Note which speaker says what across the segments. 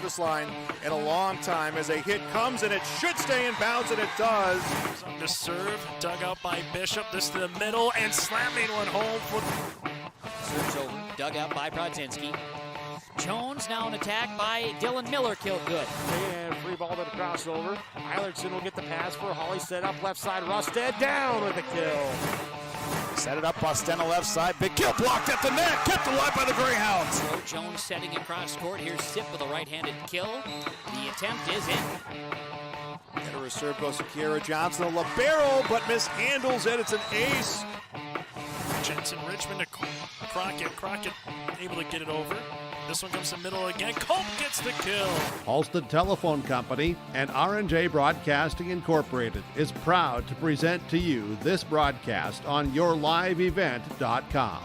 Speaker 1: service line in a long time as a hit comes, and it should stay in bounds, and it does.
Speaker 2: On the serve, dug out by Bishop. This to the middle, and slamming one home.
Speaker 3: Serves over, dug out by Brodzinski. Jones now an attack by Dylan Miller, killed good.
Speaker 4: And free ball to the crossover. Eilertson will get the pass for Hawley, set up left side. Rusted down with the kill.
Speaker 1: Set it up, Bostena left side. Big kill blocked at the net, kept alive by the Greyhounds.
Speaker 3: So Jones setting across court. Here's Sip with a right-handed kill. The attempt is in.
Speaker 1: Get a serve goes to Kiera Johnson, a libero, but mishandles it. It's an ace.
Speaker 2: Jensen Richmond to Crockett. Crockett able to get it over. This one comes to the middle again. Cope gets the kill.
Speaker 5: Halsted Telephone Company and R&J Broadcasting Incorporated is proud to present to you this broadcast on yourliveevent.com.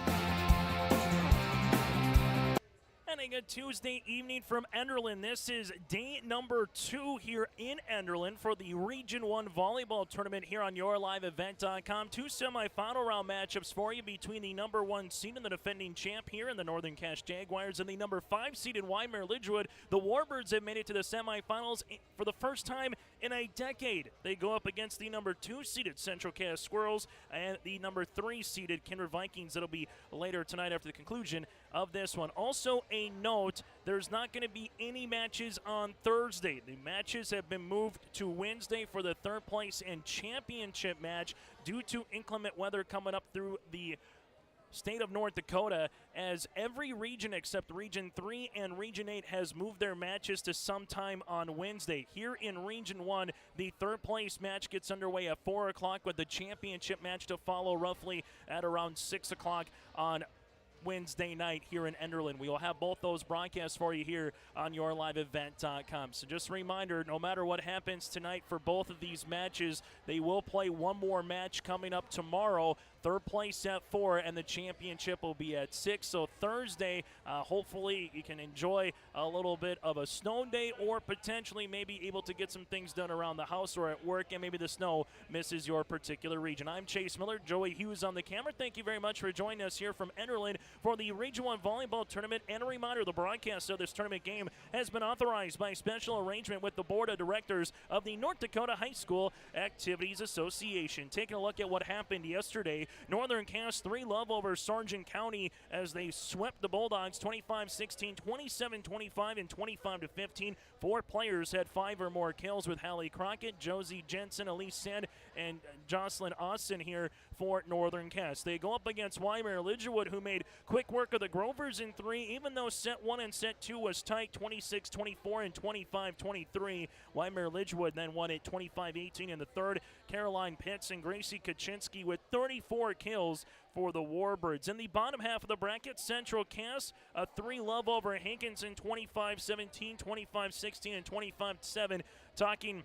Speaker 2: A Tuesday evening from Enderlin. This is day number 2 here in Enderlin for the Region 1 Volleyball Tournament here on yourliveevent.com. 2 semifinal round matchups for you between the number 1 seed and the defending champ here in the Northern Cache Jaguars and the number 5 seed in Wyndmere Lidgerwood. The Warbirds have made it to the semifinals for the first time in a decade. They go up against the number 2 seeded Central Cache Squirrels and the number 3 seeded Kindred Vikings. That'll be later tonight after the conclusion of this one. Also a note, there's not going to be any matches on Thursday. The matches have been moved to Wednesday for the third place and championship match due to inclement weather coming up through the state of North Dakota, as every region except Region 3 and Region 8 has moved their matches to sometime on Wednesday. Here in Region 1, the third place match gets underway at 4 o'clock with the championship match to follow roughly at around 6 o'clock on Wednesday night here in Enderlin. We will have both those broadcasts for you here on yourliveevent.com. So just a reminder, no matter what happens tonight for both of these matches, they will play one more match coming up tomorrow. Third place at 4, and the championship will be at 6. So Thursday, hopefully you can enjoy a little bit of a snow day, or potentially maybe able to get some things done around the house or at work, and maybe the snow misses your particular region. I'm Chase Miller, Joey Hughes on the camera. Thank you very much for joining us here from Enderlin for the Region 1 Volleyball Tournament. And a reminder, the broadcast of this tournament game has been authorized by special arrangement with the Board of Directors of the North Dakota High School Activities Association. Taking a look at what happened yesterday, Northern Cache 3-love over Sargent County as they swept the Bulldogs 25-16, 27-25, and 25-15. 4 players had 5 or more kills, with Hallie Crockett, Josie Jensen, Elise Sand, and Jocelyn Austin here for Northern Cache. They go up against Wyndmere Lidgerwood, who made quick work of the Grovers in 3, even though set 1 and set 2 was tight, 26-24 and 25-23. Wyndmere Lidgerwood then won it 25-18 in the third. Caroline Pitts and Gracie Kaczynski with 34 kills for the Warbirds. In the bottom half of the bracket, Central Cache, a 3-love over Hankinson, 25-17, 25-16, and 25-7. Talking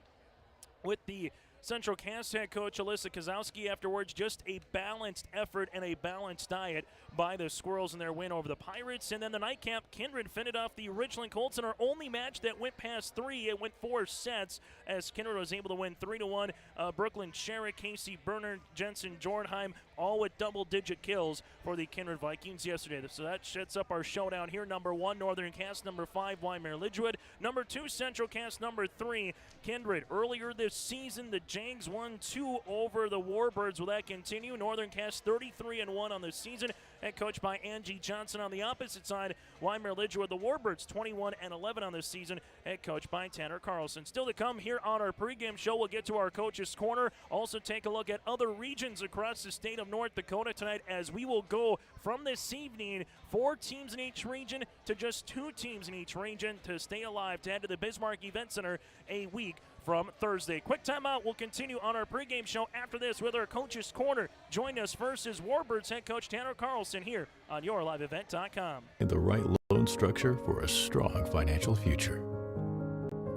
Speaker 2: with the Central Cache head coach Alyssa Kozowski afterwards, just a balanced effort and a balanced diet by the Squirrels in their win over the Pirates. And then the nightcap, Kindred fended off the Richland Colts in our only match that went past 3. It went 4 sets as Kindred was able to win 3-1. Brooklyn Sherrick, Casey Berner, Jensen Jordheim, all with double-digit kills for the Kindred Vikings yesterday. So that sets up our showdown here. Number 1, Northern Cache. Number 5, Wyndmere Lidgerwood. Number 2, Central Cache. Number 3, Kindred. Earlier this season, the Jags won 2 over the Warbirds. Will that continue? Northern Cache 33-1 on the season, head coached by Angie Johnson. On the opposite side, Wyndmere Lidgerwood, the Warbirds 21-11 on the season, head coached by Tanner Carlson. Still to come here on our pregame show, we'll get to our Coach's Corner. Also take a look at other regions across the state of North Dakota tonight, as we will go from this evening 4 teams in each region to just 2 teams in each region to stay alive to head to the Bismarck Event Center a week from Thursday. Quick timeout. We'll continue on our pregame show after this with our Coach's Corner. Join us first is Warbirds head coach Tanner Carlson here on yourliveevent.com.
Speaker 6: The right loan structure for a strong financial future.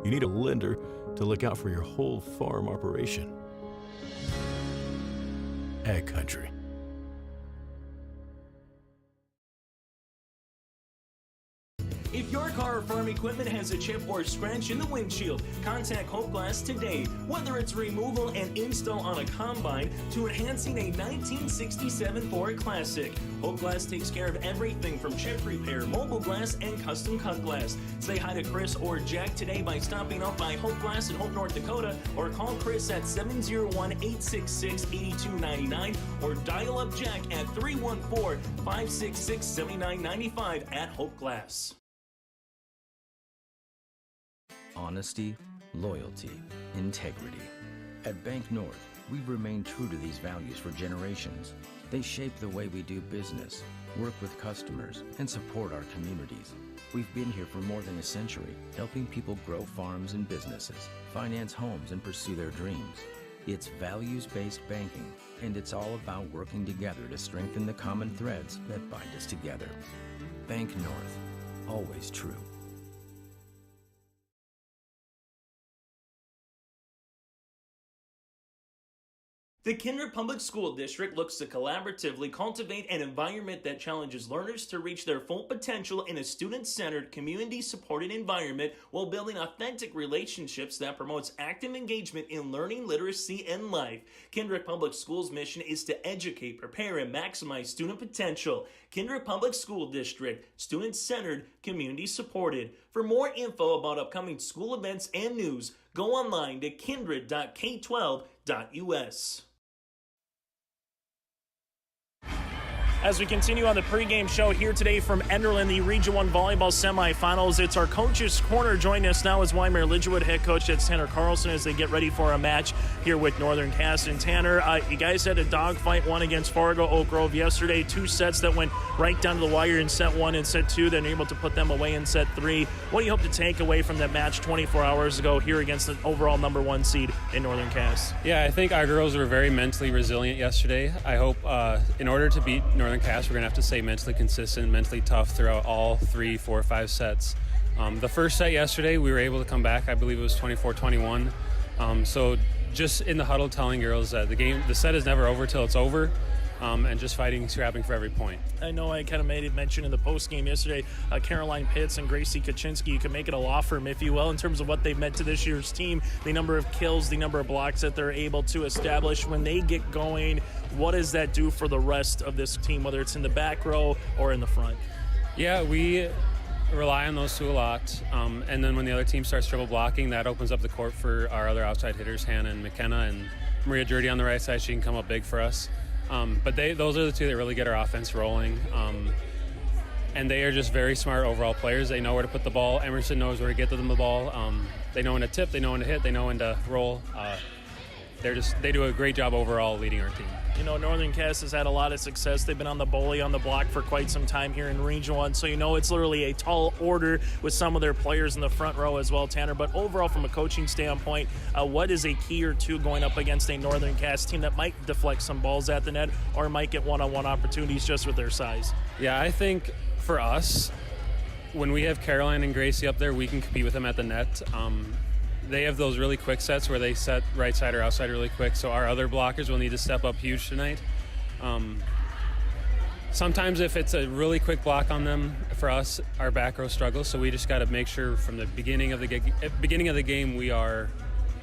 Speaker 6: You need a lender to look out for your whole farm operation. Ag Country.
Speaker 2: If your car or farm equipment has a chip or scratch in the windshield, contact Hope Glass today. Whether it's removal and install on a combine to enhancing a 1967 Ford Classic, Hope Glass takes care of everything from chip repair, mobile glass, and custom cut glass. Say hi to Chris or Jack today by stopping up by Hope Glass in Hope, North Dakota, or call Chris at 701-866-8299 or dial up Jack at 314-566-7995 at Hope Glass.
Speaker 7: Honesty, loyalty, integrity. At Bank North, we've remained true to these values for generations. They shape the way we do business, work with customers, and support our communities. We've been here for more than a century, helping people grow farms and businesses, finance homes, and pursue their dreams. It's values-based banking, and it's all about working together to strengthen the common threads that bind us together. Bank North, always true.
Speaker 2: The Kindred Public School District looks to collaboratively cultivate an environment that challenges learners to reach their full potential in a student-centered, community-supported environment while building authentic relationships that promotes active engagement in learning, literacy, and life. Kindred Public Schools' mission is to educate, prepare, and maximize student potential. Kindred Public School District, student-centered, community-supported. For more info about upcoming school events and news, go online to kindred.k12.us. As we continue on the pregame show here today from Enderlin, the Region 1 Volleyball Semifinals, it's our Coach's Corner. Joining us now is Wyndmere Lidgerwood head coach, that's Tanner Carlson, as they get ready for a match here with Northern Cass. And Tanner, you guys had a dogfight, one against Fargo Oak Grove yesterday, 2 sets that went right down to the wire in set 1 and set 2, then able to put them away in set 3. What do you hope to take away from that match 24 hours ago here against the overall number 1 seed in Northern Cass?
Speaker 8: Yeah, I think our girls were very mentally resilient yesterday. I hope in order to beat Northern Cass, we're going to have to stay mentally consistent, mentally tough throughout all 3, 4, 5 sets. The first set yesterday, we were able to come back. I believe it was 24-21. So just in the huddle telling girls that the set is never over till it's over. And just fighting, scrapping for every point.
Speaker 2: I know I kind of made it mention in the post game yesterday, Caroline Pitts and Gracie Kaczynski, you can make it a law firm, if you will, in terms of what they've meant to this year's team, the number of kills, the number of blocks that they're able to establish. When they get going, what does that do for the rest of this team, whether it's in the back row or in the front?
Speaker 8: Yeah, we rely on those two a lot. And then when the other team starts triple blocking, that opens up the court for our other outside hitters, Hannah and McKenna, and Maria Dirty on the right side. She can come up big for us. But those are the two that really get our offense rolling. And they are just very smart overall players. They know where to put the ball. Emerson knows where to get them the ball. They know when to tip. They know when to hit. They know when to roll. They do a great job overall leading our team.
Speaker 2: You know, Northern Cass has had a lot of success. They've been on the bully on the block for quite some time here in Region 1, so you know it's literally a tall order with some of their players in the front row as well, Tanner. But overall, from a coaching standpoint, what is a key or two going up against a Northern Cass team that might deflect some balls at the net or might get one-on-one opportunities just with their size?
Speaker 8: Yeah, I think for us, when we have Caroline and Gracie up there, we can compete with them at the net. They have those really quick sets where they set right side or outside really quick, so our other blockers will need to step up huge tonight. Sometimes if it's a really quick block on them, for us, our back row struggles, so we just got to make sure from the beginning of the game we are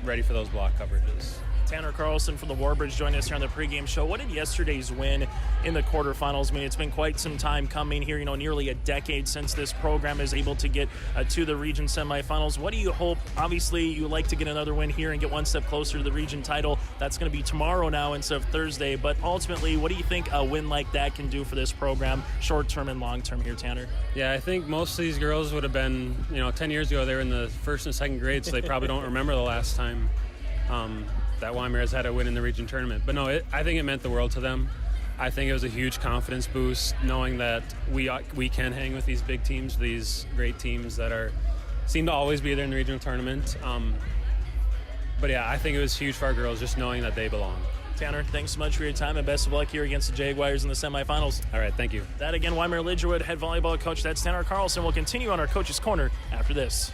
Speaker 8: ready for those block coverages.
Speaker 2: Tanner Carlson from the Warbridge joining us here on the pregame show. What did yesterday's win in the quarterfinals mean? It's been quite some time coming here, nearly a decade since this program is able to get to the region semifinals. What do you hope? Obviously, you like to get another win here and get one step closer to the region title. That's going to be tomorrow now instead of Thursday. But ultimately, what do you think a win like that can do for this program, short-term and long-term here, Tanner?
Speaker 8: Yeah, I think most of these girls would have been, 10 years ago, they were in the first and second grade, so they probably don't remember the last time that Wyndmere has had a win in the region tournament. But no, I think it meant the world to them. I think it was a huge confidence boost knowing that we can hang with these big teams, these great teams that seem to always be there in the regional tournament. But yeah, I think it was huge for our girls just knowing that they belong.
Speaker 2: Tanner, thanks so much for your time and best of luck here against the Jaguars in the semifinals.
Speaker 8: All right, thank you.
Speaker 2: That again, Wyndmere Lidgerwood head volleyball coach, that's Tanner Carlson. We'll continue on our Coach's Corner after this.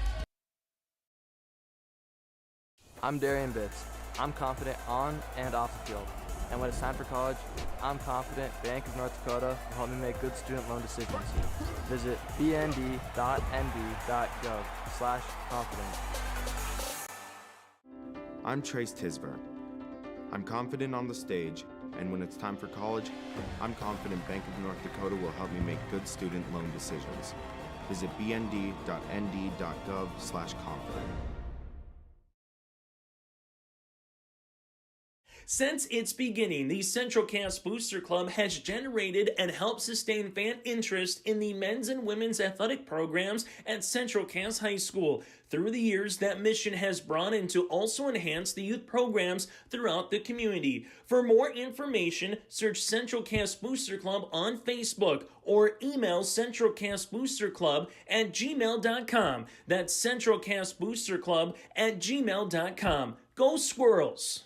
Speaker 9: I'm Darian Bitts. I'm confident on and off the field. And when it's time for college, I'm confident Bank of North Dakota will help me make good student loan decisions. Visit bnd.nb.gov/confidence.
Speaker 10: I'm Trace Tisberg. I'm confident on the stage, and when it's time for college, I'm confident Bank of North Dakota will help me make good student loan decisions. Visit bnd.nd.gov/confident.
Speaker 2: Since its beginning, the Central Cass Booster Club has generated and helped sustain fan interest in the men's and women's athletic programs at Central Cass High School. Through the years, that mission has broadened to also enhance the youth programs throughout the community. For more information, search Central Cass Booster Club on Facebook or email centralcassboosterclub@gmail.com. That's centralcassboosterclub@gmail.com. Go Squirrels!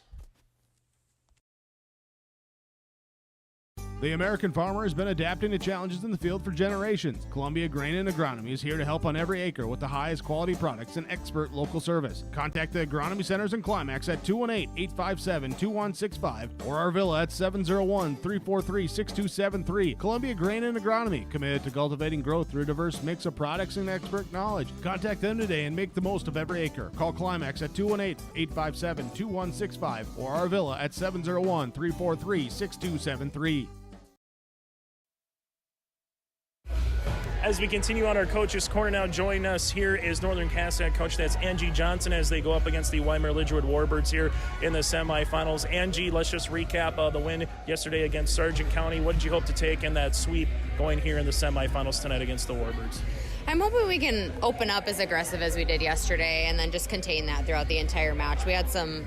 Speaker 11: The American farmer has been adapting to challenges in the field for generations. Columbia Grain and Agronomy is here to help on every acre with the highest quality products and expert local service. Contact the Agronomy Centers in Climax at 218-857-2165 or our villa at 701-343-6273. Columbia Grain and Agronomy, committed to cultivating growth through a diverse mix of products and expert knowledge. Contact them today and make the most of every acre. Call Climax at 218-857-2165 or our villa at 701-343-6273.
Speaker 2: As we continue on our Coach's Corner now, joining us here is Northern Cass head coach, that's Angie Johnson, as they go up against the Wyndmere Lidgerwood Warbirds here in the semifinals. Angie, let's just recap the win yesterday against Sargent County. What did you hope to take in that sweep going here in the semifinals tonight against the Warbirds?
Speaker 12: I'm hoping we can open up as aggressive as we did yesterday and then just contain that throughout the entire match. We had some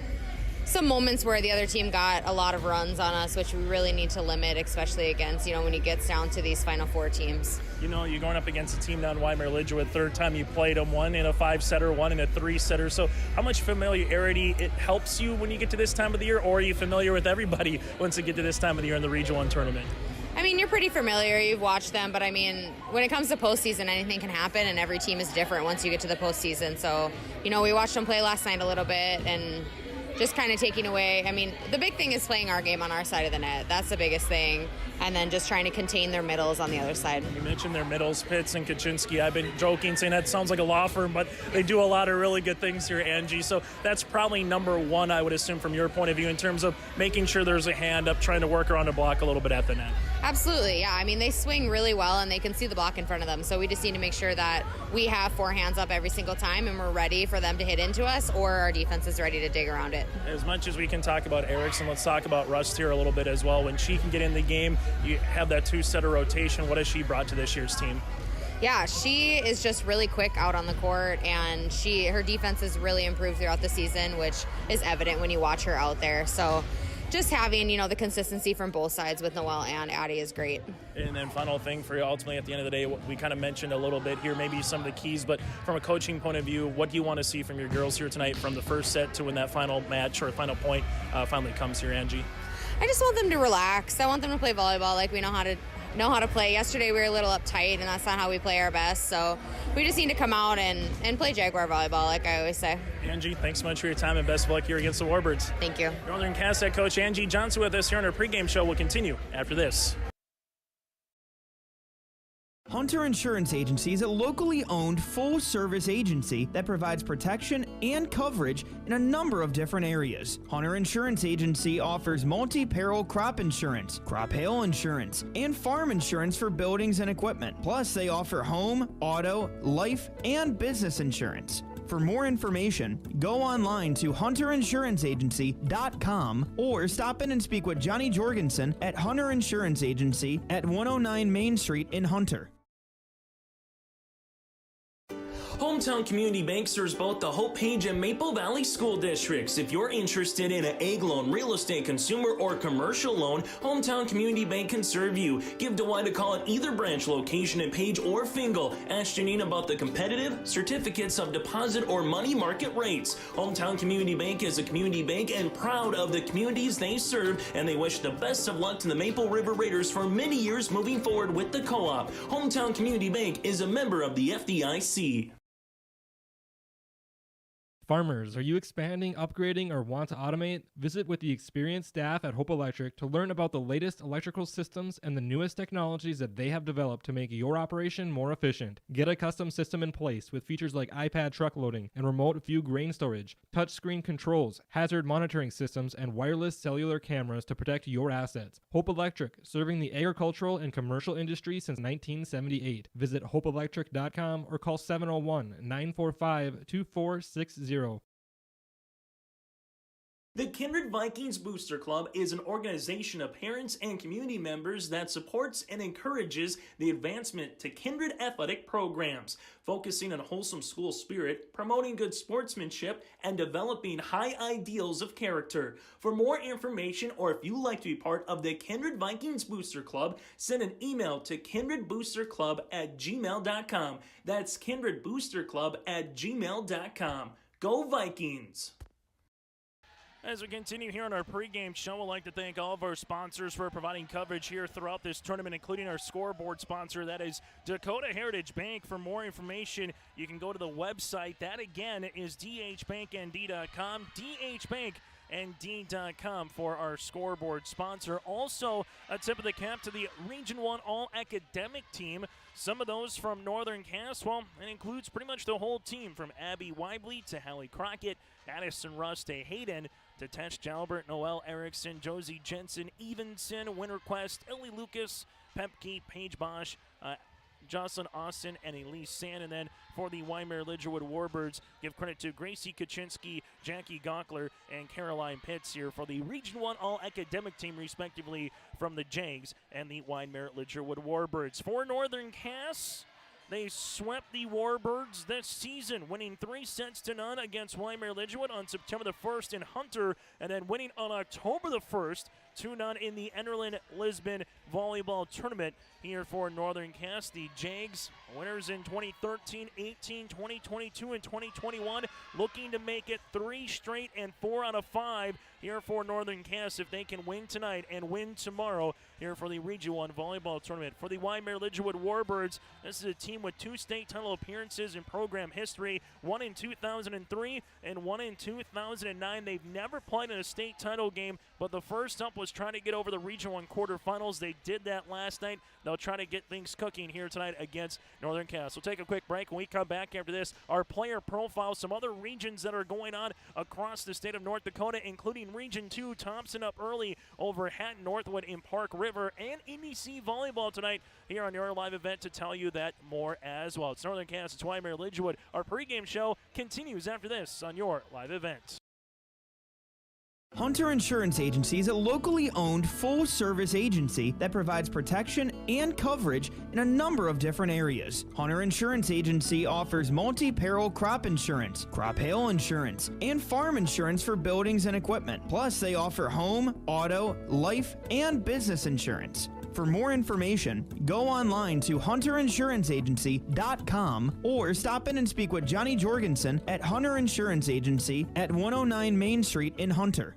Speaker 12: moments where the other team got a lot of runs on us, which we really need to limit, especially against, when it gets down to these Final Four teams.
Speaker 2: You're going up against a team down Wyndmere Lidgerwood, third time you played them, one in a 5-setter, one in a 3-setter. So how much familiarity it helps you when you get to this time of the year, or are you familiar with everybody once you get to this time of the year in the Region 1 tournament?
Speaker 12: You're pretty familiar. You've watched them, but when it comes to postseason, anything can happen, and every team is different once you get to the postseason. So, we watched them play last night a little bit, and just kind of taking away, the big thing is playing our game on our side of the net. That's the biggest thing. And then just trying to contain their middles on the other side.
Speaker 2: You mentioned their middles, Pitts and Kaczynski. I've been joking, saying that sounds like a law firm, but they do a lot of really good things here, Angie. So that's probably number one, I would assume, from your point of view, in terms of making sure there's a hand up, trying to work around a block a little bit at the net.
Speaker 12: Absolutely, yeah. They swing really well, and they can see the block in front of them. So we just need to make sure that we have 4 hands up every single time, and we're ready for them to hit into us, or our defense is ready to dig around it.
Speaker 2: As much as we can talk about Erickson, let's talk about Rust here a little bit as well. When she can get in the game, you have that 2-setter rotation. What has she brought to this year's team?
Speaker 12: Yeah, she is just really quick out on the court, and her defense has really improved throughout the season, which is evident when you watch her out there. So just having, the consistency from both sides with Noelle and Addie is great.
Speaker 2: And then final thing for you, ultimately, at the end of the day, we kind of mentioned a little bit here, maybe some of the keys, but from a coaching point of view, what do you want to see from your girls here tonight from the first set to when that final match or final point finally comes here, Angie?
Speaker 12: I just want them to relax. I want them to play volleyball like we know how to play. Yesterday we were a little uptight, and that's not how we play our best. So we just need to come out and play Jaguar volleyball, like I always say.
Speaker 2: Angie, thanks so much for your time, and best of luck here against the Warbirds.
Speaker 12: Thank you.
Speaker 2: Northern Cass head coach Angie Johnson with us here on our pregame show. Will continue after this.
Speaker 13: Hunter Insurance Agency is a locally owned full-service agency that provides protection and coverage in a number of different areas. Hunter Insurance Agency offers multi-peril crop insurance, crop hail insurance, and farm insurance for buildings and equipment. Plus, they offer home, auto, life, and business insurance. For more information, go online to hunterinsuranceagency.com or stop in and speak with Johnny Jorgensen at Hunter Insurance Agency at 109 Main Street in Hunter.
Speaker 2: Hometown Community Bank serves both the Hope Page and Maple Valley school districts. If you're interested in an egg loan, real estate, consumer, or commercial loan, Hometown Community Bank can serve you. Give Dwight a call at either branch location in Page or Fingal. Ask Janine about the competitive certificates of deposit or money market rates. Hometown Community Bank is a community bank and proud of the communities they serve, and they wish the best of luck to the Maple River Raiders for many years moving forward with the co-op. Hometown Community Bank is a member of the FDIC.
Speaker 14: Farmers, are you expanding, upgrading, or want to automate? Visit with the experienced staff at Hope Electric to learn about the latest electrical systems and the newest technologies that they have developed to make your operation more efficient. Get a custom system in place with features like iPad truck loading and remote view grain storage, touchscreen controls, hazard monitoring systems, and wireless cellular cameras to protect your assets. Hope Electric, serving the agricultural and commercial industry since 1978. Visit hopeelectric.com or call 701-945-2460.
Speaker 2: The Kindred Vikings Booster Club is an organization of parents and community members that supports and encourages the advancement to Kindred athletic programs, focusing on wholesome school spirit, promoting good sportsmanship, and developing high ideals of character. For more information, or if you'd like to be part of the Kindred Vikings Booster Club, send an email to kindredboosterclub@gmail.com. That's kindredboosterclub@gmail.com. Go Vikings! As we continue here on our pregame show, we'd like to thank all of our sponsors for providing coverage here throughout this tournament, including our scoreboard sponsor, that is Dakota Heritage Bank. For more information, you can go to the website. That, again, is dhbanknd.com, dhbanknd.com for our scoreboard sponsor. Also, a tip of the cap to the Region 1 All-Academic team. Some of those from Northern Cass, well, it includes pretty much the whole team, from Abby Weibley to Hallie Crockett, Addison Russ to Hayden, to Tesh Jalbert, Noelle Erickson, Josie Jensen, Evenson, Winterquest, Ellie Lucas, Pepke, Paige Bosch, Jocelyn Austin, and Elise Sand. And then for the Wyndmere Lidgerwood Warbirds, give credit to Gracie Kaczynski, Jackie Gockler, and Caroline Pitts here for the Region 1 All-Academic team, respectively, from the Jags and the Wyndmere Lidgerwood Warbirds. For Northern Cass, they swept the Warbirds this season, winning 3-0 against Wyndmere Lidgerwood on September the 1st in Hunter, and then winning on October the 1st 2-0 in the Enderlin Lisbon Volleyball Tournament here for Northern Cass. The Jags, winners in 2013, 18, 2022, and 2021, looking to make it 3 straight and 4 out of 5 here for Northern Cass if they can win tonight and win tomorrow here for the Region 1 Volleyball Tournament. For the Wyndmere Lidgerwood Warbirds, this is a team with 2 state title appearances in program history, 1 in 2003 and 1 in 2009. They've never played in a state title game, but the first up was trying to get over the Region 1 quarterfinals. They did that last night. They'll try to get things cooking here tonight against Northern Cass. We'll take a quick break. When we come back after this, our player profile, some other regions that are going on across the state of North Dakota, including Region 2, Thompson up early over Hatton Northwood in Park River, and EDC Volleyball tonight here on your live event to tell you that more as well. It's Northern Cass, it's Wyndmere Lidgerwood. Our pregame show continues after this on your live event.
Speaker 13: Hunter Insurance Agency is a locally owned full-service agency that provides protection and coverage in a number of different areas. Hunter Insurance Agency offers multi-peril crop insurance, crop hail insurance, and farm insurance for buildings and equipment. Plus, they offer home, auto, life, and business insurance. For more information, go online to hunterinsuranceagency.com or stop in and speak with Johnny Jorgensen at Hunter Insurance Agency at 109 Main Street in Hunter.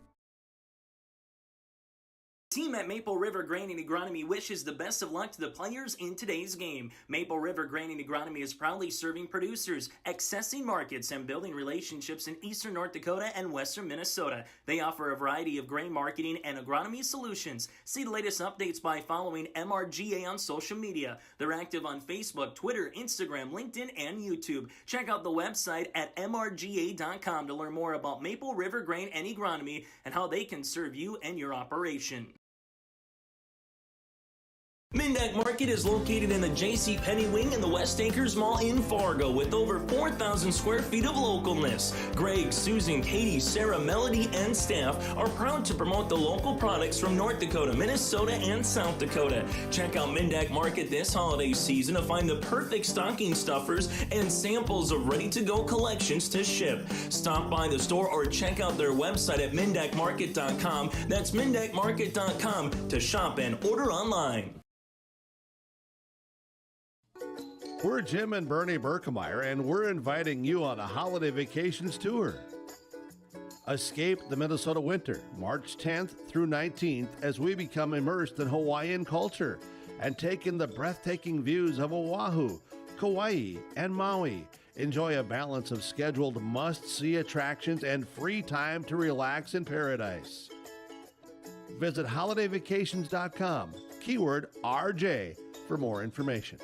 Speaker 2: Team at Maple River Grain and Agronomy wishes the best of luck to the players in today's game. Maple River Grain and Agronomy is proudly serving producers, accessing markets, and building relationships in eastern North Dakota and western Minnesota. They offer a variety of grain marketing and agronomy solutions. See the latest updates by following MRGA on social media. They're active on Facebook, Twitter, Instagram, LinkedIn, and YouTube. Check out the website at mrga.com to learn more about Maple River Grain and Agronomy and how they can serve you and your operation. Mindak Market is located in the J.C. Penney Wing in the West Acres Mall in Fargo with over 4,000 square feet of localness. Greg, Susan, Katie, Sarah, Melody, and staff are proud to promote the local products from North Dakota, Minnesota, and South Dakota. Check out Mindak Market this holiday season to find the perfect stocking stuffers and samples of ready-to-go collections to ship. Stop by the store or check out their website at mindakmarket.com. That's mindakmarket.com to shop and order online.
Speaker 5: We're Jim and Bernie Berkemeyer, and we're inviting you on a holiday vacations tour. Escape the Minnesota winter, March 10th through 19th, as we become immersed in Hawaiian culture and take in the breathtaking views of Oahu, Kauai, and Maui Enjoy a balance of scheduled must-see attractions and free time to relax in paradise. Visit holidayvacations.com, keyword RJ, for more information.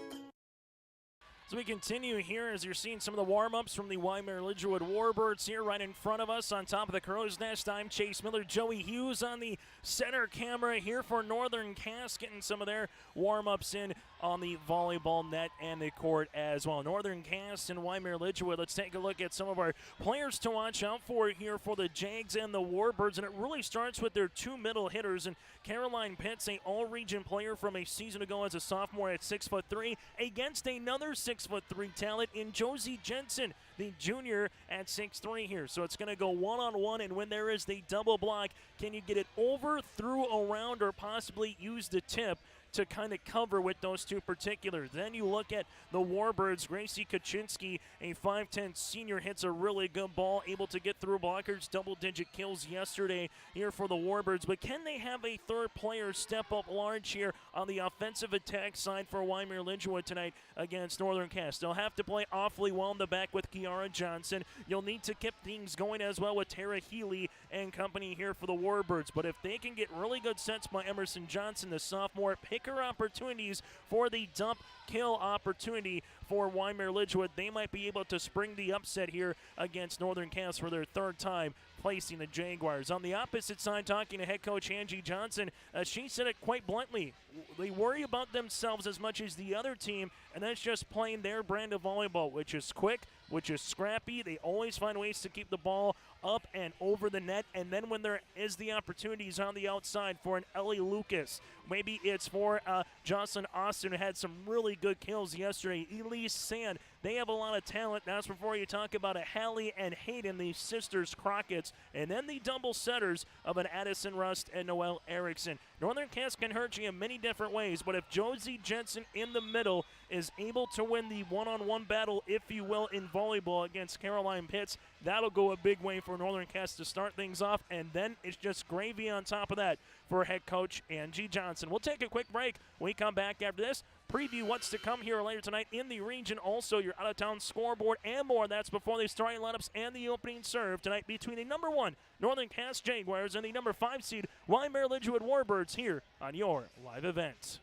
Speaker 2: So we continue here as you're seeing some of the warm-ups from the Wyndmere Lidgerwood Warbirds here right in front of us on top of the Crow's Nest. I'm Chase Miller. Joey Hughes on the center camera here for Northern Cass, getting some of their warm-ups in on the volleyball net and the court as well. Northern Cass and Wyndmere Lidgerwood. Let's take a look at some of our players to watch out for here for the Jags and the Warbirds, and it really starts with their two middle hitters. And Caroline Pitts, a all-region player from a season ago as a sophomore at 6'3", against another 6'3" talent in Josie Jensen, the junior at 6'3" here. So it's going to go one-on-one, and when there is the double block, can you get it over, through, around, or possibly use the tip to kind of cover with those two particulars? Then you look at the Warbirds. Gracie Kaczynski, a 5'10 senior, hits a really good ball, able to get through blockers, double-digit kills yesterday here for the Warbirds. But can they have a third player step up large here on the offensive attack side for Wyndmere Lidgerwood tonight against Northern Cass? They'll have to play awfully well in the back with Kiara Johnson. You'll need to keep things going as well with Tara Healy and company here for the Warbirds. But if they can get really good sets by Emerson Johnson, the sophomore, pick her opportunities for the dump kill opportunity for Wyndmere Lidgerwood, they might be able to spring the upset here against Northern Cass for their third time placing the Jaguars. On the opposite side, talking to head coach Angie Johnson, she said it quite bluntly. They worry about themselves as much as the other team, and that's just playing their brand of volleyball, which is quick, which is scrappy. They always find ways to keep the ball up and over the net, and then when there is the opportunities on the outside for an Ellie Lucas, maybe it's for Jocelyn Austin, who had some really good kills yesterday, Elise Sand, they have a lot of talent. That's before you talk about a Hallie and Hayden, the sisters Crockett's, and then the double setters of an Addison Rust and Noelle Erickson. Northern Cass can hurt you in many different ways, but if Josie Jensen in the middle is able to win the one-on-one battle, if you will, in volleyball against Caroline Pitts, that'll go a big way for Northern Cass to start things off, and then it's just gravy on top of that for head coach Angie Johnson. We'll take a quick break. When we come back after this, preview what's to come here later tonight in the region. Also, your out-of-town scoreboard and more. That's before the starting lineups and the opening serve tonight between the number 1 Northern Cass Jaguars and the number 5 seed Wyndmere Lidgerwood Warbirds here on your live event.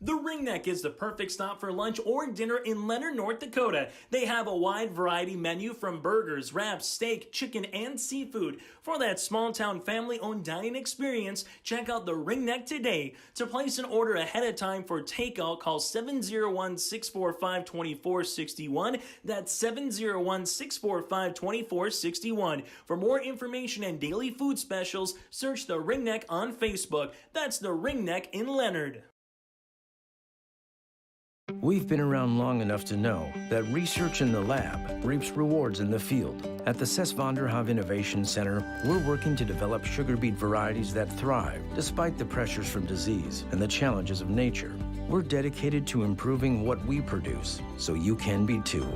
Speaker 15: The Ringneck is the perfect stop for lunch or dinner in Leonard, North Dakota. They have a wide variety menu from burgers, wraps, steak, chicken, and seafood. For that small-town family-owned dining experience, check out the Ringneck today. To place an order ahead of time for takeout, call 701-645-2461. That's 701-645-2461. For more information and daily food specials, search the Ringneck on Facebook. That's the Ringneck in Leonard.
Speaker 7: We've been around long enough to know that research in the lab reaps rewards in the field. At the Ses van der Haaf Innovation Center, we're working to develop sugar beet varieties that thrive despite the pressures from disease and the challenges of nature. We're dedicated to improving what we produce, so you can be too.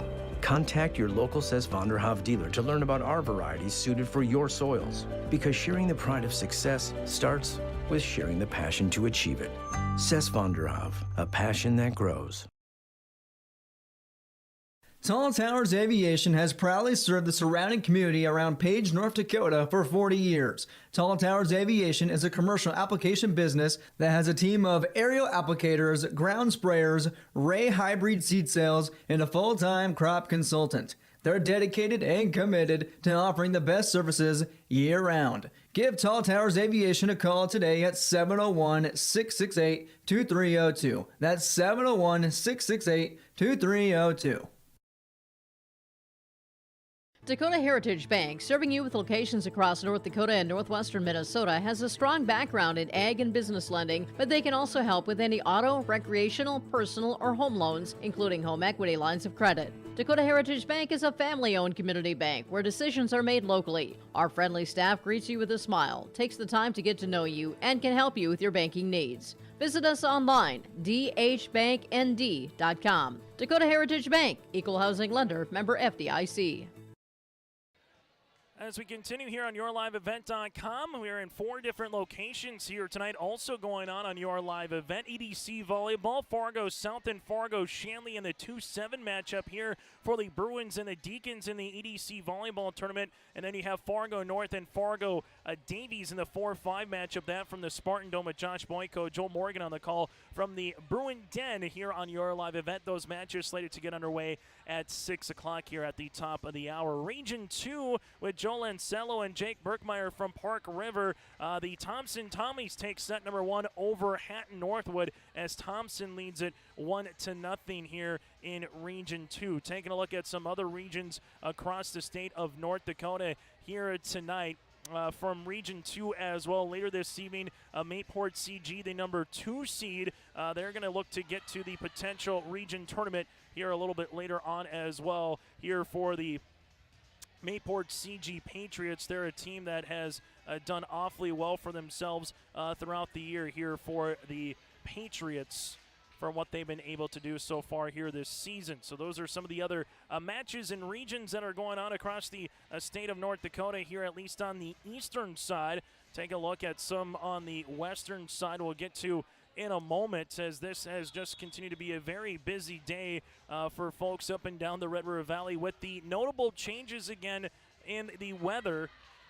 Speaker 7: Contact your local Ses van der Haaf dealer to learn about our varieties suited for your soils, because sharing the pride of success starts with sharing the passion to achieve it. Ses van der Haaf, a passion that grows.
Speaker 16: Tall Towers Aviation has proudly served the surrounding community around Page, North Dakota for 40 years. Tall Towers Aviation is a commercial application business that has a team of aerial applicators, ground sprayers, Ray hybrid seed sales, and a full-time crop consultant. They're dedicated and committed to offering the best services year-round. Give Tall Towers Aviation a call today at 701-668-2302. That's 701-668-2302.
Speaker 17: Dakota Heritage Bank, serving you with locations across North Dakota and northwestern Minnesota, has a strong background in ag and business lending, but they can also help with any auto, recreational, personal, or home loans, including home equity lines of credit. Dakota Heritage Bank is a family-owned community bank where decisions are made locally. Our friendly staff greets you with a smile, takes the time to get to know you, and can help you with your banking needs. Visit us online, dhbanknd.com. Dakota Heritage Bank, equal housing lender, member FDIC.
Speaker 2: As we continue here on YourLiveEvent.com, we are in 4 different locations here tonight. Also going on Your Live Event, EDC Volleyball, Fargo South and Fargo Shanley in the 2-7 matchup here for the Bruins and the Deacons in the EDC Volleyball tournament. And then you have Fargo North and Fargo Davies in the 4-5 matchup. That from the Spartan Dome with Josh Boyko, Joel Morgan on the call from the Bruin Den here on Your Live Event. Those matches slated to get underway at 6 o'clock here at the top of the hour. Region 2 with Joel Ansello and Jake Berkmeyer from Park River. The Thompson Tommies take set number 1 over Hatton Northwood as Thompson leads it 1-0 here in Region 2. Taking a look at some other regions across the state of North Dakota here tonight. From Region 2 as well. Later this evening, Mayport CG, the number 2 seed, they're going to look to get to the potential region tournament here a little bit later on as well. Here for the Mayport CG Patriots, they're a team that has done awfully well for themselves throughout the year here for the Patriots, from what they've been able to do so far here this season. So those are some of the other matches and regions that are going on across the state of North Dakota here, at least on the eastern side. Take a look at some on the western side we'll get to in a moment, as this has just continued to be a very busy day for folks up and down the Red River Valley, with the notable changes again in the weather.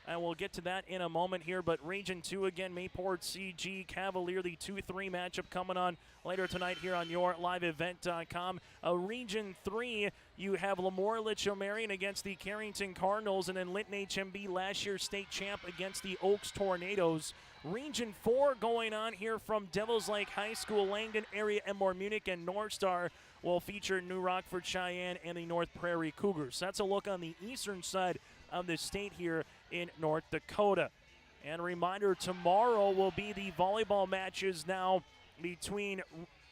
Speaker 2: And we'll get to that in a moment here. But Region 2 again, Mayport CG Cavalier, the 2-3 matchup coming on later tonight here on YourLiveEvent.com. Region 3, you have Lemoore Litchfield against the Carrington Cardinals, and then Lytton HMB, last year's state champ, against the Oaks Tornadoes. Region 4 going on here from Devils Lake High School, Langdon area, Enmore Munich, and North Star will feature New Rockford Cheyenne and the North Prairie Cougars. That's a look on the eastern side of the state here in North Dakota. And a reminder, tomorrow will be the volleyball matches now between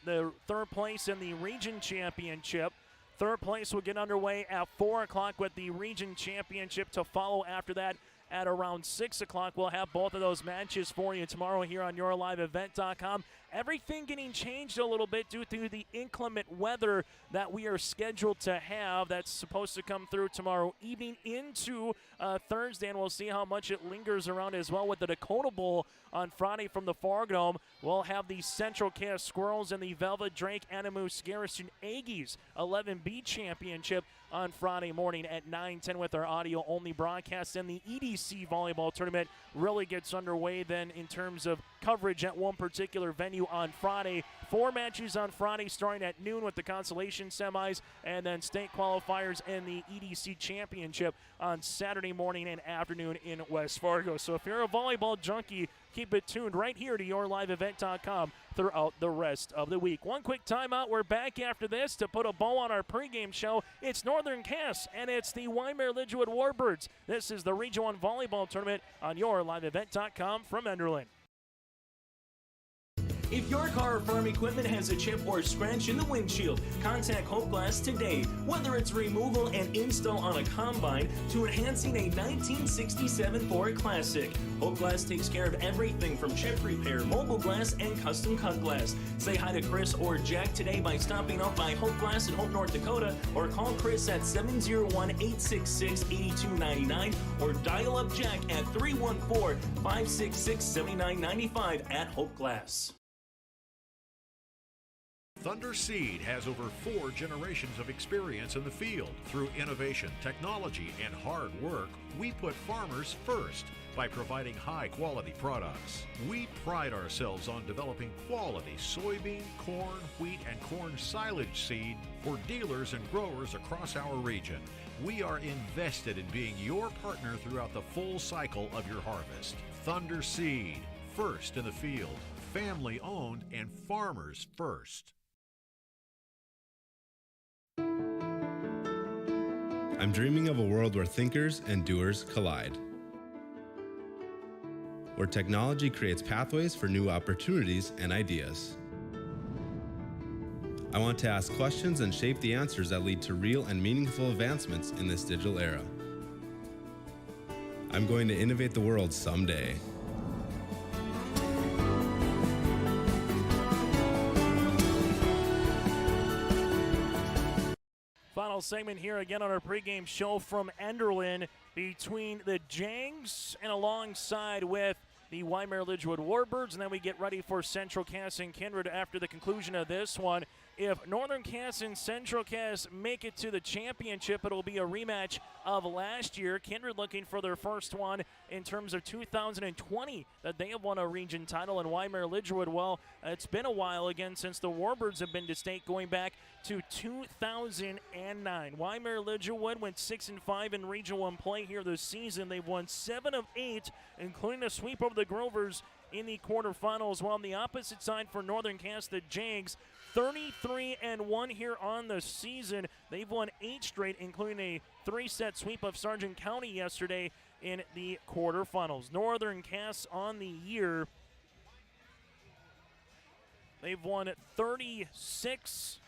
Speaker 2: the third place and the region championship. Third place will get underway at 4 o'clock, with the region championship to follow after that at around 6 o'clock. We'll have both of those matches for you tomorrow here on YourLiveEvent.com. Everything getting changed a little bit due to the inclement weather that we are scheduled to have. That's supposed to come through tomorrow evening into Thursday, and we'll see how much it lingers around as well with the Dakota Bowl on Friday from the Fargo Dome. We'll have the Central Cass Squirrels and the Velvet Drake Animus Garrison Aggies 11B Championship on Friday morning at 9:10 with our audio-only broadcast. And the EDC Volleyball Tournament really gets underway then in terms of coverage at one particular venue on Friday. 4 matches on Friday starting at noon with the consolation semis, and then state qualifiers and the EDC Championship on Saturday morning and afternoon in West Fargo. So if you're a volleyball junkie, keep it tuned right here to YourLiveEvent.com throughout the rest of the week. One quick timeout. We're back after this to put a bow on our pregame show. It's Northern Cass, and it's the Wyndmere Lidgerwood Warbirds. This is the Region 1 Volleyball Tournament on YourLiveEvent.com from Enderlin.
Speaker 15: If your car or farm equipment has a chip or scratch in the windshield, contact Hope Glass today. Whether it's removal and install on a combine to enhancing a 1967 Ford Classic, Hope Glass takes care of everything from chip repair, mobile glass, and custom cut glass. Say hi to Chris or Jack today by stopping up by Hope Glass in Hope, North Dakota, or call Chris at 701-866-8299, or dial up Jack at 314-566-7995 at Hope Glass.
Speaker 18: Thunder Seed has over 4 generations of experience in the field. Through innovation, technology, and hard work, we put farmers first by providing high-quality products. We pride ourselves on developing quality soybean, corn, wheat, and corn silage seed for dealers and growers across our region. We are invested in being your partner throughout the full cycle of your harvest. Thunder Seed, first in the field, family-owned, and farmers first.
Speaker 19: I'm dreaming of a world where thinkers and doers collide, where technology creates pathways for new opportunities and ideas. I want to ask questions and shape the answers that lead to real and meaningful advancements in this digital era. I'm going to innovate the world someday.
Speaker 2: Final segment here again on our pregame show from Enderlin between the Jags and alongside with the Wyndmere Lidgerwood Warbirds, and then we get ready for Central Cass and Kindred after the conclusion of this one. If Northern Cass and Central Cass make it to the championship, it'll be a rematch of last year. Kindred looking for their first one in terms of 2020 that they have won a region title, and Wyndmere Lidgerwood, well, it's been a while again since the Warbirds have been to state, going back to 2009. Wyndmere Lidgerwood went 6-5 in Region 1 play here this season. They've won 7 of 8, including a sweep over the Grovers in the quarterfinals. While on the opposite side for Northern Cass, the Jags 33-1 here on the season. They've won 8 straight, including a 3-set sweep of Sargent County yesterday in the quarterfinals. Northern Cass on the year, they've won 36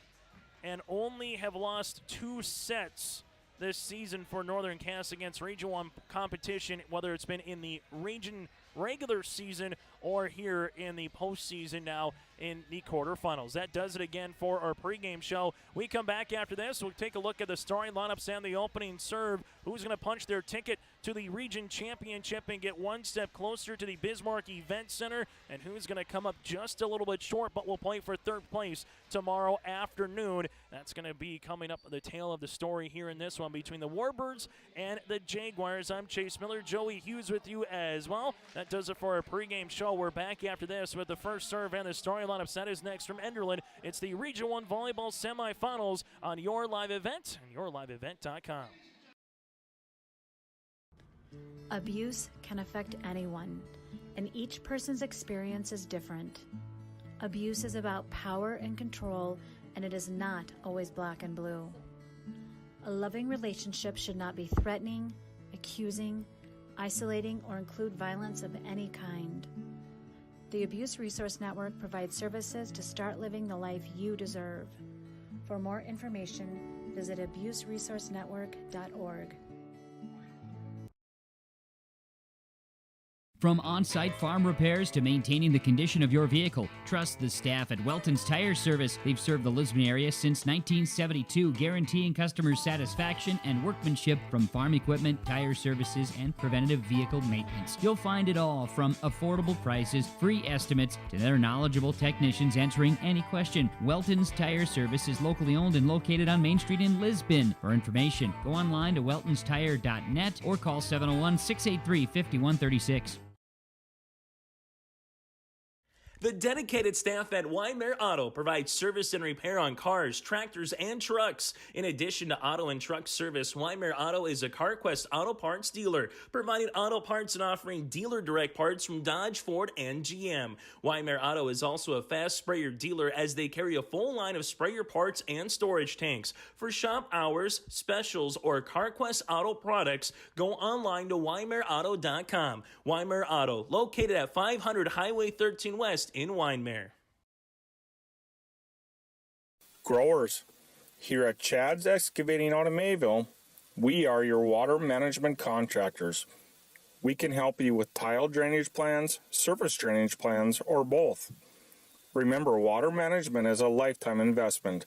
Speaker 2: and only have lost 2 sets this season for Northern Cass against Region 1 competition, whether it's been in the region regular season or here in the postseason now in the quarterfinals. That does it again for our pregame show. We come back after this. We'll take a look at the starting lineups and the opening serve. Who's going to punch their ticket to the region championship and get one step closer to the Bismarck Event Center, and who's going to come up just a little bit short but will play for third place tomorrow afternoon. That's going to be coming up the tail of the story here in this one between the Warbirds and the Jaguars. I'm Chase Miller, Joey Hughes with you as well. That does it for our pregame show. We're back after this with the first serve and the starting lineups. That is next from Enderlin. It's the Region 1 Volleyball Semifinals on Your Live Event and YourLiveEvent.com.
Speaker 20: Abuse can affect anyone, and each person's experience is different. Abuse is about power and control, and it is not always black and blue. A loving relationship should not be threatening, accusing, isolating, or include violence of any kind. The Abuse Resource Network provides services to start living the life you deserve. For more information, visit abuseresourcenetwork.org.
Speaker 3: From on-site farm repairs to maintaining the condition of your vehicle, trust the staff at Welton's Tire Service. They've served the Lisbon area since 1972, guaranteeing customer satisfaction and workmanship from farm equipment, tire services, and preventative vehicle maintenance. You'll find it all from affordable prices, free estimates, to their knowledgeable technicians answering any question. Welton's Tire Service is locally owned and located on Main Street in Lisbon. For information, go online to weltonstire.net or call 701-683-5136.
Speaker 15: The dedicated staff at Wyndmere Auto provides service and repair on cars, tractors, and trucks. In addition to auto and truck service, Wyndmere Auto is a CarQuest auto parts dealer, providing auto parts and offering dealer direct parts from Dodge, Ford, and GM. Wyndmere Auto is also a fast sprayer dealer as they carry a full line of sprayer parts and storage tanks. For shop hours, specials, or CarQuest auto products, go online to WyndmereAuto.com. Wyndmere Auto, located at 500 Highway 13 West in Wyndmere.
Speaker 21: Growers, here at Chad's Excavating out of Mayville, we are your water management contractors. We can help you with tile drainage plans, surface drainage plans, or both. Remember, water management is a lifetime investment.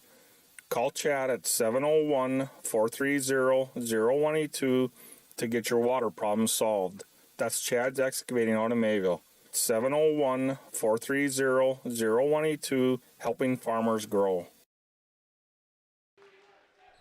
Speaker 21: Call Chad at 701-430-0182 to get your water problems solved. That's Chad's Excavating out of Mayville. 701-430-0182, helping farmers grow.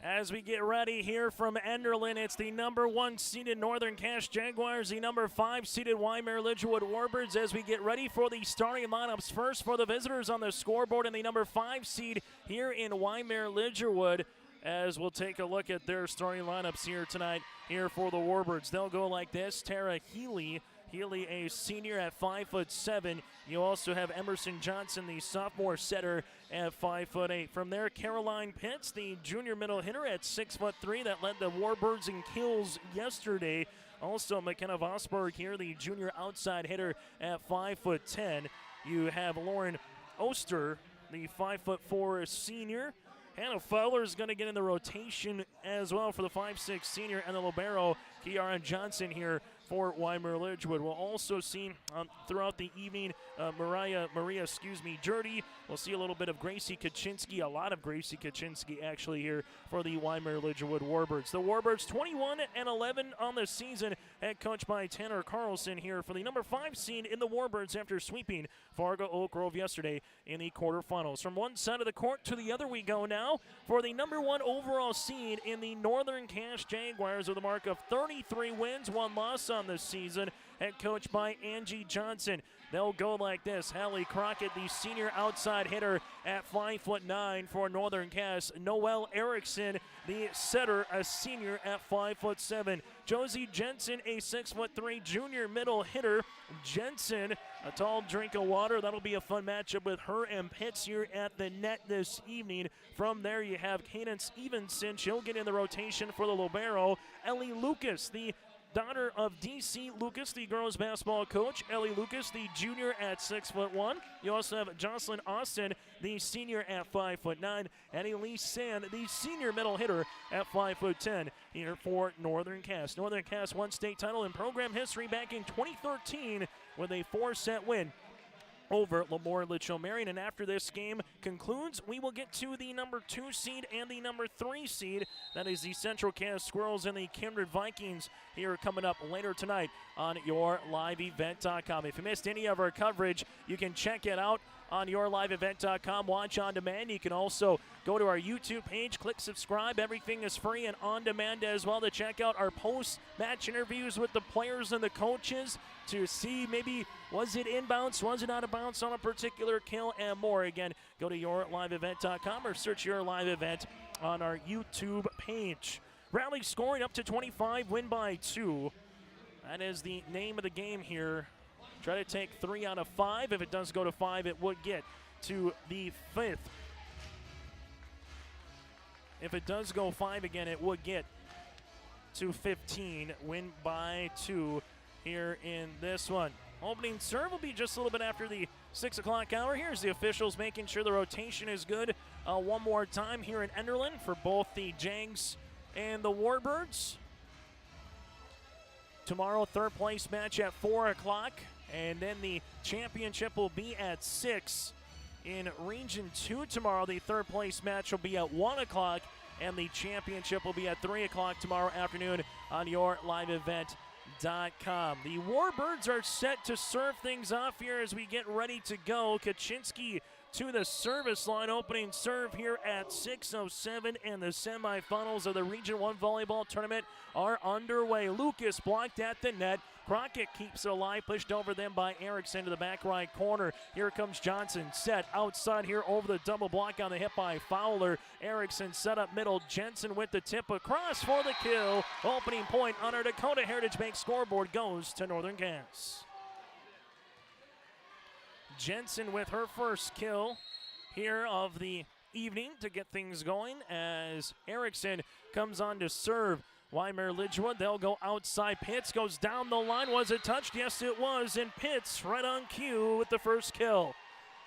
Speaker 2: As we get ready here from Enderlin, it's the number 1 seeded Northern Cass Jaguars, the number 5 seeded Wyndmere Lidgerwood Warbirds, as we get ready for the starting lineups. First for the visitors on the scoreboard, and the number 5 seed here in Wyndmere Lidgerwood, as we'll take a look at their starting lineups here tonight here for the Warbirds. They'll go like this: Tara Healy, a senior at 5'7". You also have Emerson Johnson, the sophomore setter, at 5'8". From there, Caroline Pitts, the junior middle hitter, at 6'3", that led the Warbirds in kills yesterday. Also, McKenna Vosberg here, the junior outside hitter, at 5'10". You have Lauren Oster, the 5'4" senior. Hannah Fowler is going to get in the rotation as well for the 5'6" senior, and the libero, Kiara Johnson here for Wyndmere Lidgerwood. We'll also see throughout the evening Maria Jurdy. We'll see a little bit of Gracie Kaczynski, a lot of Gracie Kaczynski actually here for the Wyndmere Lidgerwood Warbirds. The Warbirds 21-11 on the season, head coached by Tanner Carlson here for the number 5 seed in the Warbirds after sweeping Fargo Oak Grove yesterday in the quarterfinals. From one side of the court to the other we go now for the number 1 overall seed in the Northern Cass Jaguars with a mark of 33 wins, 1 loss on the season, head coached by Angie Johnson. They'll go like this. Hallie Crockett, the senior outside hitter at 5'9" for Northern Cass. Noelle Erickson, the setter, a senior at 5'7". Josie Jensen, a 6'3" junior middle hitter. Jensen, a tall drink of water. That'll be a fun matchup with her and Pitts here at the net this evening. From there, you have Cadence Evenson. She'll get in the rotation for the libero. Ellie Lucas, the daughter of D.C. Lucas, the girls basketball coach. Ellie Lucas, the junior at 6'1". You also have Jocelyn Austin, the senior at 5'9", and Elise Sand, the senior middle hitter at 5'10" here for Northern Cass. Northern Cass won state title in program history back in 2013 with a 4-set win over Lemoore Litchfield Marion. And after this game concludes, we will get to the number 2 seed and the number 3 seed. That is the Central Cass Squirrels and the Kindred Vikings here coming up later tonight on YourLiveEvent.com. If you missed any of our coverage, you can check it out on YourLiveEvent.com. Watch on demand. You can also go to our YouTube page, click subscribe. Everything is free and on demand as well to check out our post-match interviews with the players and the coaches to see maybe was it inbounds, was it out of bounds on a particular kill, and more. Again, go to YourLiveEvent.com or search Your Live Event on our YouTube page. Rally scoring up to 25, win by 2. That is the name of the game here. Try to take 3 out of 5. If it does go to 5, it would get to the 5th. If it does go 5 again, it would get to 15. Win by 2 here in this one. Opening serve will be just a little bit after the 6 o'clock hour. Here's the officials making sure the rotation is good one more time here in Enderlin for both the Jags and the Warbirds. Tomorrow, third place match at 4 o'clock. And then the championship will be at 6. In Region 2 tomorrow, the third place match will be at 1 o'clock. And the championship will be at 3 o'clock tomorrow afternoon on YourLiveEvent.com. The Warbirds are set to serve things off here as we get ready to go. Kaczynski to the service line, opening serve here at 6:07, and the semifinals of the Region 1 Volleyball Tournament are underway. Lucas blocked at the net. Crockett keeps it alive, pushed over them by Erickson to the back right corner. Here comes Johnson, set outside here over the double block on the hit by Fowler. Erickson set up middle. Jensen with the tip across for the kill. Opening point on our Dakota Heritage Bank scoreboard goes to Northern Cass. Jensen with her first kill here of the evening to get things going as Erickson comes on to serve. Wyndmere Lidgerwood, they'll go outside. Pitts goes down the line. Was it touched? Yes, it was. And Pitts right on cue with the first kill.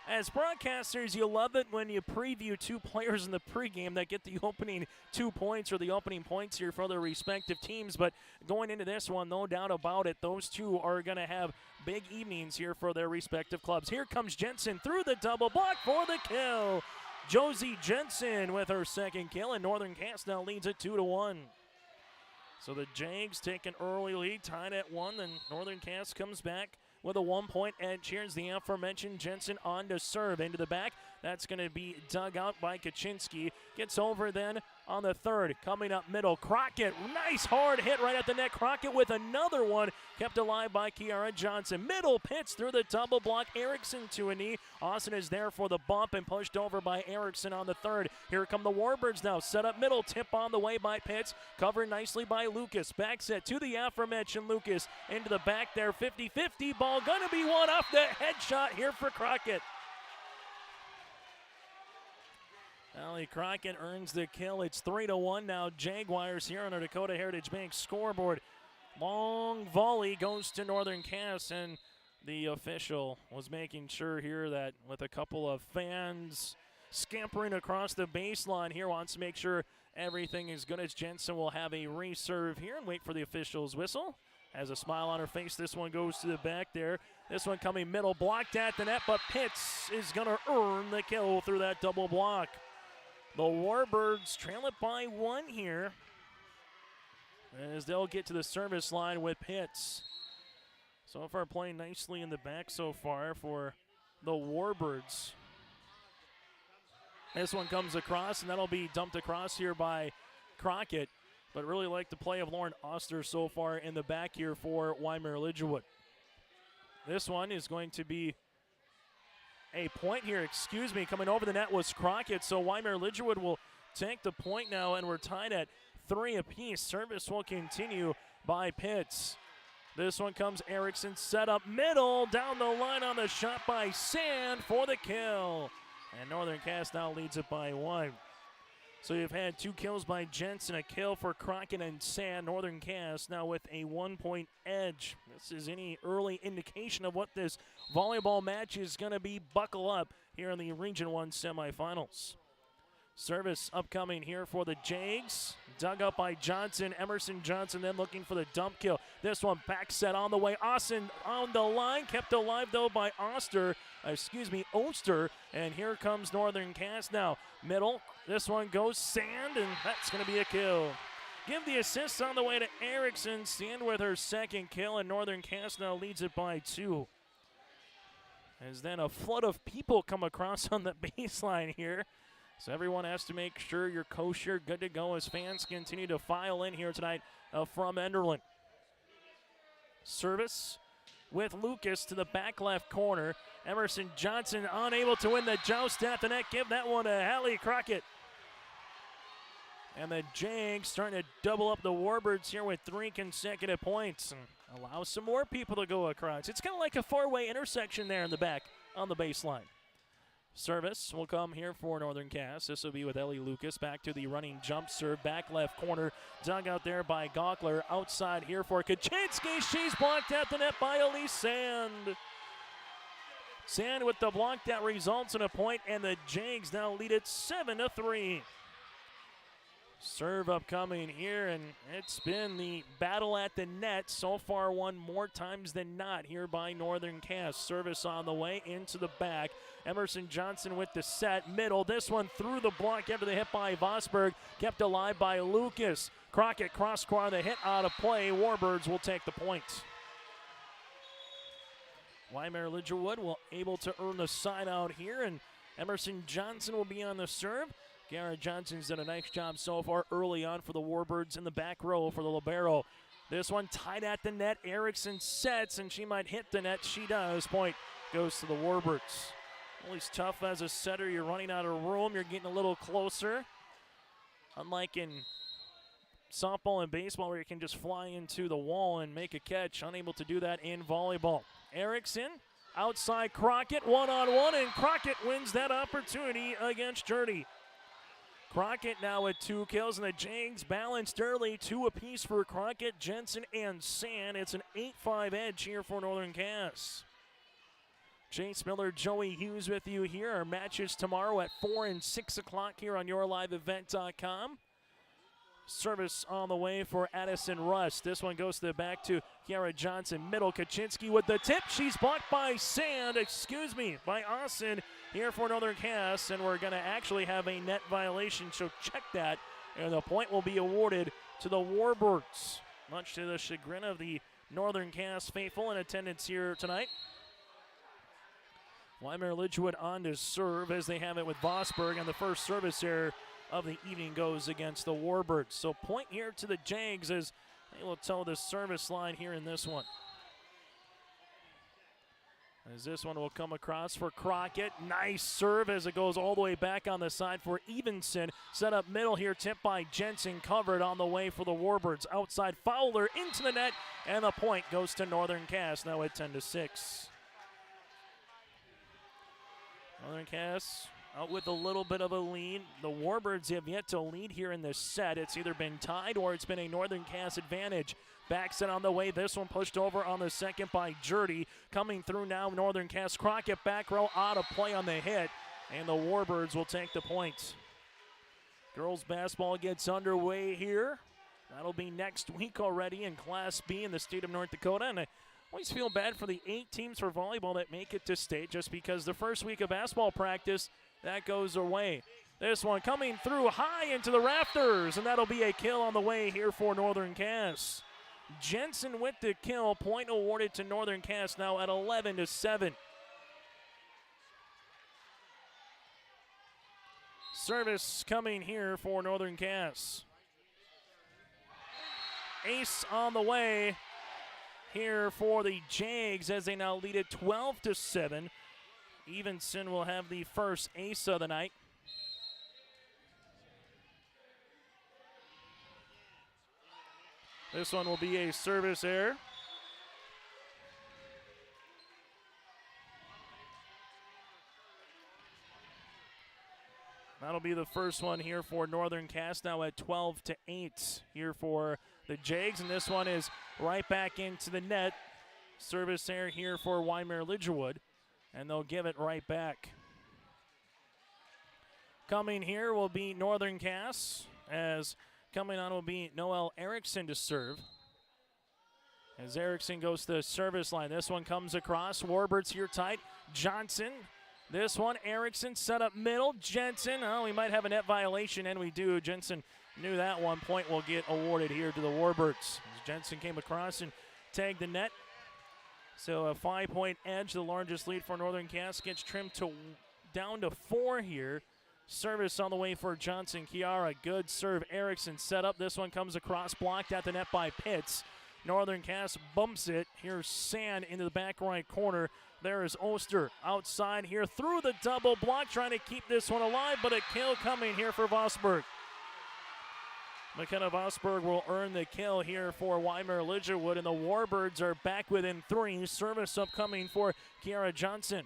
Speaker 2: As broadcasters, you love it when you preview 2 players in the pregame that get the opening 2 points or the opening points here for their respective teams. But going into this one, no doubt about it, those 2 are going to have big evenings here for their respective clubs. Here comes Jensen through the double block for the kill. Josie Jensen with her second kill, and Northern Cass now leads it 2-1. So the Jags take an early lead, tied at 1, then Northern Cass comes back with a 1-point edge. Here's the aforementioned Jensen on to serve into the back. That's going to be dug out by Kaczynski. Gets over then on the third. Coming up middle, Crockett. Nice hard hit right at the net. Crockett with another one. Kept alive by Kiara Johnson. Middle Pitts through the double block. Erickson to a knee. Austin is there for the bump and pushed over by Erickson on the third. Here come the Warbirds now. Set up middle. Tip on the way by Pitts. Covered nicely by Lucas. Back set to the aforementioned Lucas. Into the back there. 50-50. Ball going to be one off the headshot here for Crockett. Allie Crockett earns the kill. It's 3-1 now. Jaguars here on our Dakota Heritage Bank scoreboard. Long volley goes to Northern Cass, and the official was making sure here that with a couple of fans scampering across the baseline here, wants to make sure everything is good as Jensen will have a reserve here and wait for the official's whistle. Has a smile on her face. This one goes to the back there. This one coming middle, blocked at the net, but Pitts is going to earn the kill through that double block. The Warbirds trail it by 1 here as they'll get to the service line with Pitts. So far playing nicely in the back so far for the Warbirds. This one comes across, and that'll be dumped across here by Crockett. But really like the play of Lauren Oster so far in the back here for Wyndmere Lidgerwood. This one is going to be a point here. Coming over the net was Crockett. So Wyndmere Lidgerwood will take the point now, and we're tied at 3 apiece. Service will continue by Pitts. This one comes Erickson, set up middle, down the line on the shot by Sand for the kill. And Northern Cass now leads it by 1. So you've had 2 kills by Jensen, a kill for Crockett and Sand. Northern Cass now with a 1-point edge. This is any early indication of what this volleyball match is going to be. Buckle up here in the Region 1 semifinals. Service upcoming here for the Jags. Dug up by Johnson. Emerson Johnson then looking for the dump kill. This one back set on the way. Austin on the line. Kept alive though by Oster. And here comes Northern Cass now. Middle. This one goes Sand, and that's going to be a kill. Give the assist on the way to Erickson. Sand with her second kill, and Northern Cass now leads it by 2. As then a flood of people come across on the baseline here. So everyone has to make sure you're kosher, good to go as fans continue to file in here tonight from Enderlin. Service with Lucas to the back left corner. Emerson Johnson unable to win the joust at the net. Give that one to Hallie Crockett. And the Jags starting to double up the Warbirds here with 3 consecutive points and allow some more people to go across. It's kind of like a 4-way intersection there in the back on the baseline. Service will come here for Northern Cass. This will be with Ellie Lucas. Back to the running jump serve. Back left corner. Dug out there by Gawkler. Outside here for Kaczynski. She's blocked at the net by Elise Sand. Sand with the block that results in a point, and the Jags now lead it 7-3. Serve upcoming here, and it's been the battle at the net. So far won more times than not here by Northern Cass. Service on the way into the back. Emerson Johnson with the set. Middle. This one through the block after the hit by Vosberg. Kept alive by Lucas. Crockett cross-court, the hit out of play. Warbirds will take the point. Wyndmere Lidgerwood will able to earn the side out here, and Emerson Johnson will be on the serve. Garrett Johnson's done a nice job so far early on for the Warbirds in the back row for the libero. This one tied at the net. Erickson sets, and she might hit the net. She does. Point goes to the Warbirds. Always tough as a setter. You're running out of room. You're getting a little closer. Unlike in softball and baseball where you can just fly into the wall and make a catch. Unable to do that in volleyball. Erickson outside Crockett, one-on-one, and Crockett wins that opportunity against Jurdy. Crockett now with 2 kills, and the Jags balanced early, 2 apiece for Crockett, Jensen, and Sand. It's an 8-5 edge here for Northern Cass. Chase Miller, Joey Hughes with you here. Our matches tomorrow at 4 and 6 o'clock here on YourLiveEvent.com. Service on the way for Addison Rust. This one goes to the back to Kiara Johnson. Middle, Kaczynski with the tip. She's blocked by by Austin here for Northern Cass. And we're going to actually have a net violation, so check that. And the point will be awarded to the Warbirds, much to the chagrin of the Northern Cass faithful in attendance here tonight. Wyndmere Lidgerwood on to serve as they have it with Vosberg, and the first service error of the evening goes against the Warbirds. So point here to the Jags as they will toe the service line here in this one. As this one will come across for Crockett. Nice serve as it goes all the way back on the side for Evenson. Set up middle here, tipped by Jensen, covered on the way for the Warbirds. Outside Fowler into the net, and the point goes to Northern Cass, now at 10-6. Northern Cass out with a little bit of a lead. The Warbirds have yet to lead here in this set. It's either been tied or it's been a Northern Cass advantage. Back set on the way. This one pushed over on the second by Jurdy. Coming through now, Northern Cass. Crockett back row out of play on the hit. And the Warbirds will take the point. Girls basketball gets underway here. That'll be next week already in Class B in the state of North Dakota. And I always feel bad for the 8 teams for volleyball that make it to state just because the first week of basketball practice, that goes away. This one coming through high into the rafters, and that'll be a kill on the way here for Northern Cass. Jensen with the kill, point awarded to Northern Cass now at 11-7. Service coming here for Northern Cass. Ace on the way here for the Jags as they now lead it 12-7. Evenson will have the first ace of the night. This one will be a service error. That'll be the first one here for Northern Cass, now at 12-8 here for the Jags, and this one is right back into the net. Service error here for Wyndmere Lidgerwood, and they'll give it right back. Coming here will be Northern Cass, as coming on will be Noel Erickson to serve. As Erickson goes to the service line, this one comes across. Warbird's here tight. Johnson. This one, Erickson set up middle. Jensen, oh, we might have a net violation, and we do. Jensen knew that one. Point will get awarded here to the Warbirds. As Jensen came across and tagged the net. So a 5-point edge, the largest lead for Northern Cass, gets trimmed to down to 4 here. Service on the way for Johnson. Kiara, good serve. Erickson set up. This one comes across, blocked at the net by Pitts. Northern Cass bumps it. Here's Sand into the back right corner. There is Oster outside here through the double block, trying to keep this one alive, but a kill coming here for Vosburg. McKenna Vosburg will earn the kill here for Wyndmere Lidgerwood, and the Warbirds are back within 3. Service upcoming for Kiara Johnson.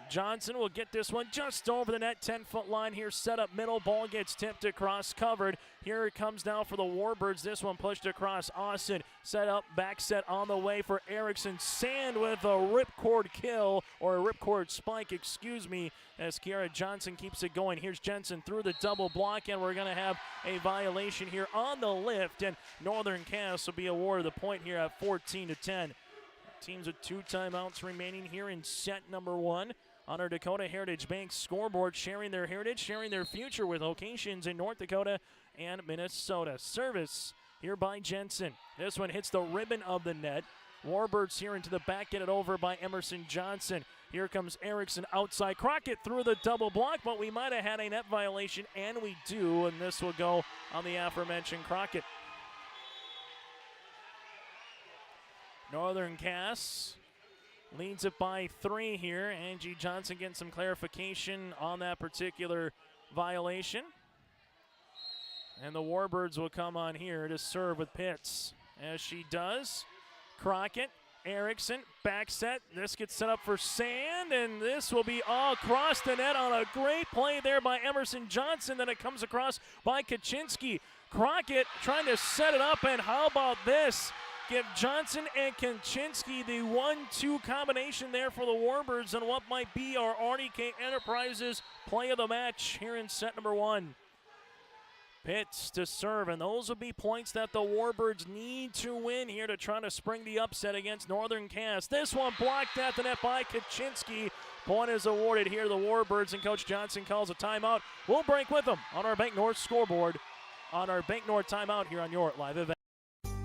Speaker 2: Johnson will get this one just over the net, 10-foot line here, set up middle, ball gets tipped across, covered. Here it comes now for the Warbirds. This one pushed across Austin, set up, back set on the way for Erickson. Sand with a ripcord kill, or a ripcord spike, excuse me, as Kiara Johnson keeps it going. Here's Jensen through the double block, and we're going to have a violation here on the lift, and Northern Cass will be awarded the point here at 14-10. Teams with 2 timeouts remaining here in set number 1. On our Dakota Heritage Bank scoreboard, sharing their heritage, sharing their future with locations in North Dakota and Minnesota. Service here by Jensen. This one hits the ribbon of the net. Warbirds here into the back, get it over by Emerson Johnson. Here comes Erickson outside. Crockett through the double block, but we might have had a net violation, and we do, and this will go on the aforementioned Crockett. Northern Cass leads it by 3 here. Angie Johnson getting some clarification on that particular violation. And the Warbirds will come on here to serve with Pitts. As she does, Crockett, Erickson, back set. This gets set up for Sand, and this will be all across the net on a great play there by Emerson Johnson. Then it comes across by Kaczynski. Crockett trying to set it up, and how about this? Give Johnson and Kaczynski the 1-2 combination there for the Warbirds on what might be our RDK Enterprises play of the match here in set number 1. Pitts to serve, and those will be points that the Warbirds need to win here to try to spring the upset against Northern Cass. This one blocked at the net by Kaczynski. Point is awarded here to the Warbirds, and Coach Johnson calls a timeout. We'll break with them on our Bank North scoreboard on our Bank North timeout here on your live event.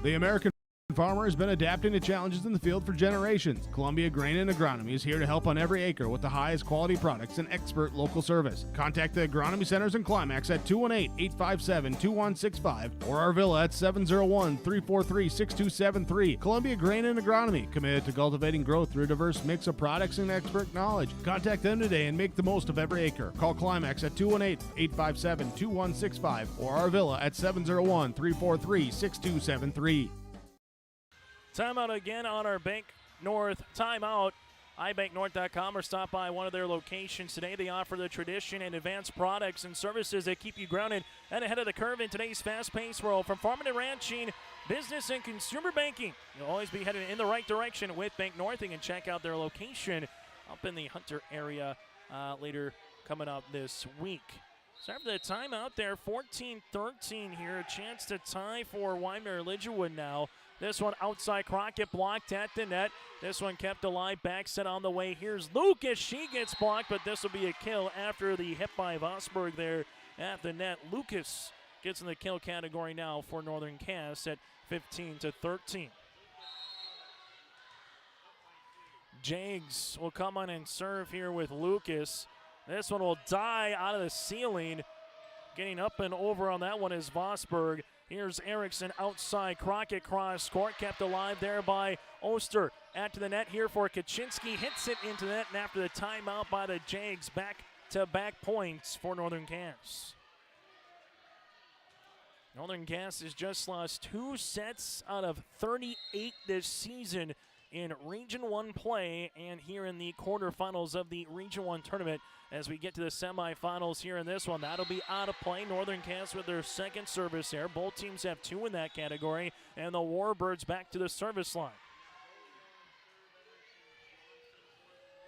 Speaker 11: The American farmer has been adapting to challenges in the field for generations. Columbia Grain and Agronomy is here to help on every acre with the highest quality products and expert local service. Contact the Agronomy Centers in Climax at 218-857-2165 or our villa at 701-343-6273. Columbia Grain and Agronomy, committed to cultivating growth through a diverse mix of products and expert knowledge. Contact them today and make the most of every acre. Call Climax at 218-857-2165 or our villa at 701-343-6273.
Speaker 2: Timeout again on our Bank North timeout. iBankNorth.com or stop by one of their locations today. They offer the tradition and advanced products and services that keep you grounded and ahead of the curve in today's fast-paced world. From farming and ranching, business and consumer banking, you'll always be headed in the right direction with Bank North. You can check out their location up in the Hunter area later coming up this week. So after the timeout there, 14-13 here. A chance to tie for Wyndmere Lidgerwood now. This one outside Crockett blocked at the net. This one kept alive, back set on the way. Here's Lucas. She gets blocked, but this will be a kill after the hit by Vosberg there at the net. Lucas gets in the kill category now for Northern Cass at 15-13. Jags will come on and serve here with Lucas. This one will die out of the ceiling. Getting up and over on that one is Vosberg. Here's Erickson outside. Crockett cross court, kept alive there by Oster. At to the net here for Kaczynski. Hits it into the net, and after the timeout by the Jags, back-to-back points for Northern Cass. Northern Cass has just lost 2 sets out of 38 this season in Region 1 play and here in the quarterfinals of the Region 1 tournament. As we get to the semifinals here in this one, that'll be out of play. Northern Cass with their second service there. Both teams have 2 in that category, and the Warbirds back to the service line.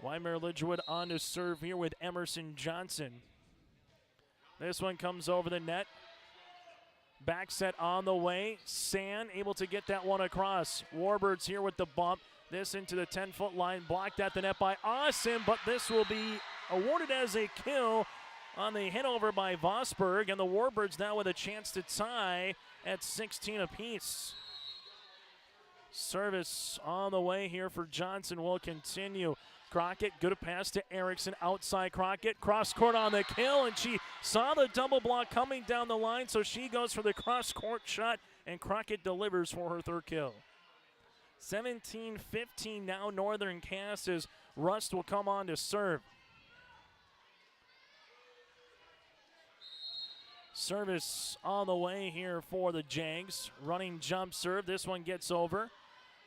Speaker 2: Wyndmere Lidgerwood on to serve here with Emerson Johnson. This one comes over the net. Back set on the way. Sand able to get that one across. Warbirds here with the bump. This into the 10-foot line. Blocked at the net by Austin, but this will be awarded as a kill on the hit over by Vosberg. And the Warbirds now with a chance to tie at 16 apiece. Service on the way here for Johnson will continue. Crockett, good pass to Erickson, outside Crockett, cross court on the kill, and she saw the double block coming down the line, so she goes for the cross court shot, and Crockett delivers for her third kill. 17-15 now, Northern Cass as Rust will come on to serve. Service on the way here for the Jags. Running jump serve, this one gets over.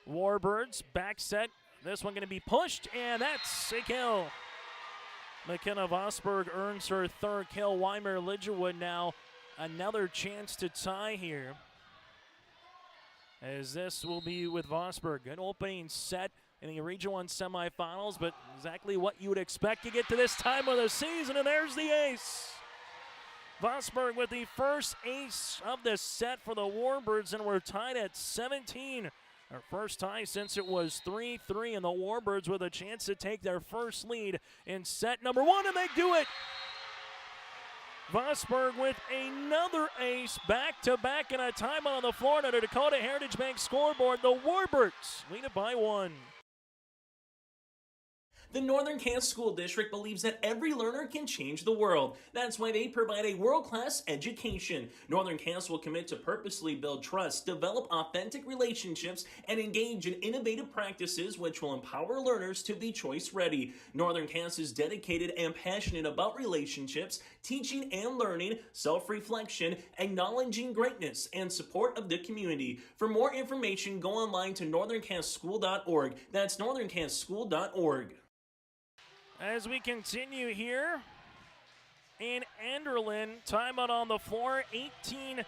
Speaker 2: Warbirds, back set. This one going to be pushed, and that's a kill. McKenna Vosberg earns her third kill. Wyndmere Lidgerwood now another chance to tie here, as this will be with Vosberg. Good opening set in the Region 1 semifinals, but exactly what you would expect to get to this time of the season, and there's the ace. Vosberg with the first ace of the set for the Warbirds, and we're tied at 17. Our first tie since it was 3-3, and the Warbirds with a chance to take their first lead in set number 1, and they do it. Vosberg with another ace, back-to-back, and a timeout on the floor under Dakota Heritage Bank scoreboard. The Warbirds lead it by 1.
Speaker 15: The Northern Cass School District believes that every learner can change the world. That's why they provide a world-class education. Northern Cass will commit to purposely build trust, develop authentic relationships, and engage in innovative practices which will empower learners to be choice-ready. Northern Cass is dedicated and passionate about relationships, teaching and learning, self-reflection, acknowledging greatness, and support of the community. For more information, go online to northerncasschool.org. That's northerncasschool.org.
Speaker 2: As we continue here in Enderlin, timeout on the floor, 18-17.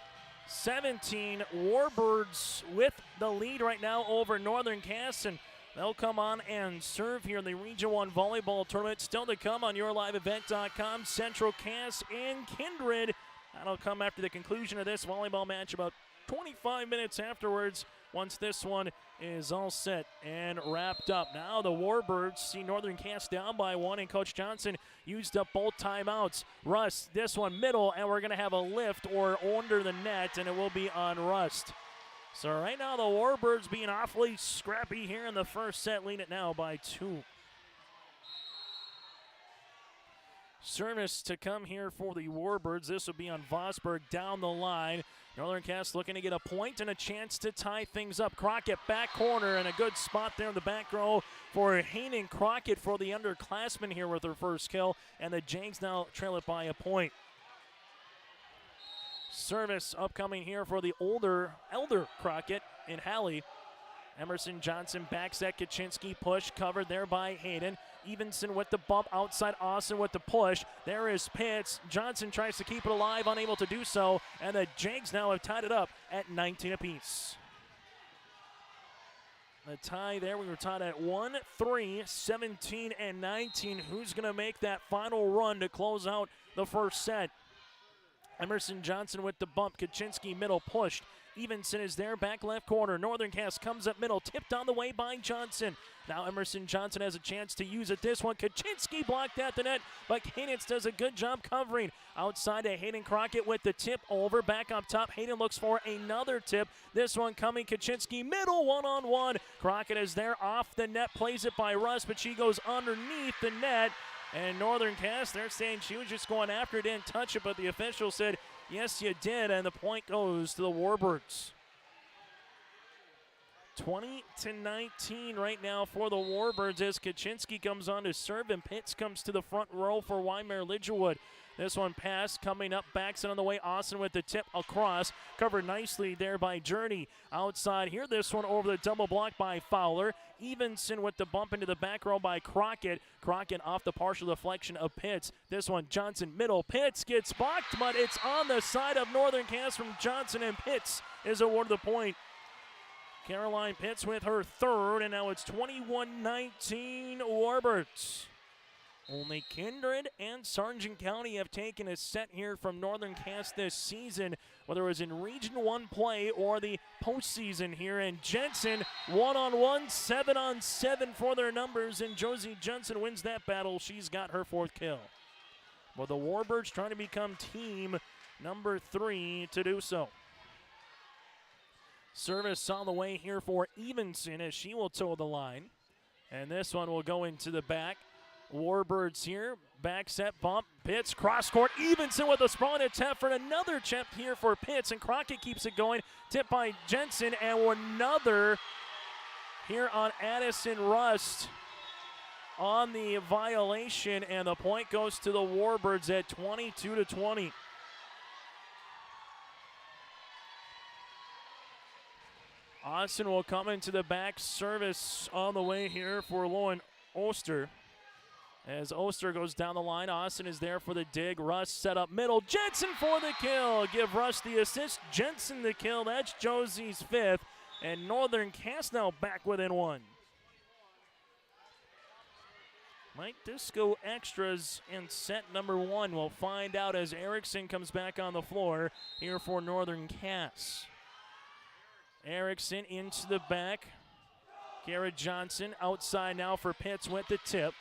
Speaker 2: Warbirds with the lead right now over Northern Cass, and they'll come on and serve here in the Region 1 Volleyball Tournament. Still to come on YourLiveEvent.com, Central Cass and Kindred. That'll come after the conclusion of this volleyball match, about 25 minutes afterwards, once this one is all set and wrapped up. Now the Warbirds see Northern Cass down by 1, and Coach Johnson used up both timeouts. Rust, this one middle, and we're going to have a lift or under the net, and it will be on Rust. So right now the Warbirds being awfully scrappy here in the first set, lead it now by 2. Service to come here for the Warbirds. This will be on Vosberg down the line. Northern Cass looking to get a point and a chance to tie things up. Crockett back corner, and a good spot there in the back row for Hayden Crockett for the underclassmen here with her first kill. And the Jags now trail it by a point. Service upcoming here for the elder Crockett in Halley. Emerson Johnson backs at Kaczynski, push covered there by Hayden. Evenson with the bump, outside Austin with the push. There is Pitts. Johnson tries to keep it alive, unable to do so, and the Jags now have tied it up at 19 apiece. The tie there, we were tied at 1-3, 17 and 19. Who's going to make that final run to close out the first set? Emerson Johnson with the bump. Kaczynski middle pushed. Evenson is there, back left corner. Northern Cass comes up middle, tipped on the way by Johnson. Now Emerson Johnson has a chance to use it. This one, Kaczynski blocked at the net, but Hayden does a good job covering. Outside to Hayden Crockett with the tip over. Back up top, Hayden looks for another tip. This one coming, Kaczynski middle, one-on-one. Crockett is there, off the net, plays it by Russ, but she goes underneath the net. And Northern Cass, they're saying she was just going after it, didn't touch it, but the official said, yes, you did, and the point goes to the Warbirds. 20-19 right now for the Warbirds as Kaczynski comes on to serve, and Pitts comes to the front row for Wyndmere Lidgerwood. This one pass coming up, backs it on the way. Austin with the tip across. Covered nicely there by Journey. Outside here, this one over the double block by Fowler. Evenson with the bump into the back row by Crockett. Crockett off the partial deflection of Pitts. This one, Johnson middle. Pitts gets blocked, but it's on the side of Northern Cass from Johnson, and Pitts is awarded the point. Caroline Pitts with her third, and now it's 21-19 Warbirds. Only Kindred and Sargent County have taken a set here from Northern Cass this season, whether it was in Region 1 play or the postseason here. And Jensen, 1-on-1, 7-on-7 for their numbers, and Josie Jensen wins that battle. She's got her fourth kill. Well, the Warbirds trying to become team number 3 to do so. Service on the way here for Evenson as she will toe the line. And this one will go into the back. Warbirds here, back set bump, Pitts, cross court, Evenson with a sprawling attempt for another chip here for Pitts, and Crockett keeps it going, tipped by Jensen, and another here on Addison Rust on the violation, and the point goes to the Warbirds at 22-20. Austin will come into the back, service on the way here for Lowen Oster. As Oster goes down the line, Austin is there for the dig. Russ set up middle. Jensen for the kill. Give Russ the assist. Jensen the kill. That's Josie's fifth. And Northern Cass now back within one. Might this go extras in set number 1? We'll find out as Erickson comes back on the floor here for Northern Cass. Erickson into the back. Garrett Johnson outside now for Pitts with the tip.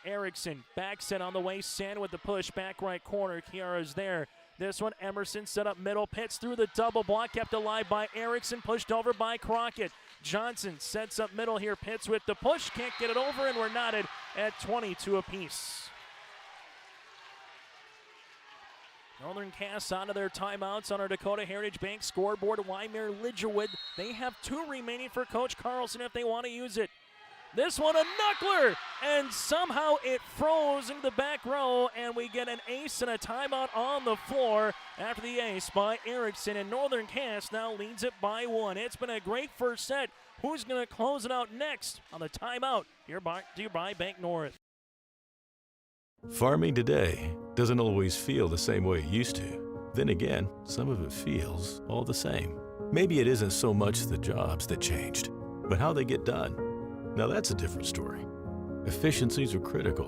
Speaker 2: Erickson, back set on the way. Sand with the push, back right corner. Kiara's there. This one, Emerson set up middle. Pitts through the double block, kept alive by Erickson, pushed over by Crockett. Johnson sets up middle here. Pitts with the push, can't get it over, and we're knotted at 22 apiece. Northern Cass out of their timeouts on our Dakota Heritage Bank scoreboard. Wyndmere Lidgerwood, they have 2 remaining for Coach Carlson if they want to use it. This one, a knuckler, and somehow it froze into the back row, and we get an ace and a timeout on the floor after the ace by Erickson, and Northern Cass now leads it by 1. It's been a great first set. Who's going to close it out next on the timeout here by Bank North?
Speaker 6: Farming today doesn't always feel the same way it used to. Then again, some of it feels all the same. Maybe it isn't so much the jobs that changed, but how they get done. Now that's a different story. Efficiencies are critical,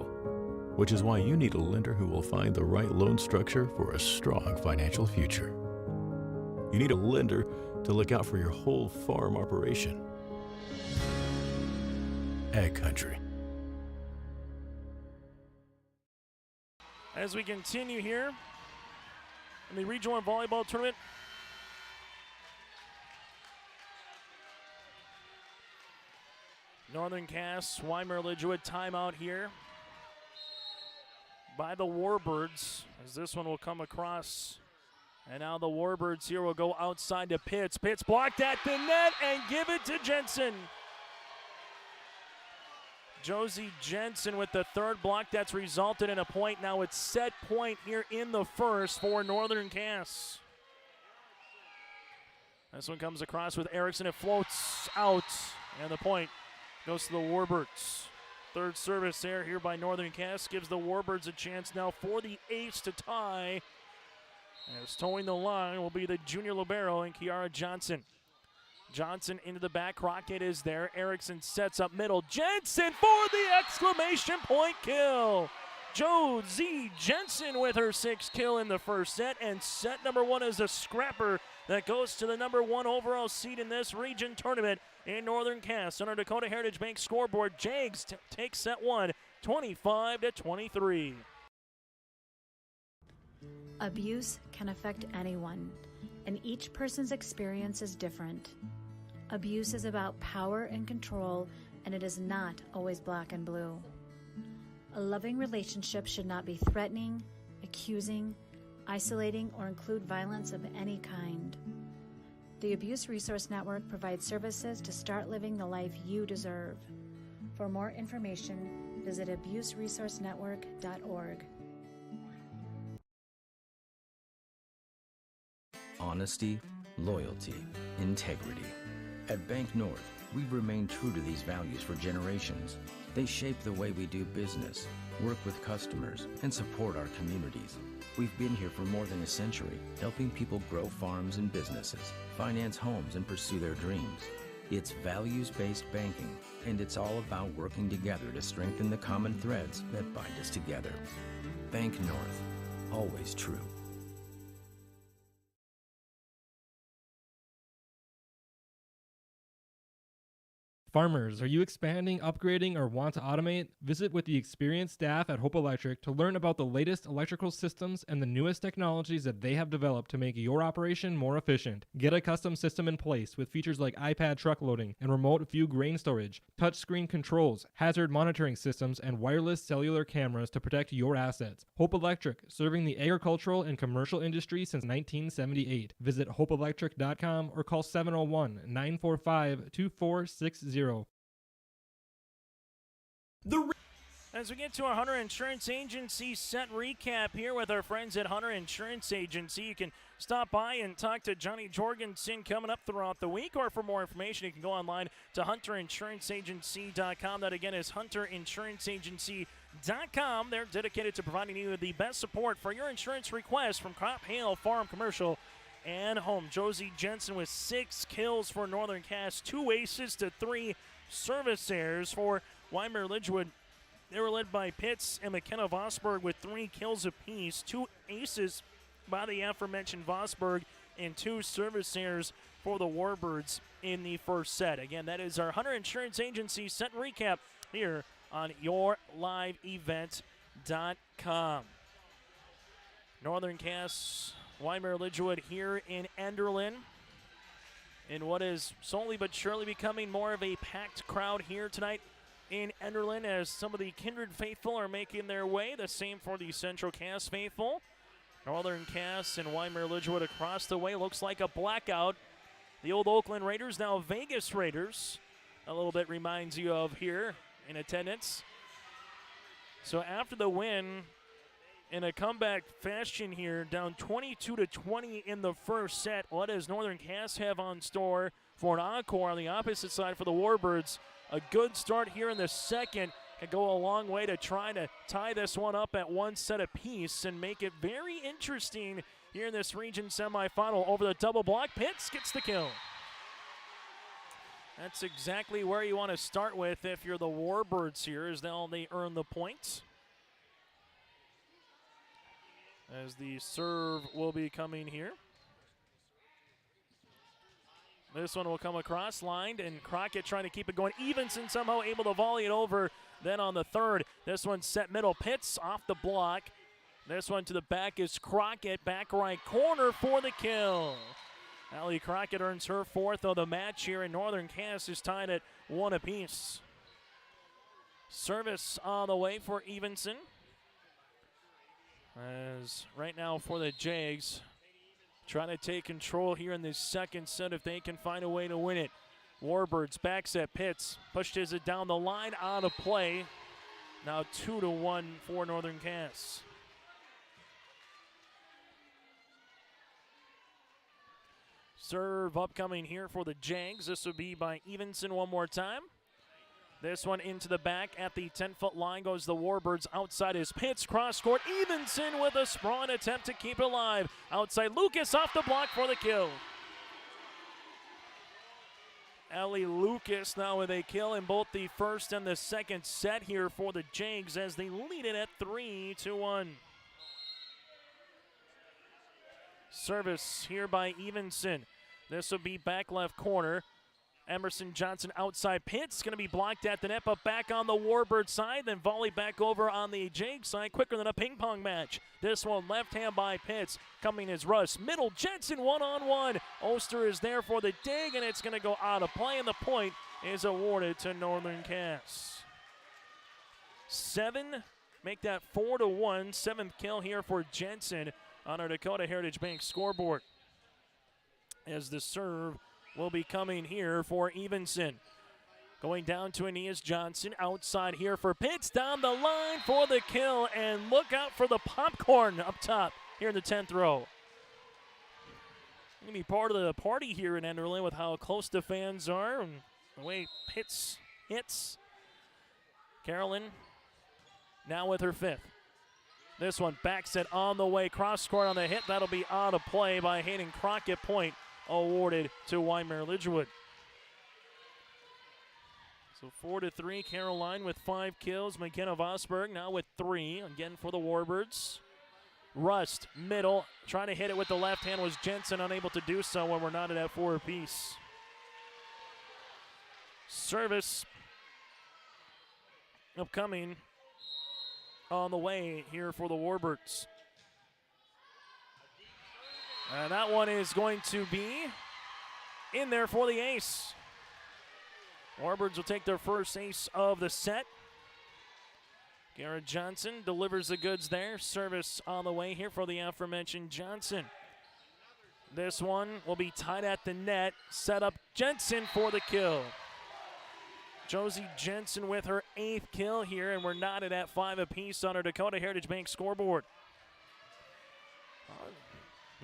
Speaker 6: which is why you need a lender who will find the right loan structure for a strong financial future. You need a lender to look out for your whole farm operation. Ag Country.
Speaker 2: As we continue here in the Region 1 Volleyball Tournament, Northern Cass, Wyndmere Lidgerwood timeout here by the Warbirds, as this one will come across. And now the Warbirds here will go outside to Pitts. Pitts blocked at the net and give it to Jensen. Josie Jensen with the third block. That's resulted in a point. Now it's set point here in the first for Northern Cass. This one comes across with Erickson. It floats out, and the point goes to the Warbirds. Third service there here by Northern Cass gives the Warbirds a chance now for the ace to tie. As towing the line will be the junior libero and Kiara Johnson. Johnson into the back. Crockett is there. Erickson sets up middle. Jensen for the exclamation point kill. Josie Jensen with her 6th kill in the first set, and set number 1 is a scrapper that goes to the number 1 overall seed in this region tournament in Northern Cass. On our Dakota Heritage Bank scoreboard, Jags take set 1, 25-23.
Speaker 20: Abuse can affect anyone, and each person's experience is different. Abuse is about power and control, and it is not always black and blue. A loving relationship should not be threatening, accusing, isolating, or include violence of any kind. The Abuse Resource Network provides services to start living the life you deserve. For more information, visit abuseresourcenetwork.org.
Speaker 7: Honesty, loyalty, integrity. At Bank North, we've remained true to these values for generations. They shape the way we do business, work with customers, and support our communities. We've been here for more than a century, helping people grow farms and businesses, finance homes, and pursue their dreams. It's values-based banking, and it's all about working together to strengthen the common threads that bind us together. Bank North, always true.
Speaker 14: Farmers, are you expanding, upgrading, or want to automate? Visit with the experienced staff at Hope Electric to learn about the latest electrical systems and the newest technologies that they have developed to make your operation more efficient. Get a custom system in place with features like iPad truck loading and remote view grain storage, touchscreen controls, hazard monitoring systems, and wireless cellular cameras to protect your assets. Hope Electric, serving the agricultural and commercial industry since 1978. Visit hopeelectric.com or call 701-945-2460.
Speaker 2: As we get to our Hunter Insurance Agency set recap here with our friends at Hunter Insurance Agency, you can stop by and talk to Johnny Jorgensen coming up throughout the week, or for more information, you can go online to hunterinsuranceagency.com. That again is hunterinsuranceagency.com. They're dedicated to providing you the best support for your insurance requests from crop, hail, farm, commercial, and home. Josie Jensen with 6 kills for Northern Cass, 2 aces to 3 service errors for Wyndmere Lidgerwood. They were led by Pitts and McKenna Vosberg with 3 kills apiece, 2 aces by the aforementioned Vosberg, and 2 service errors for the Warbirds in the first set. Again, that is our Hunter Insurance Agency set recap here on yourliveevent.com. Northern Cass, Wyndmere Lidgerwood here in Enderlin, in what is slowly but surely becoming more of a packed crowd here tonight in Enderlin, as some of the Kindred faithful are making their way. The same for the Central Cass faithful. Northern Cass and Wyndmere Lidgerwood across the way. Looks like a blackout. The old Oakland Raiders, now Vegas Raiders. A little bit reminds you of here in attendance. So after the win, in a comeback fashion here, down 22-20 in the first set, what does Northern Cass have on store for an encore on the opposite side for the Warbirds? A good start here in the second can go a long way to try to tie this one up at 1 set apiece and make it very interesting here in this region semifinal. Over the double block, Pitts gets the kill. That's exactly where you want to start with if you're the Warbirds here, as they earn the points. As the serve will be coming here. This one will come across, lined, and Crockett trying to keep it going. Evenson somehow able to volley it over. Then on the third, this one set middle. Pitts off the block. This one to the back is Crockett, back right corner for the kill. Allie Crockett earns her 4th of the match here, and Northern Cass is tied at 1 apiece. Service on the way for Evenson. As right now for the Jags, trying to take control here in this second set if they can find a way to win it. Warbirds back set. Pitts pushed it down the line, out of play. Now 2-1 for Northern Cass. Serve upcoming here for the Jags. This will be by Evenson one more time. This one into the back at the 10-foot line goes the Warbirds. Outside is Pitts, cross court. Evenson with a sprawn attempt to keep it alive. Outside Lucas off the block for the kill. Ellie Lucas now with a kill in both the first and the second set here for the Jags as they lead it at 3-1. Service here by Evenson. This will be back left corner. Emerson Johnson outside. Pitts going to be blocked at the net, but back on the Warbird side. Then volley back over on the Jags side, quicker than a ping pong match. This one left hand by Pitts. Coming is Russ. Middle, Jensen one-on-one. Oster is there for the dig, and it's going to go out of play, and the point is awarded to Northern Cass. 7, make that 4-1. 7th kill here for Jensen on our Dakota Heritage Bank scoreboard. As the serve will be coming here for Evenson. Going down to Aeneas Johnson. Outside here for Pitts. Down the line for the kill. And look out for the popcorn up top here in the 10th row. Going to be part of the party here in Enderlin with how close the fans are and the way Pitts hits. Carolyn now with her 5th. This one back set on the way. Cross court on the hit. That'll be out of play by Hayden Crockett. Point awarded to Wyndmere Lidgerwood. So 4-3, Caroline with 5 kills. McKenna Vosberg now with 3, again for the Warbirds. Rust, middle, trying to hit it with the left hand was Jensen, unable to do so when we're knotted at 4 apiece. Service upcoming on the way here for the Warbirds. And that one is going to be in there for the ace. Warbirds will take their first ace of the set. Garrett Johnson delivers the goods there. Service on the way here for the aforementioned Johnson. This one will be tied at the net. Set up Jensen for the kill. Josie Jensen with her 8th kill here, and we're knotted at 5 apiece on our Dakota Heritage Bank scoreboard.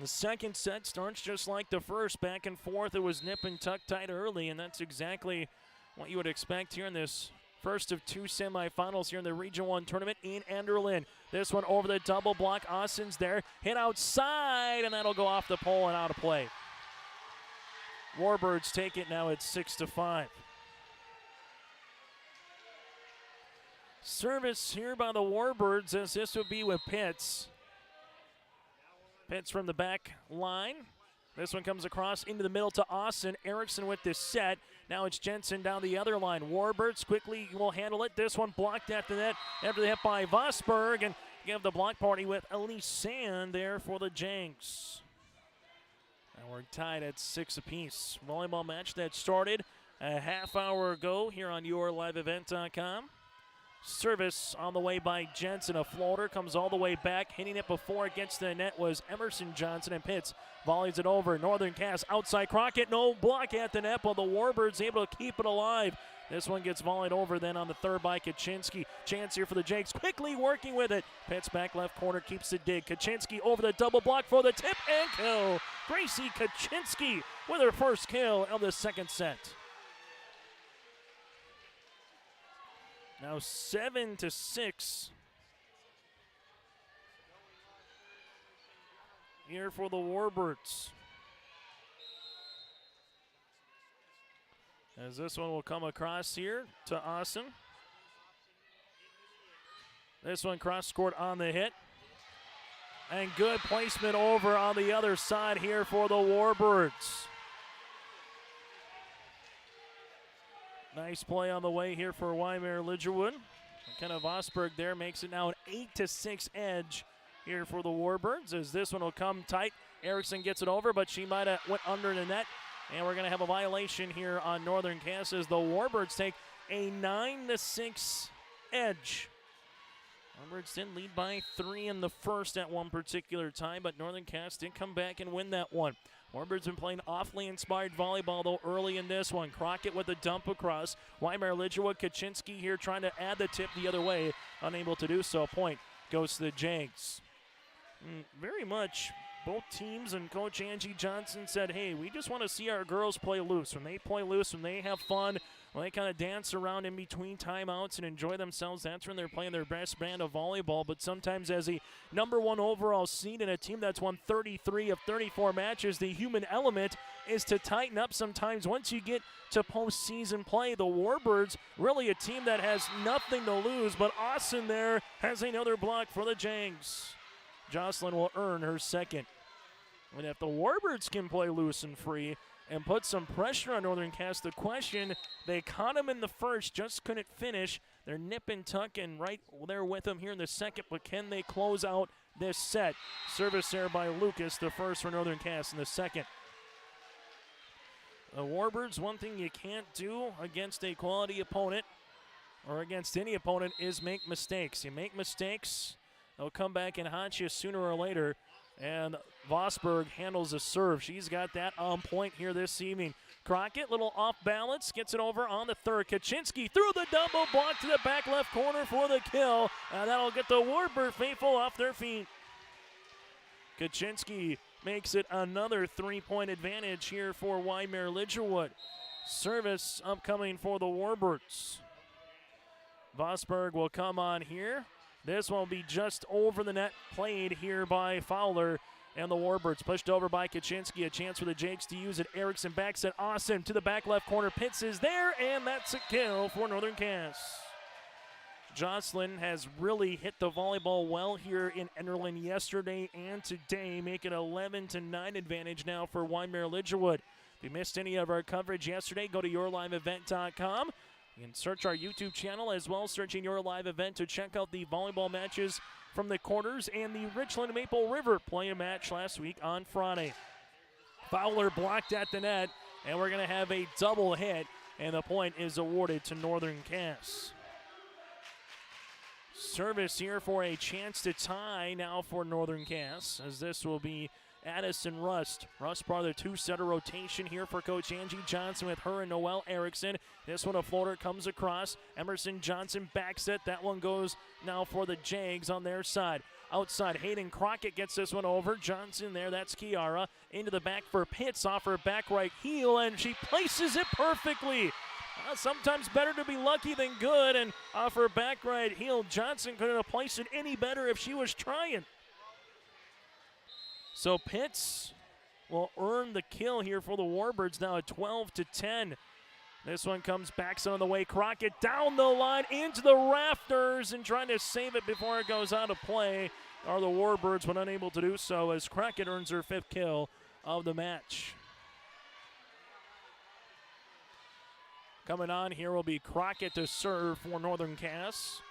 Speaker 2: The second set starts just like the first, back and forth. It was nip and tuck tight early, and that's exactly what you would expect here in this first of 2 semifinals here in the Region 1 tournament in Enderlin. This one over the double block. Austin's there. Hit outside, and that'll go off the pole and out of play. Warbirds take it now at 6-5. Service here by the Warbirds as this would be with Pitts. Pitts from the back line. This one comes across into the middle to Austin. Erickson with this set. Now it's Jensen down the other line. Warbirds quickly will handle it. This one blocked at the net after the hit by Vosberg. And you have the block party with Elise Sand there for the Janks. And we're tied at 6 apiece. Volleyball match that started a half hour ago here on yourliveevent.com. Service on the way by Jensen. A floater comes all the way back. Hitting it before against the net was Emerson Johnson, and Pitts volleys it over. Northern Cass outside Crockett. No block at the net, but the Warbirds able to keep it alive. This one gets volleyed over then on the third by Kaczynski. Chance here for the Jags, quickly working with it. Pitts back left corner keeps the dig. Kaczynski over the double block for the tip and kill. Gracie Kaczynski with her first kill of the second set. Now 7-6 here for the Warbirds. As this one will come across here to Austin. This one cross-court on the hit. And good placement over on the other side here for the Warbirds. Nice play on the way here for Wyndmere Lidgerwood. McKenna Vosberg there makes it now an 8-6 edge here for the Warbirds as this one will come tight. Erickson gets it over, but she might have went under the net. And we're going to have a violation here on Northern Cass as the Warbirds take a 9-6 edge. Warbirds did lead by 3 in the first at one particular time, but Northern Cass did come back and win that one. Warbirds been playing awfully inspired volleyball, though, early in this one. Crockett with a dump across. Wyndmere Lidgerwood. Kaczynski here trying to add the tip the other way. Unable to do so. Point goes to the Jags. Very much both teams and Coach Angie Johnson said, hey, we just want to see our girls play loose. When they play loose, when they have fun, when they kind of dance around in between timeouts and enjoy themselves, that's when they're playing their best brand of volleyball. But sometimes as a number 1 overall seed and a team that's won 33 of 34 matches, the human element is to tighten up sometimes once you get to postseason play. The Warbirds, really a team that has nothing to lose, but Austin there has another block for the Jags. Jocelyn will earn her second. And if the Warbirds can play loose and free and put some pressure on Northern Cass, the question, they caught them in the first, just couldn't finish. They're nip and tuck and right there with them here in the second, but can they close out this set? Service there by Lucas, the first for Northern Cass in the second. The Warbirds, one thing you can't do against a quality opponent or against any opponent is make mistakes. You make mistakes, they'll come back and haunt you sooner or later. And Vosberg handles a serve. She's got that on point here this evening. Crockett, little off balance, gets it over on the third. Kaczynski through the double block to the back left corner for the kill. And that'll get the Warbird faithful off their feet. Kaczynski makes it another 3-point advantage here for Wyndmere Lidgerwood. Service upcoming for the Warbirds. Vosberg will come on here. This one will be just over the net, played here by Fowler. And the Warbirds pushed over by Kaczynski. A chance for the Jakes to use it. Erickson backs it. Awesome to the back left corner. Pitts is there, and that's a kill for Northern Cass. Jocelyn has really hit the volleyball well here in Enderlin yesterday and today, making an 11-9 advantage now for Wyndmere Lidgerwood. If you missed any of our coverage yesterday, go to yourliveevent.com. You can search our YouTube channel as well, searching Your Live Event to check out the volleyball matches from the quarters and the Richland Maple River play a match last week on Friday. Fowler blocked at the net, and we're going to have a double hit, and the point is awarded to Northern Cass. Service here for a chance to tie now for Northern Cass, as this will be Addison Rust. Rust part of the two-setter rotation here for Coach Angie Johnson with her and Noelle Erickson. This one a floater comes across. Emerson Johnson backs it. That one goes now for the Jags on their side. Outside, Hayden Crockett gets this one over. Johnson there, that's Kiara. Into the back for Pitts off her back right heel, and she places it perfectly. Sometimes better to be lucky than good, and off her back right heel, Johnson couldn't have placed it any better if she was trying. So Pitts will earn the kill here for the Warbirds now at 12-10. This one comes back on the way. Crockett down the line into the rafters and trying to save it before it goes out of play. Are the Warbirds, but unable to do so as Crockett earns her 5th kill of the match. Coming on here will be Crockett to serve for Northern Cass.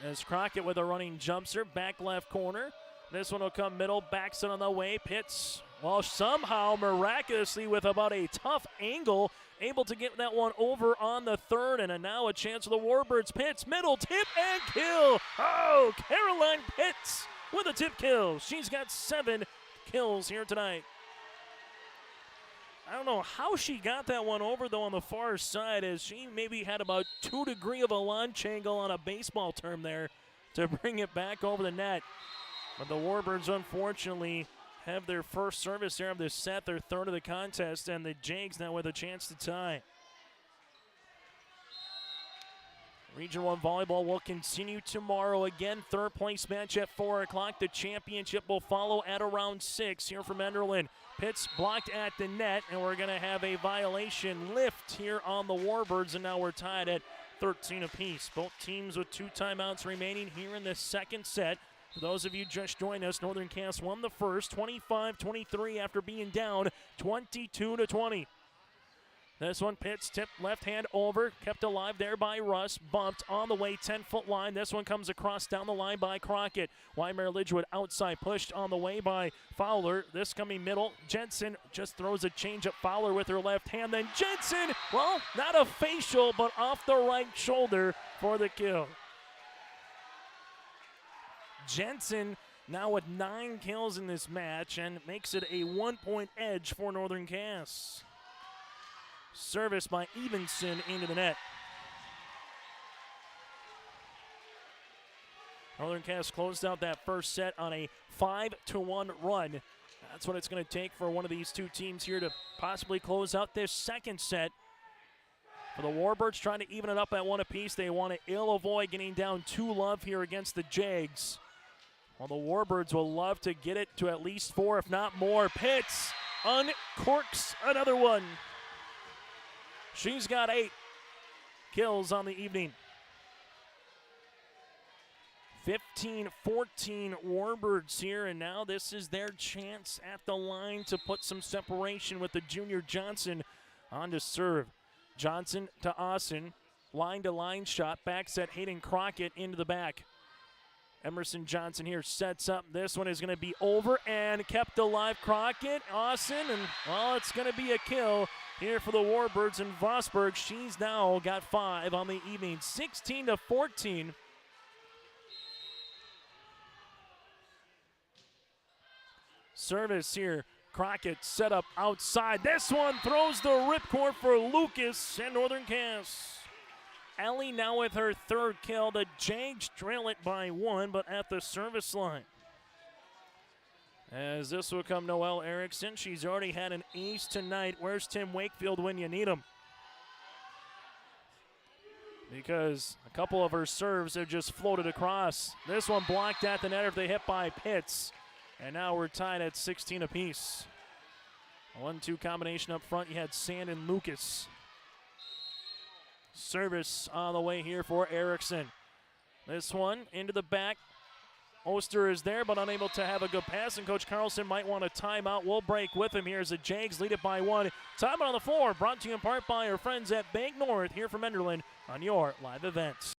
Speaker 2: As Crockett with a running jump serve, back left corner. This one will come middle, backs it on the way. Pitts, well, somehow miraculously with about a tough angle, able to get that one over on the third, and now a chance for the Warbirds. Pitts, middle, tip, and kill. Oh, Caroline Pitts with a tip kill. She's got 7 kills here tonight. I don't know how she got that one over, though, on the far side, as she maybe had about 2 degrees of a launch angle on a baseball term there to bring it back over the net. But the Warbirds, unfortunately, have their first service there of this set, their third of the contest, and the Jags now with a chance to tie. Region 1 volleyball will continue tomorrow. Again, third place match at 4 o'clock. The championship will follow at around 6 here from Enderlin. Pitts blocked at the net, and we're going to have a violation lift here on the Warbirds, and now we're tied at 13 apiece. Both teams with 2 timeouts remaining here in the second set. For those of you just joined us, Northern Cass won the first 25-23 after being down 22-20. This one, Pitts tipped left hand over, kept alive there by Russ, bumped on the way, 10-foot line. This one comes across down the line by Crockett. Wyndmere Lidgerwood outside, pushed on the way by Fowler. This coming middle, Jensen just throws a change-up. Fowler with her left hand, then Jensen, well, not a facial, but off the right shoulder for the kill. Jensen now with 9 kills in this match and makes it a 1-point edge for Northern Cass. Service by Evenson into the net. Northern Cass closed out that first set on a 5-1 run. That's what it's going to take for one of these two teams here to possibly close out this second set. For the Warbirds trying to even it up at 1 apiece, they want to ill avoid getting down 2-love here against the Jags. Well, the Warbirds will love to get it to at least 4, if not more. Pitts uncorks another one. She's got 8 kills on the evening. 15-14 Warbirds here, and now this is their chance at the line to put some separation with the junior Johnson on to serve. Johnson to Austin, line-to-line shot, back set Hayden Crockett into the back. Emerson Johnson here sets up. This one is going to be over and kept alive. Crockett, Austin, and well, it's going to be a kill here for the Warbirds in Vosburg. She's now got 5 on the evening, 16-14. Service here. Crockett set up outside. This one throws the ripcord for Lucas and Northern Cass. Ellie now with her 3rd kill. The Jags trail it by 1, but at the service line. As this will come Noelle Erickson. She's already had an ace tonight. Where's Tim Wakefield when you need him? Because a couple of her serves have just floated across. This one blocked at the net if they hit by Pitts. And now we're tied at 16 apiece. 1-2 combination up front. You had Sand and Lucas. Service on the way here for Erickson. This one into the back. Oster is there, but unable to have a good pass, and Coach Carlson might want a timeout. We'll break with him here as the Jags lead it by 1. Timeout on the floor, brought to you in part by our friends at Bank North here from Enderlin on your live events.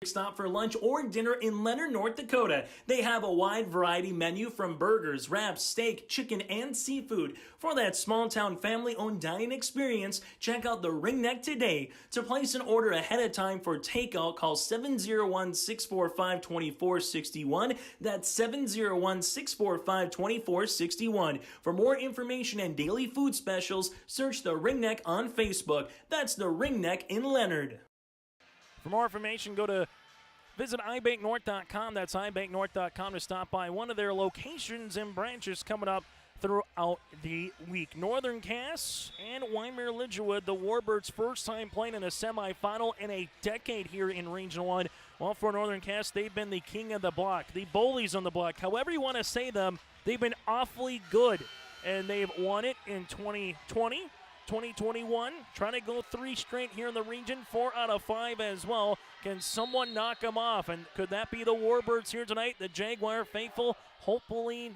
Speaker 15: Stop for lunch or dinner in Leonard, North Dakota. They have a wide variety menu from burgers, wraps, steak, chicken, and seafood. For that small-town family-owned dining experience, check out the Ringneck today. To place an order ahead of time for takeout, call 701-645-2461. That's 701-645-2461. For more information and daily food specials, search the Ringneck on Facebook. That's the Ringneck in Leonard.
Speaker 2: For more information, visit ibanknorth.com. That's ibanknorth.com to stop by one of their locations and branches coming up throughout the week. Northern Cass and Wyndmere Lidgerwood, the Warbirds' first time playing in a semifinal in a decade here in Region 1. Well, for Northern Cass, they've been the king of the block, the bullies on the block. However you want to say them, they've been awfully good, and they've won it in 2020. 2021, trying to go 3 straight here in the region, 4 out of 5 as well. Can someone knock them off? And could that be the Warbirds here tonight? The Jaguar faithful? Hopefully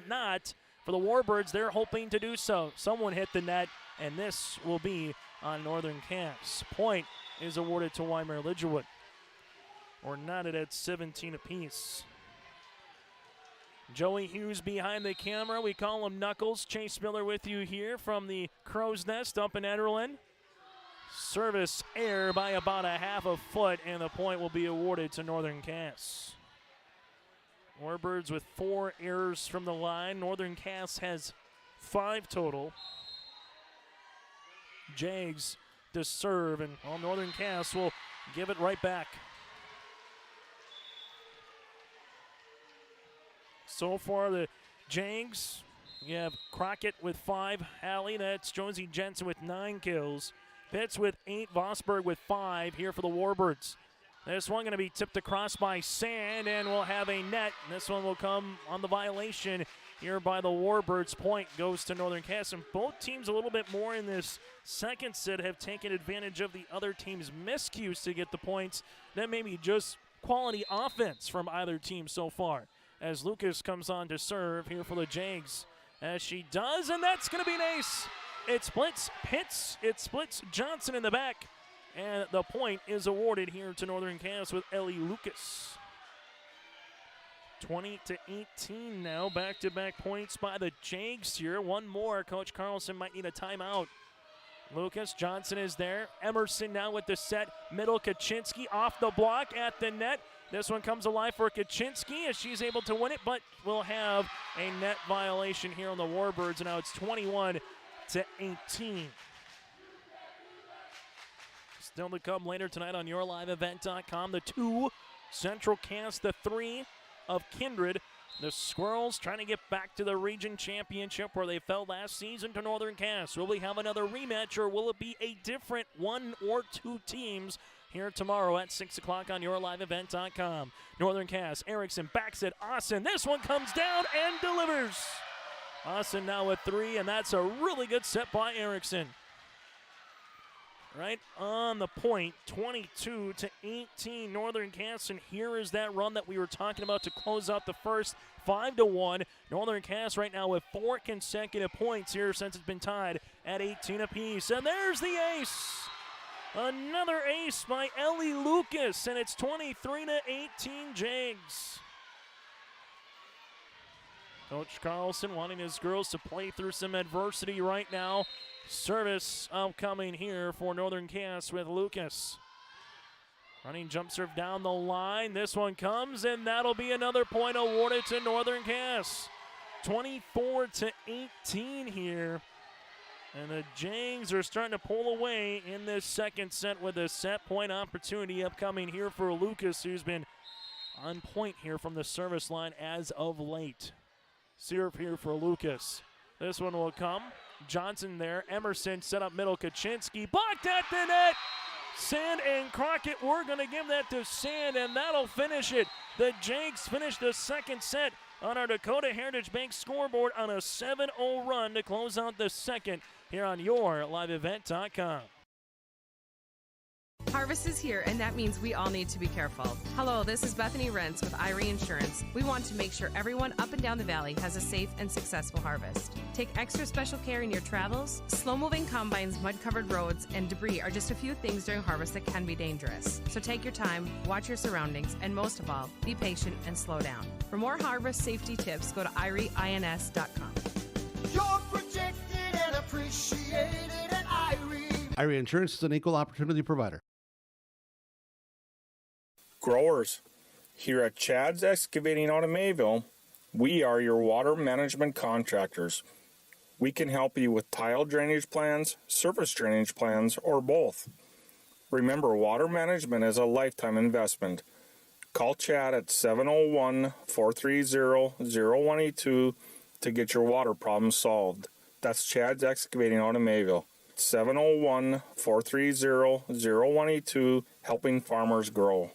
Speaker 2: not. For the Warbirds, they're hoping to do so. Someone hit the net, and this will be on Northern Cass. Point is awarded to Wyndmere Lidgerwood. Or knotted at 17 apiece. Joey Hughes behind the camera. We call him Knuckles. Chase Miller with you here from the Crow's Nest up in Enderlin. Service error by about a half a foot, and the point will be awarded to Northern Cass. Warbirds with 4 errors from the line. Northern Cass has 5 total. Jags to serve, and Northern Cass will give it right back. So far, the Jags, you have Crockett with 5. Hallie, that's Jonesy Jensen with 9 kills. Pitts with 8. Vosburg with 5 here for the Warbirds. This one going to be tipped across by Sand, and we'll have a net. This one will come on the violation here by the Warbirds. Point goes to Northern Cass, and both teams a little bit more in this second set have taken advantage of the other team's miscues to get the points. That may be just quality offense from either team so far. As Lucas comes on to serve here for the Jags. As she does, and that's going to be an ace. It splits Pitts, it splits Johnson in the back, and the point is awarded here to Northern Cass with Ellie Lucas. 20-18 now, back-to-back points by the Jags here. One more, Coach Carlson might need a timeout. Lucas, Johnson is there. Emerson now with the set. Middle, Kaczynski off the block at the net. This one comes alive for Kaczynski as she's able to win it, but we'll have a net violation here on the Warbirds, and now it's 21-18. Still to come later tonight on yourliveevent.com. The 2, Central Cass, the 3 of Kindred. The Squirrels trying to get back to the region championship where they fell last season to Northern Cass. Will we have another rematch, or will it be a different 1 or 2 teams here tomorrow at 6 o'clock on yourliveevent.com. Northern Cass, Erickson backs it, Austin. This one comes down and delivers. Austin now with 3, and that's a really good set by Erickson. Right on the point, 22-18, Northern Cass, and here is that run that we were talking about to close out the first, 5-1. Northern Cass right now with 4 consecutive points here since it's been tied at 18 apiece. And there's the ace. Another ace by Ellie Lucas, and it's 23-18 Jags. Coach Carlson wanting his girls to play through some adversity right now. Service upcoming here for Northern Cass with Lucas. Running jump serve down the line. This one comes, and that'll be another point awarded to Northern Cass. 24-18 here. And the Jags are starting to pull away in this second set with a set point opportunity upcoming here for Lucas, who's been on point here from the service line as of late. Serve here for Lucas. This one will come. Johnson there. Emerson set up middle. Kaczynski blocked at the net. Sand and Crockett, we're going to give that to Sand, and that'll finish it. The Jags finish the second set on our Dakota Heritage Bank scoreboard on a 7-0 run to close out the second here on YourLiveEvent.com.
Speaker 4: Harvest is here, and that means we all need to be careful. Hello, this is Bethany Rentz with Irie Insurance. We want to make sure everyone up and down the valley has a safe and successful harvest. Take extra special care in your travels. Slow-moving combines, mud-covered roads, and debris are just a few things during harvest that can be dangerous. So take your time, watch your surroundings, and most of all, be patient and slow down. For more harvest safety tips, go to IrieINS.com.
Speaker 22: You're protected and appreciated at Irie.
Speaker 5: Irie Insurance is an equal opportunity provider.
Speaker 21: Growers, here at Chad's Excavating out of Mayville, we are your water management contractors. We can help you with tile drainage plans, surface drainage plans, or both. Remember, water management is a lifetime investment. Call Chad at 701-430-0182 to get your water problem solved. That's Chad's Excavating out of Mayville. 701-430-0182, helping farmers grow.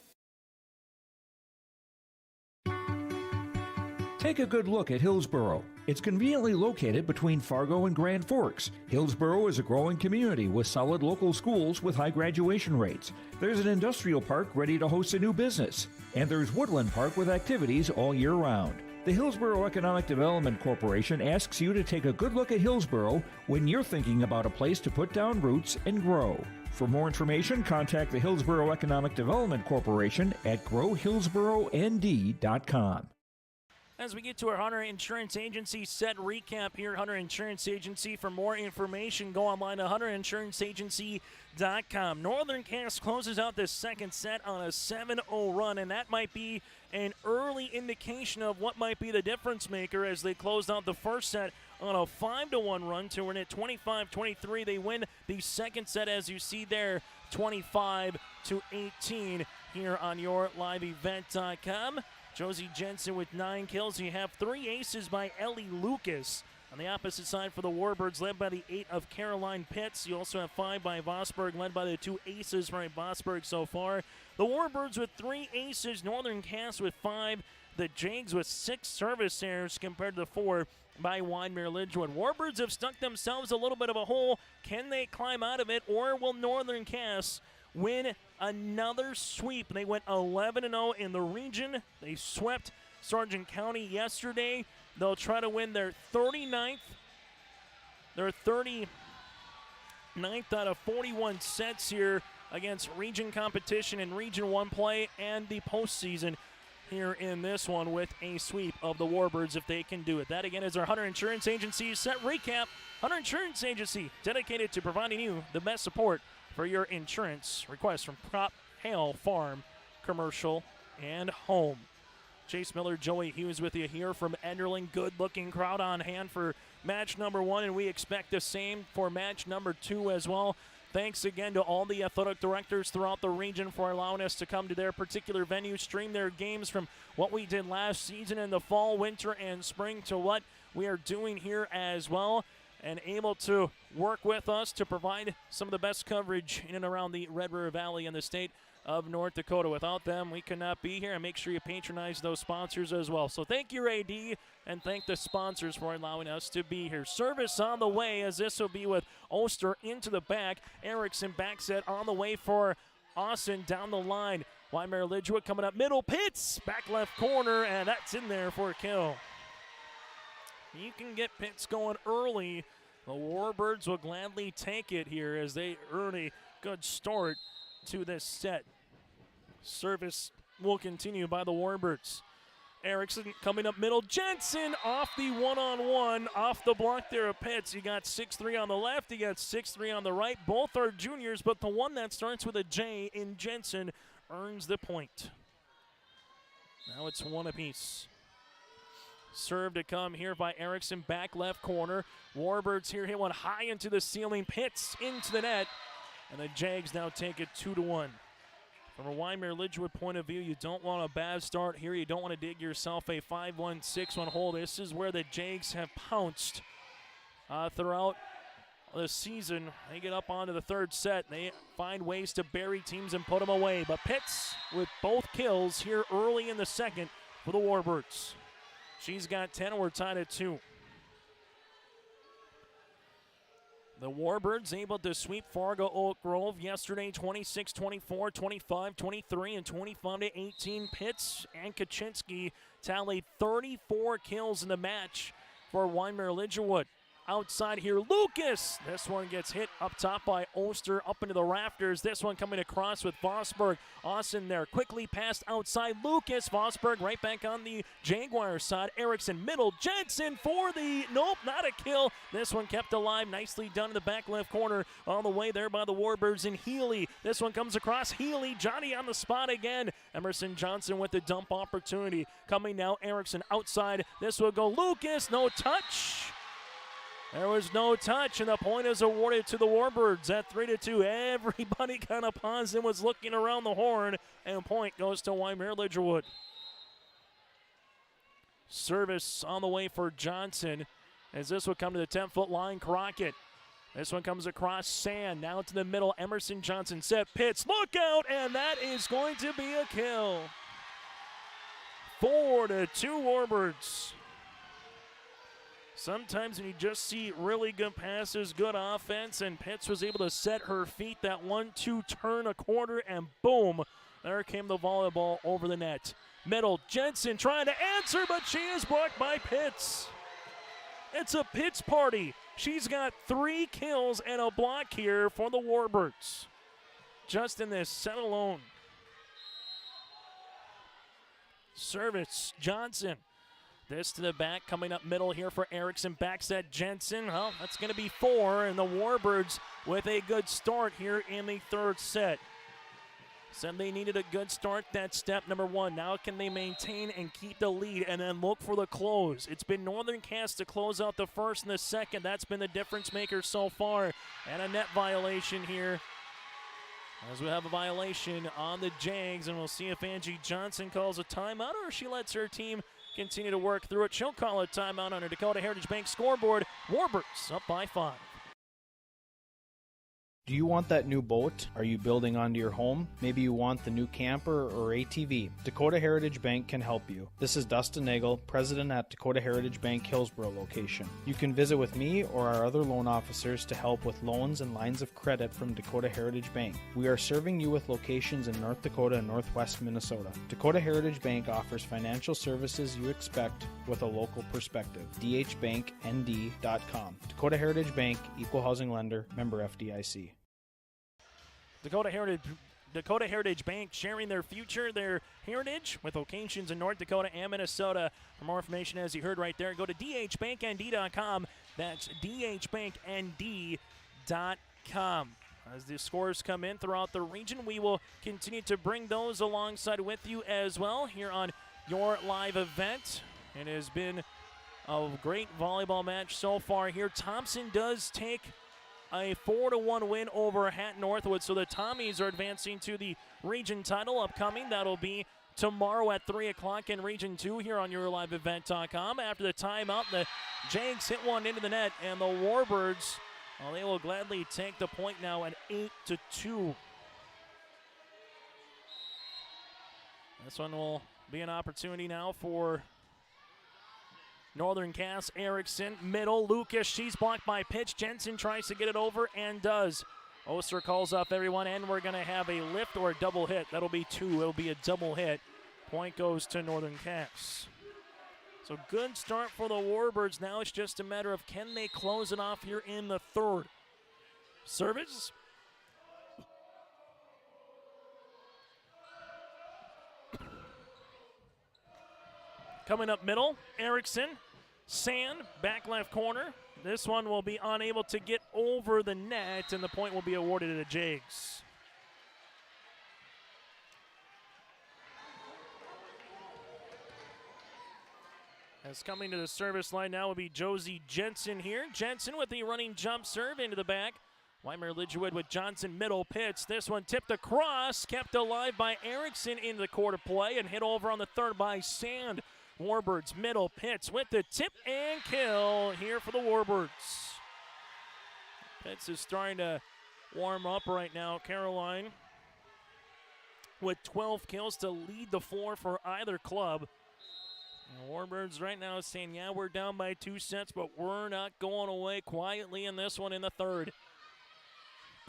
Speaker 23: Take a good look at Hillsboro. It's conveniently located between Fargo and Grand Forks. Hillsboro is a growing community with solid local schools with high graduation rates. There's an industrial park ready to host a new business. And there's Woodland Park with activities all year round. The Hillsboro Economic Development Corporation asks you to take a good look at Hillsboro when you're thinking about a place to put down roots and grow. For more information, contact the Hillsboro Economic Development Corporation at growhillsboroND.com.
Speaker 2: As we get to our Hunter Insurance Agency set recap here, Hunter Insurance Agency. For more information, go online to hunterinsuranceagency.com. Northern Cass closes out this second set on a 7-0 run, and that might be an early indication of what might be the difference maker as they closed out the first set on a 5-1 run to win it 25-23. They win the second set, as you see there, 25-18 here on YourLiveEvent.com. Josie Jensen with 9 kills. You have 3 aces by Ellie Lucas. On the opposite side for the Warbirds, led by the 8 of Caroline Pitts. You also have 5 by Vosburg, led by the 2 aces by Vosburg so far. The Warbirds with 3 aces, Northern Cass with 5. The Jags with 6 service errors compared to the 4 by Wyndmere Lidgerwood. Warbirds have stuck themselves a little bit of a hole. Can they climb out of it, or will Northern Cass win another sweep? They went 11-0 in the region. They swept Sargent County yesterday. They'll try to win their 39th out of 41 sets here against region competition and Region 1 play and the postseason here in this one with a sweep of the Warbirds if they can do it. That again is our Hunter Insurance Agency set recap. Hunter Insurance Agency, dedicated to providing you the best support for your insurance requests from crop, hail, farm, commercial, and home. Chase Miller, Joey Hughes with you here from Enderlin. Good-looking crowd on hand for match number 1, and we expect the same for match number 2 as well. Thanks again to all the athletic directors throughout the region for allowing us to come to their particular venue, stream their games from what we did last season in the fall, winter, and spring to what we are doing here as well, and able to work with us to provide some of the best coverage in and around the Red River Valley and the state of North Dakota. Without them, we could not be here, and make sure you patronize those sponsors as well. So thank you, AD, and thank the sponsors for allowing us to be here. Service on the way, as this will be with Oster into the back. Erickson back set on the way for Austin down the line. Wyndmere Lidgerwood coming up middle. Pitts back left corner, and that's in there for a kill. You can get Pitts going early. The Warbirds will gladly take it here as they earn a good start to this set. Service will continue by the Warbirds. Erickson coming up middle. Jensen off the one-on-one, off the block there of Pitts. You got 6'3" on the left, you got 6'3" on the right. Both are juniors, but the one that starts with a J in Jensen earns the point. Now it's one apiece. Serve to come here by Erickson, back left corner. Warbirds here hit one high into the ceiling. Pitts into the net, and the Jags now take it 2-1. From a Wyndmere Lidgerwood point of view, you don't want a bad start here. You don't want to dig yourself a 5-1, 6-1 hole. This is where the Jags have pounced throughout the season. They get up onto the third set. They find ways to bury teams and put them away. But Pitts with both kills here early in the second for the Warbirds. She's got 10, and we're tied at 2. The Warbirds able to sweep Fargo Oak Grove yesterday, 26-24, 25-23, and 25-18. Pitts and Kaczynski tallied 34 kills in the match for Wyndmere Lidgerwood. Outside here, Lucas. This one gets hit up top by Oster, up into the rafters. This one coming across with Vosberg. Austin there, quickly passed outside. Lucas, Vosberg right back on the Jaguar side. Erickson middle, Jensen for the, nope, not a kill. This one kept alive, nicely done in the back left corner. On the way there by the Warbirds and Healy. This one comes across, Healy, Johnny on the spot again. Emerson Johnson with the dump opportunity. Coming now, Erickson outside. This will go Lucas, no touch. There was no touch, and the point is awarded to the Warbirds at 3-2. Everybody kind of paused and was looking around the horn, and point goes to Wyndmere Lidgerwood. Service on the way for Johnson, as this will come to the 10-foot line. Crockett. This one comes across Sand, now to the middle. Emerson Johnson set, Pitts, look out, and that is going to be a kill. 4-2 Warbirds. Sometimes when you just see really good passes, good offense, and Pitts was able to set her feet, that 1-2 turn a quarter, and boom, there came the volleyball over the net. Middle, Jensen trying to answer, but she is blocked by Pitts. It's a Pitts party. She's got 3 kills and a block here for the Warbirds, just in this set alone. Service, Johnson. This to the back, coming up middle here for Erickson. Back set, Jensen. Well, that's going to be 4, and the Warbirds with a good start here in the third set. Said they needed a good start. That's step number 1. Now can they maintain and keep the lead and then look for the close? It's been Northern Cast to close out the first and the second. That's been the difference maker so far. And a net violation here, as we have a violation on the Jags, and we'll see if Angie Johnson calls a timeout or if she lets her team continue to work through it. She'll call a timeout on her Dakota Heritage Bank scoreboard. Warbirds up by 5.
Speaker 1: Do you want that new boat? Are you building onto your home? Maybe you want the new camper or ATV. Dakota Heritage Bank can help you. This is Dustin Nagel, president at Dakota Heritage Bank Hillsborough location. You can visit with me or our other loan officers to help with loans and lines of credit from Dakota Heritage Bank. We are serving you with locations in North Dakota and Northwest Minnesota. Dakota Heritage Bank offers financial services you expect with a local perspective. dhbanknd.com. Dakota Heritage Bank, equal housing lender, member FDIC.
Speaker 2: Dakota Heritage Bank sharing their future, their heritage with locations in North Dakota and Minnesota. For more information, as you heard right there, go to dhbanknd.com. That's dhbanknd.com. As the scores come in throughout the region, we will continue to bring those alongside with you as well here on your live event. It has been a great volleyball match so far here. Thompson does take a 4-1 win over Hatton Northwood, so the Tommies are advancing to the region title upcoming. That'll be tomorrow at 3 o'clock in Region 2 here on YourLiveEvent.com. After the timeout, the Jags hit one into the net, and the Warbirds, well, they will gladly take the point now at 8-2. This one will be an opportunity now for Northern Cass. Erickson, middle, Lucas, she's blocked by pitch. Jensen tries to get it over and does. Oster calls up everyone, and we're going to have a lift or a double hit. That'll be 2. It'll be a double hit. Point goes to Northern Cass. So good start for the Warbirds. Now it's just a matter of can they close it off here in the third. Service. Coming up middle, Erickson. Sand, back left corner. This one will be unable to get over the net, and the point will be awarded to the Jags. As coming to the service line now will be Josie Jensen here. Jensen with the running jump serve into the back. Wyndmere Lidgerwood with Johnson, middle pitch. This one tipped across, kept alive by Erickson into the quarter play, and hit over on the third by Sand. Warbirds middle pitch with the tip and kill here for the Warbirds. Pitts is starting to warm up right now. Caroline with 12 kills to lead the floor for either club. The Warbirds right now is saying, yeah, we're down by 2 sets, but we're not going away quietly in this one in the third.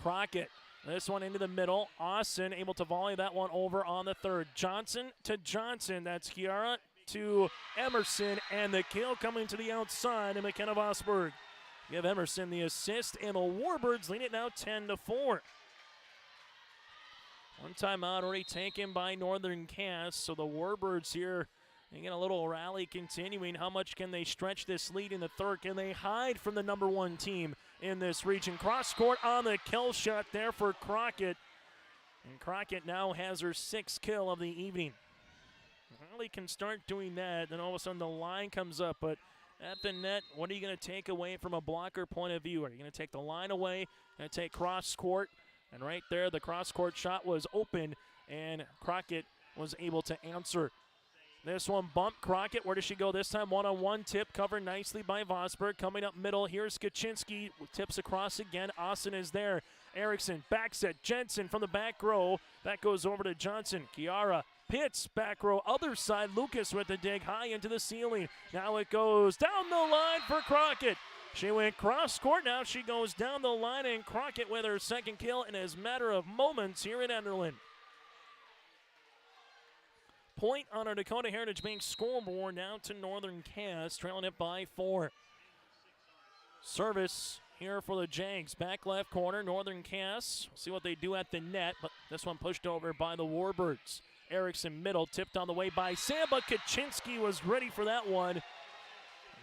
Speaker 2: Crockett, this one into the middle. Austin able to volley that one over on the third. Johnson to Johnson. That's Kiara to Emerson, and the kill coming to the outside of McKenna Vosberg. Give Emerson the assist, and the Warbirds lead it now 10-4. One timeout already taken by Northern Cass, so the Warbirds here, they get a little rally continuing. How much can they stretch this lead in the third? Can they hide from the number 1 team in this region? Cross court on the kill shot there for Crockett, and Crockett now has her 6th kill of the evening. Well, he can start doing that, then all of a sudden the line comes up, but at the net, what are you going to take away from a blocker point of view? Are you going to take the line away, going to take cross court? And right there, the cross court shot was open, and Crockett was able to answer. This one bumped Crockett. Where does she go this time? One-on-one tip covered nicely by Vosberg. Coming up middle, here's Kaczynski. Tips across again. Austin is there. Erickson, back set. Jensen from the back row. That goes over to Johnson. Kiara, Pitts, back row, other side. Lucas with the dig high into the ceiling. Now it goes down the line for Crockett. She went cross court. Now she goes down the line, and Crockett with her 2nd kill in a matter of moments here in Enderlin. Point on our Dakota Heritage Bank scoreboard now to Northern Cass, trailing it by 4. Service here for the Jags. Back left corner, Northern Cass. See what they do at the net, but this one pushed over by the Warbirds. Erickson middle, tipped on the way by Sam, but Kaczynski was ready for that one.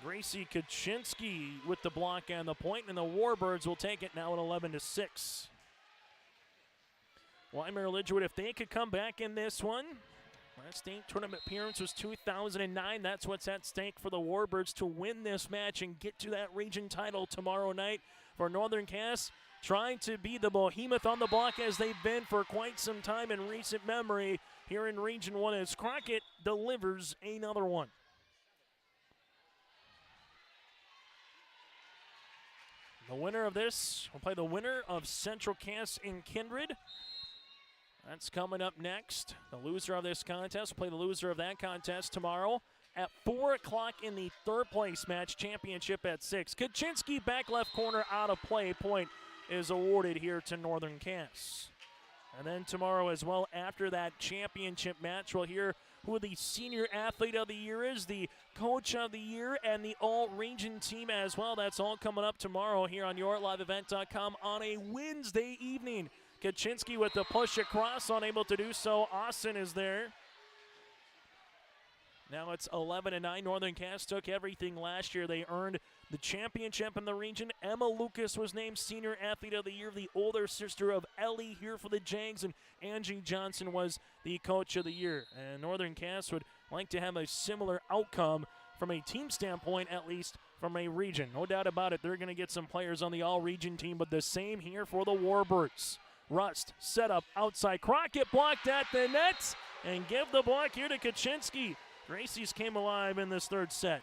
Speaker 2: Gracie Kaczynski with the block and the point, and the Warbirds will take it now at 11-6. Wyndmere Lidgerwood, if they could come back in this one. Last state tournament appearance was 2009. That's what's at stake for the Warbirds to win this match and get to that region title tomorrow night. For Northern Cass, trying to be the behemoth on the block as they've been for quite some time in recent memory here in Region 1 as Crockett delivers another one. The winner of this will play the winner of Central Cass and Kindred. That's coming up next. The loser of this contest will play the loser of that contest tomorrow at 4 o'clock in the third place match. Championship at 6. Kaczynski back left corner out of play. Point is awarded here to Northern Cass. And then tomorrow as well, after that championship match, we'll hear who the senior athlete of the year is, the coach of the year, and the all-region team as well. That's all coming up tomorrow here on YourLiveEvent.com on a Wednesday evening. Kaczynski with the push across, unable to do so. Austin is there. Now it's 11-9. Northern Cass took everything last year. They earned the championship in the region. Emma Lucas was named Senior Athlete of the Year, the older sister of Ellie here for the Jags, and Angie Johnson was the Coach of the Year. And Northern Cass would like to have a similar outcome from a team standpoint, at least from a region. No doubt about it, they're going to get some players on the all-region team, but the same here for the Warbirds. Rust set up outside. Crockett blocked at the net, and give the block here to Kaczynski. Gracie's came alive in this third set.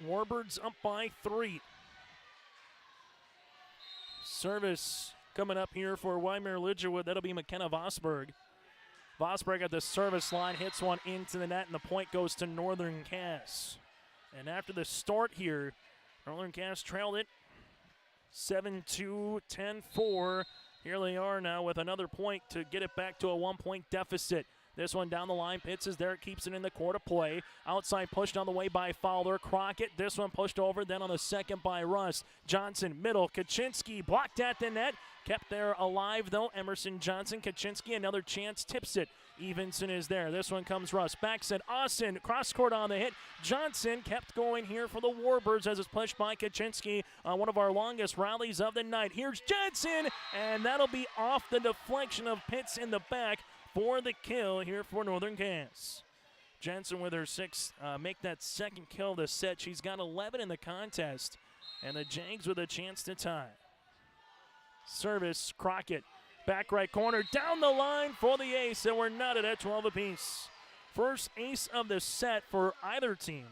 Speaker 2: Warbirds up by 3. Service coming up here for Wyndmere Lidgerwood. That'll be McKenna Vosberg. Vosberg at the service line hits one into the net, and the point goes to Northern Cass. And after the start here, Northern Cass trailed it 7-2, 10-4. Here they are now with another point to get it back to a 1-point deficit. This one down the line. Pitts is there, keeps it in the court of play. Outside pushed on the way by Fowler. Crockett, this one pushed over, then on the second by Rust. Johnson, middle. Kaczynski blocked at the net. Kept there alive, though. Emerson Johnson. Kaczynski, another chance, tips it. Evenson is there. This one comes Rust. Backs it. Austin, cross court on the hit. Johnson kept going here for the Warbirds as it's pushed by Kaczynski on one of our longest rallies of the night. Here's Johnson, and that'll be off the deflection of Pitts in the back for the kill here for Northern Cass. Jensen with her sixth, make that second kill of the set. She's got 11 in the contest, and the Jags with a chance to tie. Service, Crockett, back right corner, down the line for the ace, and we're knotted at 12 apiece. First ace of the set for either team.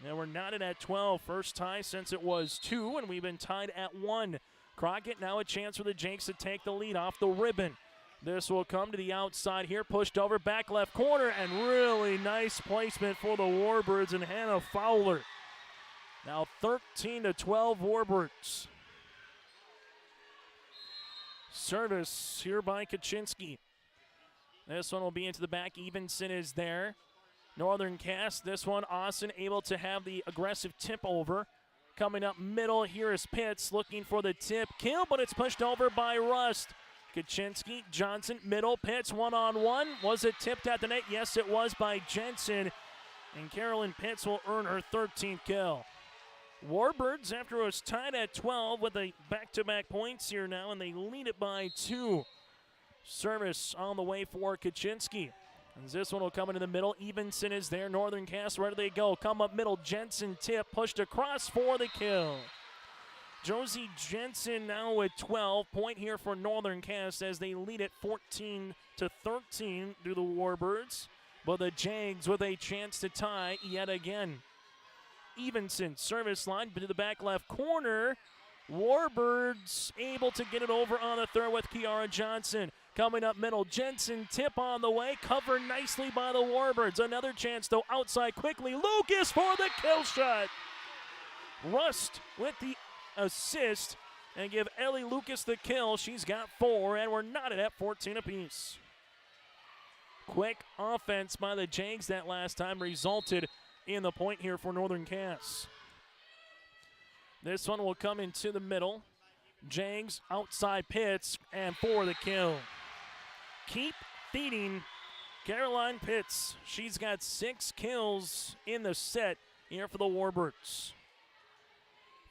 Speaker 2: And we're knotted at 12. First tie since it was 2, and we've been tied at 1. Crockett now a chance for the Jags to take the lead off the ribbon. This will come to the outside here, pushed over, back left corner, and really nice placement for the Warbirds and Hannah Fowler. Now 13-12 Warbirds. Service here by Kaczynski. This one will be into the back. Evenson is there. Northern Cass, this one, Austin able to have the aggressive tip over. Coming up middle, here is Pitts looking for the tip kill, but it's pushed over by Rust. Kaczynski, Johnson, middle, Pitts, one-on-one. Was it tipped at the net? Yes, it was by Jensen. And Carolyn Pitts will earn her 13th kill. Warbirds, after it was tied at 12 with a back-to-back points here now, and they lead it by 2. Service on the way for Kaczynski. As this one will come into the middle. Evenson is there. Northern Cass, where do they go? Come up middle. Jensen tip, pushed across for the kill. Josie Jensen now with 12. Point here for Northern Cass as they lead it 14-13 to the Warbirds. But the Jags with a chance to tie yet again. Evenson, service line to the back left corner. Warbirds able to get it over on the third with Kiara Johnson. Coming up middle, Jensen tip on the way, covered nicely by the Warbirds. Another chance though outside quickly. Lucas for the kill shot. Rust with the assist and give Ellie Lucas the kill. She's got 4, and we're knotted at 14 apiece. Quick offense by the Jags that last time resulted in the point here for Northern Cass. This one will come into the middle. Jags outside Pitts, and for the kill. Keep feeding Caroline Pitts. She's got 6 kills in the set here for the Warbirds.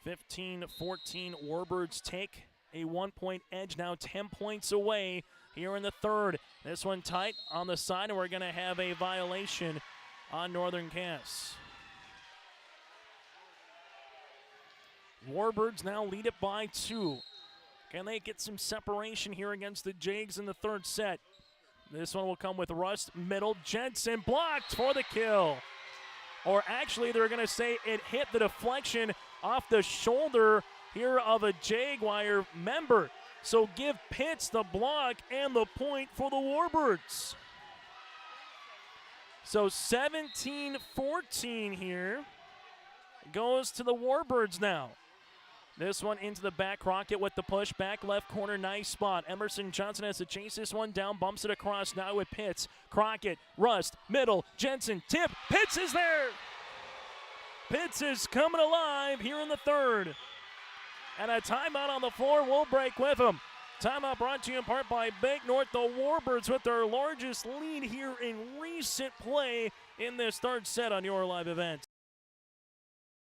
Speaker 2: 15-14 Warbirds take a 1-point edge, now 10 points away here in the third. This one tight on the side, and we're going to have a violation on Northern Cass. Warbirds now lead it by 2. Can they get some separation here against the Jags in the third set? This one will come with Rust, middle, Jensen blocked for the kill. Or actually, they're going to say it hit the deflection off the shoulder here of a Jaguar member. So give Pitts the block and the point for the Warbirds. So 17-14 here goes to the Warbirds now. This one into the back. Crockett with the push. Back left corner. Nice spot. Emerson Johnson has to chase this one down. Bumps it across now with Pitts. Crockett. Rust. Middle. Jensen. Tip. Pitts is there. Pitts is coming alive here in the third. And a timeout on the floor. We'll break with him. Timeout brought to you in part by Bank North. The Warbirds with their largest lead here in recent play in this third set on your live event.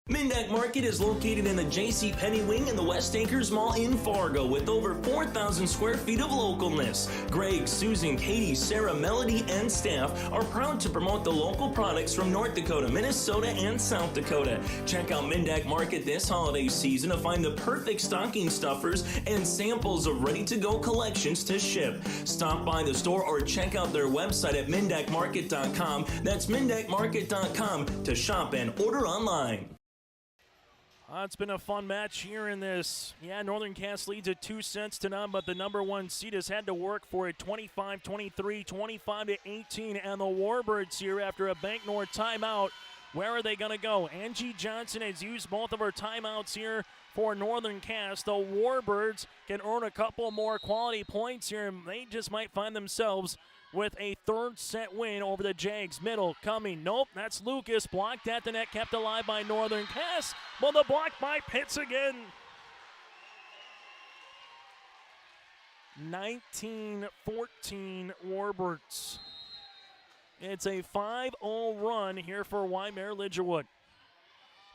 Speaker 15: Mindak Market is located in the J.C. Penney Wing in the West Acres Mall in Fargo with over 4,000 square feet of localness. Greg, Susan, Katie, Sarah, Melody, and staff are proud to promote the local products from North Dakota, Minnesota, and South Dakota. Check out Mindak Market this holiday season to find the perfect stocking stuffers and samples of ready-to-go collections to ship. Stop by the store or check out their website at mindakmarket.com. That's mindakmarket.com to shop and order online.
Speaker 2: It's been a fun match here in this. Yeah, Northern Cass leads at 2-0, but the number 1 seed has had to work for it. 25-23, 25-18, and the Warbirds here after a Bank North timeout. Where are they going to go? Angie Johnson has used both of her timeouts here for Northern Cass. The Warbirds can earn a couple more quality points here, and they just might find themselves with a third set win over the Jags. Middle coming. Nope, that's Lucas. Blocked at the net, kept alive by Northern Cass. Well, the block by Pitts again. 19-14 Warbirds. It's a 5-0 run here for Wyndmere Lidgerwood.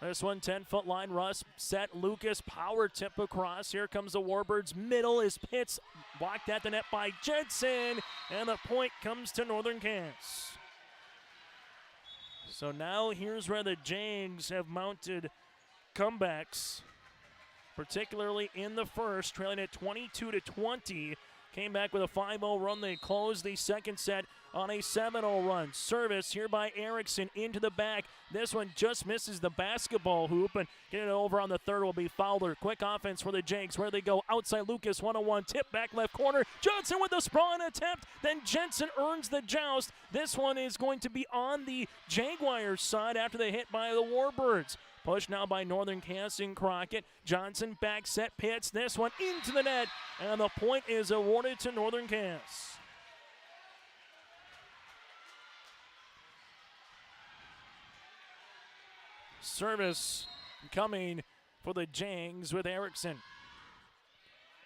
Speaker 2: This one, 10-foot line, Russ set. Lucas, power tip across. Here comes the Warbirds. Middle is Pitts, blocked at the net by Jensen, and the point comes to Northern Cass. So now here's where the Jags have mounted comebacks, particularly in the first, trailing at 22-20. Came back with a 5-0 run. They closed the second set on a 7-0 run. Service here by Erickson into the back. This one just misses the basketball hoop, and getting it over on the third will be Fowler. Quick offense for the Jags. Where they go outside Lucas, 1-on-1, tip back left corner. Johnson with the sprawling attempt. Then Jensen earns the joust. This one is going to be on the Jaguars side after the hit by the Warbirds. Pushed now by Northern Cass and Crockett. Johnson back set, Pitts. This one into the net, and the point is awarded to Northern Cass. Service coming for the Jags with Erickson.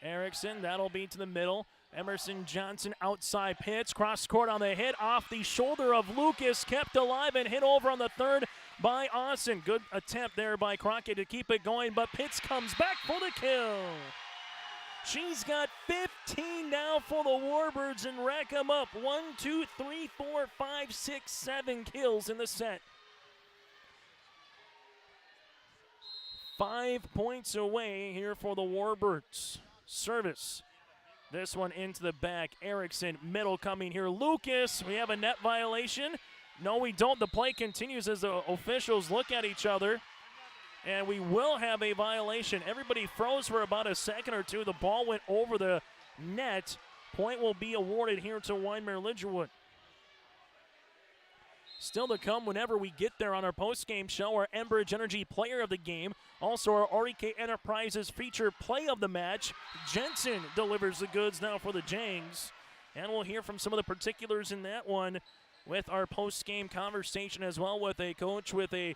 Speaker 2: Erickson, that'll be to the middle. Emerson Johnson outside Pitts. Cross court on the hit off the shoulder of Lucas. Kept alive and hit over on the third by Austin. Good attempt there by Crockett to keep it going, but Pitts comes back for the kill. She's got 15 now for the Warbirds and rack them up. 1, 2, 3, 4, 5, 6, 7 kills in the set. 5 points away here for the Warbirds. Service. This one into the back. Erickson, middle coming here. Lucas, we have a net violation. No, we don't. The play continues as the officials look at each other. And we will have a violation. Everybody froze for about a second or two. The ball went over the net. Point will be awarded here to Wyndmere Lidgerwood. Still to come whenever we get there on our post-game show, our Enbridge Energy Player of the Game. Also our REK Enterprises feature play of the match. Jensen delivers the goods now for the Jags. And we'll hear from some of the particulars in that one with our post-game conversation as well with a coach with a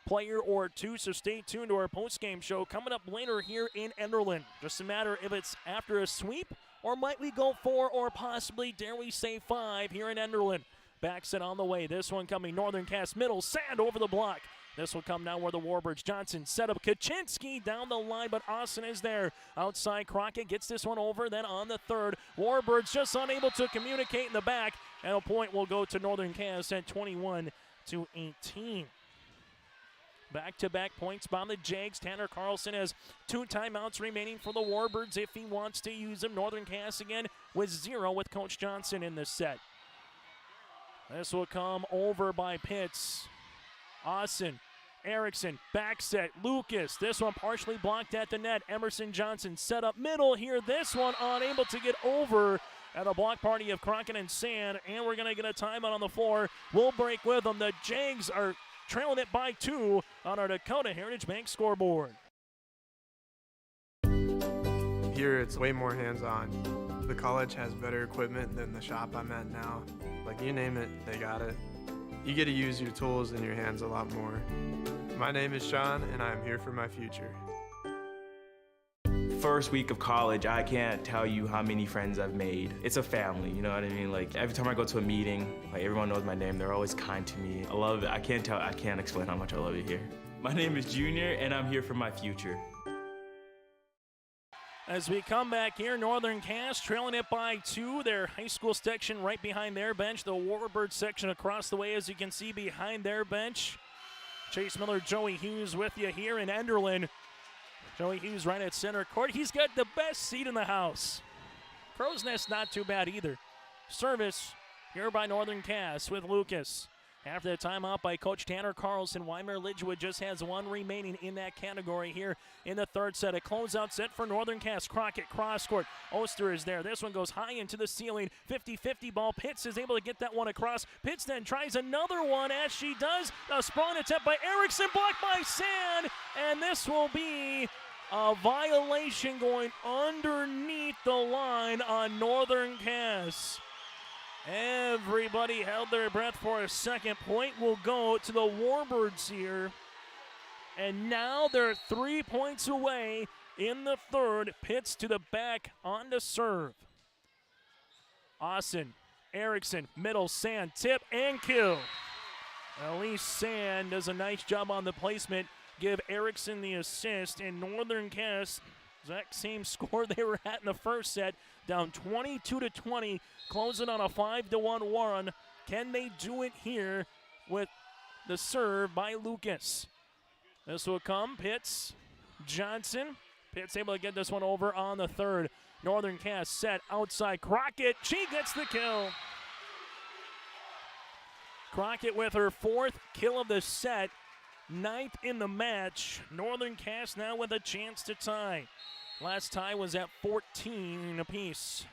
Speaker 2: player or two. So stay tuned to our post-game show coming up later here in Enderlin. Just a matter if it's after a sweep or might we go 4 or possibly, dare we say, 5 here in Enderlin. Back set on the way. This one coming. Northern Cass middle. Sand over the block. This will come now where the Warbirds. Johnson set up Kaczynski down the line, but Austin is there. Outside Crockett gets this one over. Then on the third. Warbirds just unable to communicate in the back. And a point will go to Northern Cass at 21-18. Back-to-back points by the Jags. Tanner Carlson has 2 timeouts remaining for the Warbirds if he wants to use them. Northern Cass again with 0 with Coach Johnson in this set. This will come over by Pitts. Austin, Erickson, back set, Lucas. This one partially blocked at the net. Emerson Johnson set up middle here. This one unable to get over at a block party of Crockett and Sand. And we're going to get a timeout on the floor. We'll break with them. The Jags are trailing it by 2 on our Dakota Heritage Bank scoreboard.
Speaker 8: Here it's way more hands-on. The college has better equipment than the shop I'm at now. Like, you name it, they got it. You get to use your tools and your hands a lot more. My name is Sean, and I am here for my future.
Speaker 9: First week of college, I can't tell you how many friends I've made. It's a family, you know what I mean? Like, every time I go to a meeting, like, everyone knows my name. They're always kind to me. I love it. I can't explain how much I love it here. My name is Junior, and I'm here for my future.
Speaker 2: As we come back here, Northern Cass trailing it by 2. Their high school section right behind their bench. The Warbird section across the way, as you can see, behind their bench. Chase Miller, Joey Hughes with you here in Enderlin. Joey Hughes right at center court. He's got the best seat in the house. Crow's Nest not too bad either. Service here by Northern Cass with Lucas. After the timeout by Coach Tanner Carlson, Wyndmere Lidgerwood just has one remaining in that category here in the third set. A closeout set for Northern Cass. Crockett cross court. Oster is there. This one goes high into the ceiling. 50-50 ball. Pitts is able to get that one across. Pitts then tries another one as she does. A sprawling attempt by Erickson, blocked by Sand, and this will be a violation going underneath the line on Northern Cass. Everybody held their breath for a second. Point will go to the Warbirds here. And now they're 3 points away in the third. Pitts to the back on the serve. Austin, Erickson, middle, Sand, tip, and kill. Elise Sand does a nice job on the placement. Give Erickson the assist. And Northern Cass, exact same score they were at in the first set, down 22-20, closing on a 5-1 run. Can they do it here with the serve by Lucas? This will come. Pitts, Johnson. Pitts able to get this one over on the third. Northern Cass set outside. Crockett, she gets the kill. Crockett with her fourth kill of the set, 9th in the match. Northern Cass now with a chance to tie. Last tie was at 14 apiece.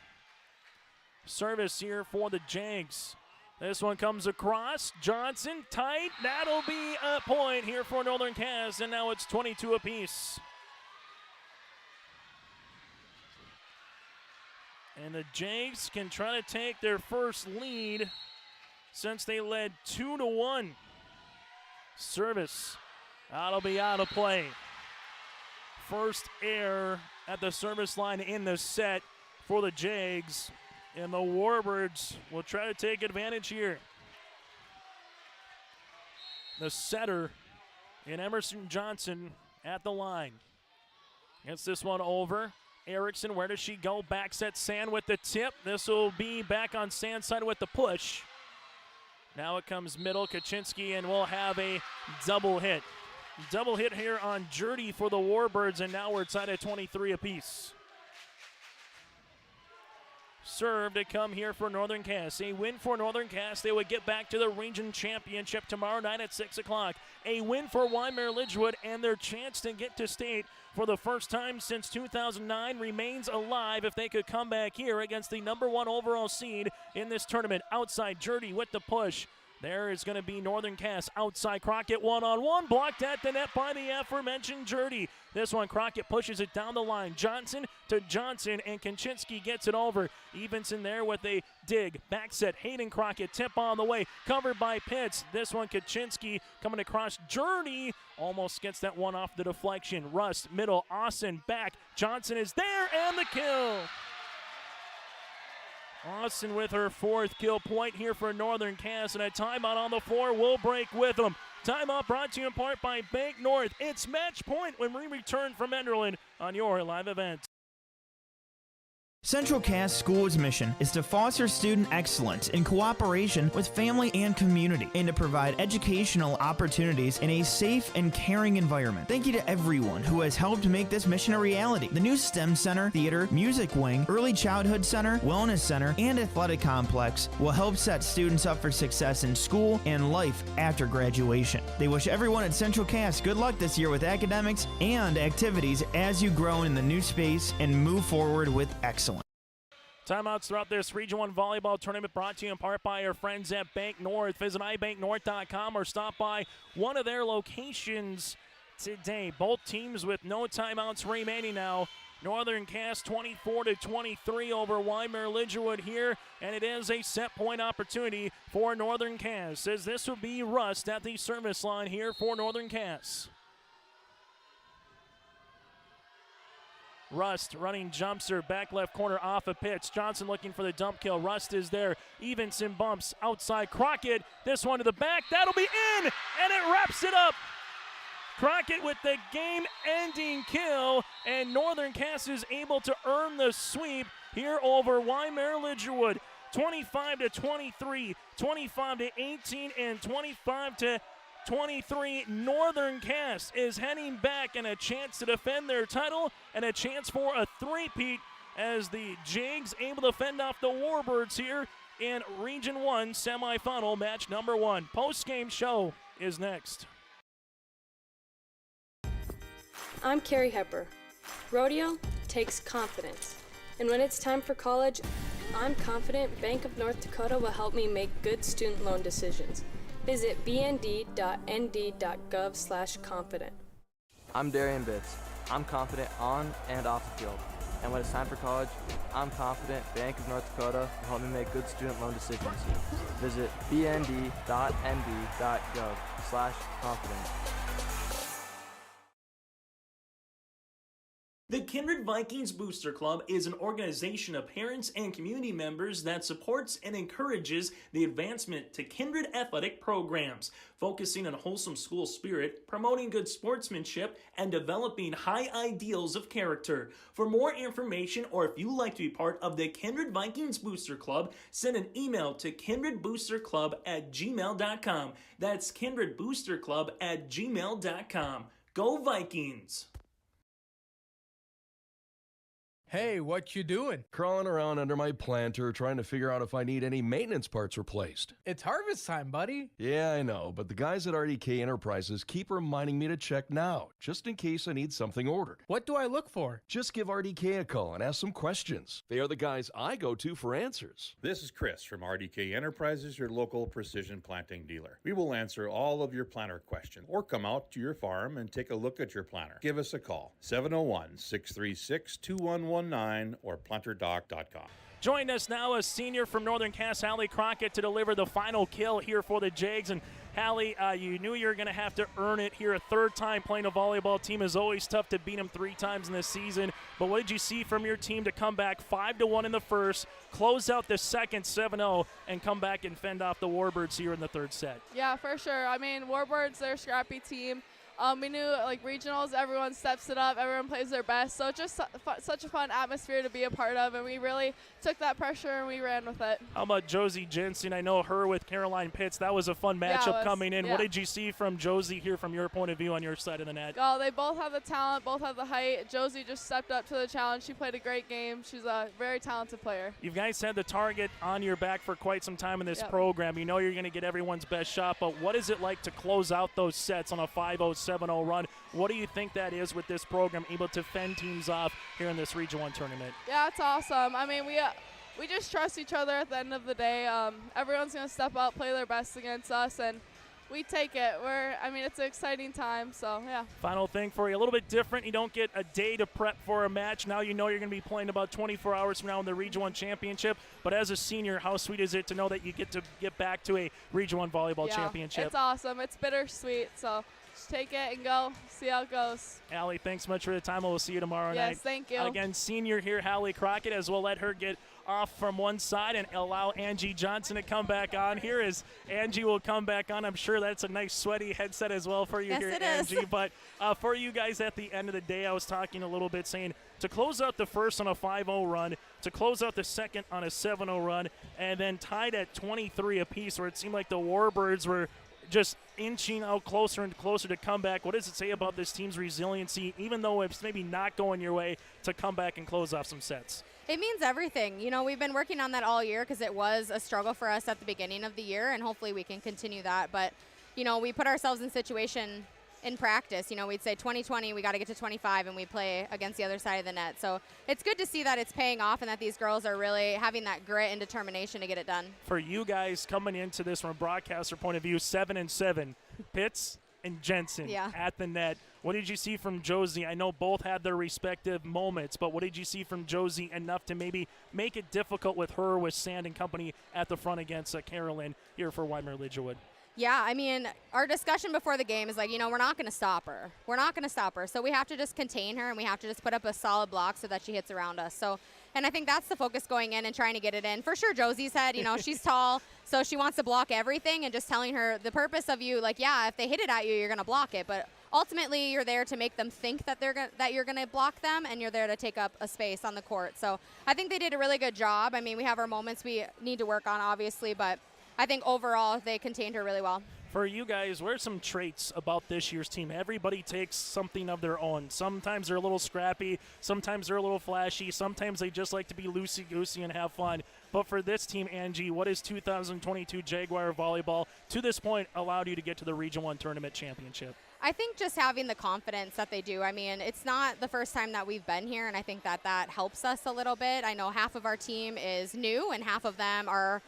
Speaker 2: Service here for the Jags. This one comes across. Johnson tight. That'll be a point here for Northern Cass, and now it's 22 apiece. And the Jags can try to take their first lead since they led 2-1. Service. That'll be out of play. First error at the service line in the set for the Jags. And the Warbirds will try to take advantage here. The setter in Emerson Johnson at the line. Gets this one over. Erickson, where does she go? Back set Sand with the tip. This will be back on Sand's side with the push. Now it comes middle, Kaczynski, and we'll have a double hit. Double hit here on Jurdy for the Warbirds, and now we're tied at 23 apiece. Serve to come here for Northern Cass. A win for Northern Cass. They would get back to the region championship tomorrow night at 6 o'clock. A win for Wyndmere Lidgerwood, and their chance to get to state for the first time since 2009 remains alive if they could come back here against the #1 overall seed in this tournament. Outside Jurdy with the push. There is going to be Northern Cass outside Crockett one-on-one, blocked at the net by the aforementioned Jurdy. This one, Crockett pushes it down the line. Johnson to Johnson, and Kaczynski gets it over. Evenson there with a dig. Back set, Hayden Crockett, tip on the way, covered by Pitts. This one, Kaczynski coming across. Jurdy almost gets that one off the deflection. Rust, middle, Austin, back. Johnson is there, and the kill. Austin with her fourth kill point here for Northern Cass, and a timeout on the floor will break with them. Timeout brought to you in part by Bank North. It's match point when we return from Enderlin on your live event.
Speaker 10: Central Cass School's mission is to foster student excellence in cooperation with family and community, and to provide educational opportunities in a safe and caring environment. Thank you to everyone who has helped make this mission a reality. The new STEM Center, Theater, Music Wing, Early Childhood Center, Wellness Center, and Athletic Complex will help set students up for success in school and life after graduation. They wish everyone at Central Cass good luck this year with academics and activities as you grow in the new space and move forward with excellence.
Speaker 2: Timeouts throughout this Region 1 volleyball tournament brought to you in part by our friends at Bank North. Visit ibanknorth.com or stop by one of their locations today. Both teams with no timeouts remaining now. Northern Cass 24-23 over Wyndmere Lidgerwood here, and it is a set point opportunity for Northern Cass, as this would be Rust at the service line here for Northern Cass. Rust running jumper, back left corner off a pitch. Johnson looking for the dump kill. Rust is there. Evenson bumps outside Crockett. This one to the back. That'll be in, and it wraps it up. Crockett with the game-ending kill, and Northern Cass is able to earn the sweep here over Wyndmere Lidgerwood. 25-23, 25-18, and 25-23. Northern Cass is heading back, and a chance to defend their title and a chance for a three-peat as the Jags able to fend off the Warbirds here in Region 1 semifinal match number 1. Post-game show is next.
Speaker 12: I'm Carrie Hepper. Rodeo takes confidence. And when it's time for college, I'm confident Bank of North Dakota will help me make good student loan decisions. Visit bnd.nd.gov/confident.
Speaker 13: I'm Darian Bitts. I'm confident on and off the field. And when it's time for college, I'm confident Bank of North Dakota will help me make good student loan decisions. Visit bnd.nd.gov/confident.
Speaker 15: The Kindred Vikings Booster Club is an organization of parents and community members that supports and encourages the advancement to Kindred athletic programs, focusing on wholesome school spirit, promoting good sportsmanship, and developing high ideals of character. For more information, or if you'd like to be part of the Kindred Vikings Booster Club, send an email to kindredboosterclub@gmail.com. That's kindredboosterclub@gmail.com. Go Vikings!
Speaker 16: Hey, what you doing?
Speaker 24: Crawling around under my planter trying to figure out if I need any maintenance parts replaced.
Speaker 16: It's harvest time, buddy.
Speaker 24: Yeah, I know, but the guys at RDK Enterprises keep reminding me to check now, just in case I need something ordered.
Speaker 16: What do I look for?
Speaker 24: Just give RDK a call and ask some questions. They are the guys I go to for answers.
Speaker 25: This is Chris from RDK Enterprises, your local precision planting dealer. We will answer all of your planter questions or come out to your farm and take a look at your planter. Give us a call, 701-636-2119 or planterdoc.com.
Speaker 2: Join us now, a senior from Northern Cass, Hallie Crockett, to deliver the final kill here for the Jags. And Hallie, you knew you were going to have to earn it here. A third time playing a volleyball team is always tough to beat them 3 times in this season. But what did you see from your team to come back 5-1 in the first, close out the second 7-0, and come back and fend off the Warbirds here in the third set?
Speaker 26: Yeah, for sure. I mean, Warbirds, they're a scrappy team. We knew, like, regionals, everyone steps it up, everyone plays their best. So it's just such a fun atmosphere to be a part of, and we really took that pressure and we ran with it.
Speaker 2: How about Josie Jensen? I know her with Caroline Pitts. That was a fun matchup coming in.
Speaker 26: Yeah.
Speaker 2: What did you see from Josie here from your point of view on your side of the net?
Speaker 26: Oh, they both have the talent, both have the height. Josie just stepped up to the challenge. She played a great game. She's a very talented player.
Speaker 2: You guys had the target on your back for quite some time in this program. You know you're going to get everyone's best shot, but what is it like to close out those sets on a 5-0, 7-0 run? What do you think that is with this program, able to fend teams off here in this Region 1 tournament?
Speaker 26: Yeah, it's awesome. I mean, we just trust each other at the end of the day. Everyone's going to step up, play their best against us, and we take it. It's an exciting time, so yeah.
Speaker 2: Final thing for you, a little bit different. You don't get a day to prep for a match. Now you know you're going to be playing about 24 hours from now in the Region 1 championship. But as a senior, how sweet is it to know that you get to get back to a Region 1 volleyball championship?
Speaker 26: It's awesome. It's bittersweet, so just take it and go, see how it goes.
Speaker 2: Hallie, thanks much for the time. We'll see you tomorrow night.
Speaker 26: Yes, thank you.
Speaker 2: Again, senior here, Hallie Crockett, as we'll let her get off from one side and allow Angie Johnson to come back on here. As Angie will come back on, I'm sure that's a nice sweaty headset as well for you here, Angie. But for you guys at the end of the day, I was talking a little bit saying to close out the first on a 5-0 run, to close out the second on a 7-0 run, and then tied at 23 apiece, where it seemed like the Warbirds were just inching out closer and closer to come back. What does it say about this team's resiliency, even though it's maybe not going your way, to come back and close off some sets?
Speaker 27: It means everything. You know, we've been working on that all year because it was a struggle for us at the beginning of the year, and hopefully we can continue that. But, you know, we put ourselves in situation in practice. You know, we'd say 20-20, we got to get to 25, and we play against the other side of the net. So it's good to see that it's paying off and that these girls are really having that grit and determination to get it done.
Speaker 2: For you guys coming into this from a broadcaster point of view, 7-7, Pitts and Jensen at the net. What did you see from Josie? I know both had their respective moments, but what did you see from Josie enough to maybe make it difficult with her, with Sand and company at the front against Carolyn here for Wyndmere Lidgerwood?
Speaker 27: Yeah, I mean, our discussion before the game is like, you know, we're not going to stop her. We're not going to stop her. So we have to just contain her, and we have to just put up a solid block so that she hits around us. So, and I think that's the focus going in and trying to get it in. For sure, Josie's head, you know, she's tall, so she wants to block everything, and just telling her the purpose of you, like, yeah, if they hit it at you, you're going to block it. But ultimately, you're there to make them think that that you're going to block them, and you're there to take up a space on the court. So I think they did a really good job. I mean, we have our moments we need to work on, obviously, but I think overall they contained her really well.
Speaker 2: For you guys, what are some traits about this year's team? Everybody takes something of their own. Sometimes they're a little scrappy. Sometimes they're a little flashy. Sometimes they just like to be loosey-goosey and have fun. But for this team, Angie, what is 2022 Jaguar Volleyball to this point allowed you to get to the Region 1 Tournament Championship?
Speaker 27: I think just having the confidence that they do. I mean, it's not the first time that we've been here, and I think that helps us a little bit. I know half of our team is new, and half of them are,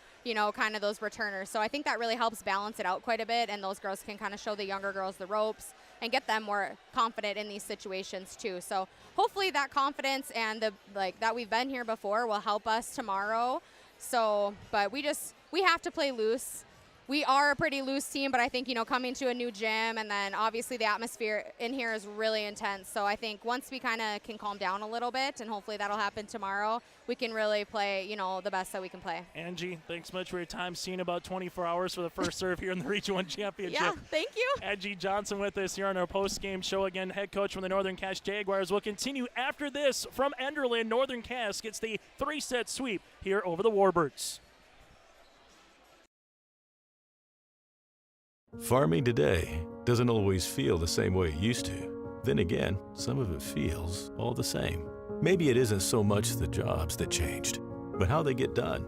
Speaker 27: kind of those returners. So I think that really helps balance it out quite a bit, and those girls can kind of show the younger girls the ropes and get them more confident in these situations too. So hopefully that confidence and that we've been here before will help us tomorrow. So, but we have to play loose. We are a pretty loose team, but I think, coming to a new gym, and then obviously the atmosphere in here is really intense. So I think once we kind of can calm down a little bit, and hopefully that'll happen tomorrow, we can really play, the best that we can play.
Speaker 2: Angie, thanks much for your time. Seeing about 24 hours for the first serve here in the Region 1 Championship.
Speaker 27: Yeah, thank you.
Speaker 2: Angie Johnson with us here on our post-game show. Again, head coach from the Northern Cass Jaguars. Will continue after this from Enderlin. Northern Cass gets the 3-set sweep here over the Warbirds.
Speaker 3: Farming today doesn't always feel the same way it used to. Then again, some of it feels all the same. Maybe it isn't so much the jobs that changed, but how they get done.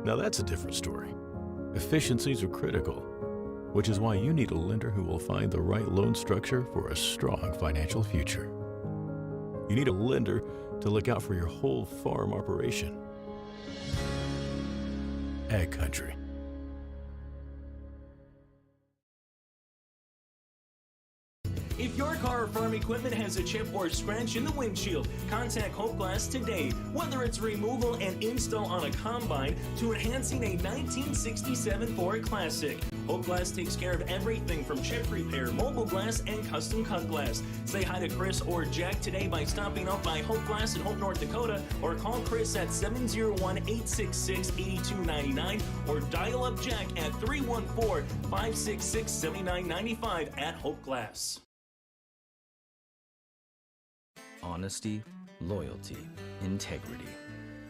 Speaker 3: Now that's a different story. Efficiencies are critical, which is why you need a lender who will find the right loan structure for a strong financial future. You need a lender to look out for your whole farm operation. Ag Country.
Speaker 15: If your car or farm equipment has a chip or scratch in the windshield, contact Hope Glass today. Whether it's removal and install on a combine to enhancing a 1967 Ford Classic, Hope Glass takes care of everything from chip repair, mobile glass, and custom cut glass. Say hi to Chris or Jack today by stopping up by Hope Glass in Hope, North Dakota, or call Chris at 701-866-8299, or dial up Jack at 314-566-7995 at Hope Glass.
Speaker 7: Honesty, loyalty, integrity.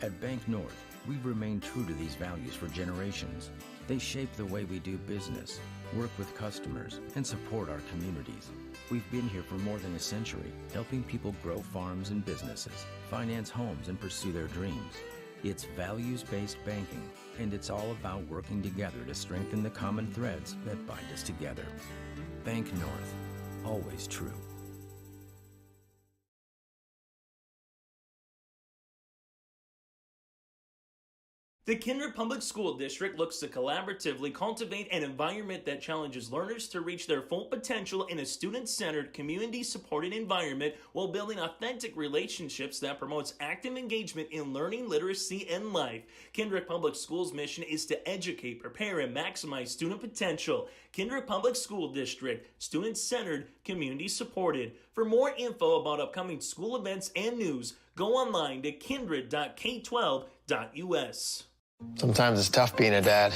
Speaker 7: At Bank North, we've remained true to these values for generations. They shape the way we do business, work with customers, and support our communities. We've been here for more than a century, helping people grow farms and businesses, finance homes, and pursue their dreams. It's values-based banking, and it's all about working together to strengthen the common threads that bind us together. Bank North, always true.
Speaker 15: The Kindred Public School District looks to collaboratively cultivate an environment that challenges learners to reach their full potential in a student-centered, community-supported environment while building authentic relationships that promotes active engagement in learning, literacy, and life. Kindred Public Schools' mission is to educate, prepare, and maximize student potential. Kindred Public School District, student-centered, community-supported. For more info about upcoming school events and news, go online to kindred.k12.us.
Speaker 6: Sometimes it's tough being a dad.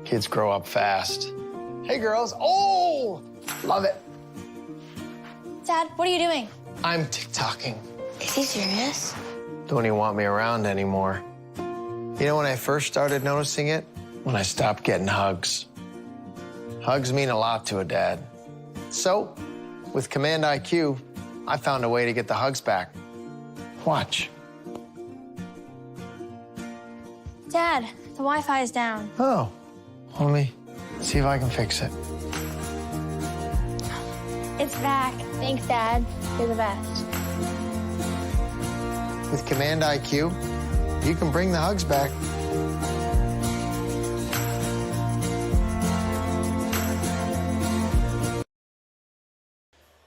Speaker 6: Kids grow up fast. Hey, girls. Oh, love it.
Speaker 11: Dad, what are you doing?
Speaker 6: I'm TikToking.
Speaker 11: Is he serious?
Speaker 6: Don't even want me around anymore. You know when I first started noticing it? When I stopped getting hugs. Hugs mean a lot to a dad. So, with Command IQ, I found a way to get the hugs back. Watch.
Speaker 11: Dad, the Wi-Fi is down.
Speaker 6: Oh, let me see if I can fix it.
Speaker 11: It's back. Thanks, Dad. You're the best.
Speaker 6: With Command IQ, you can bring the hugs back.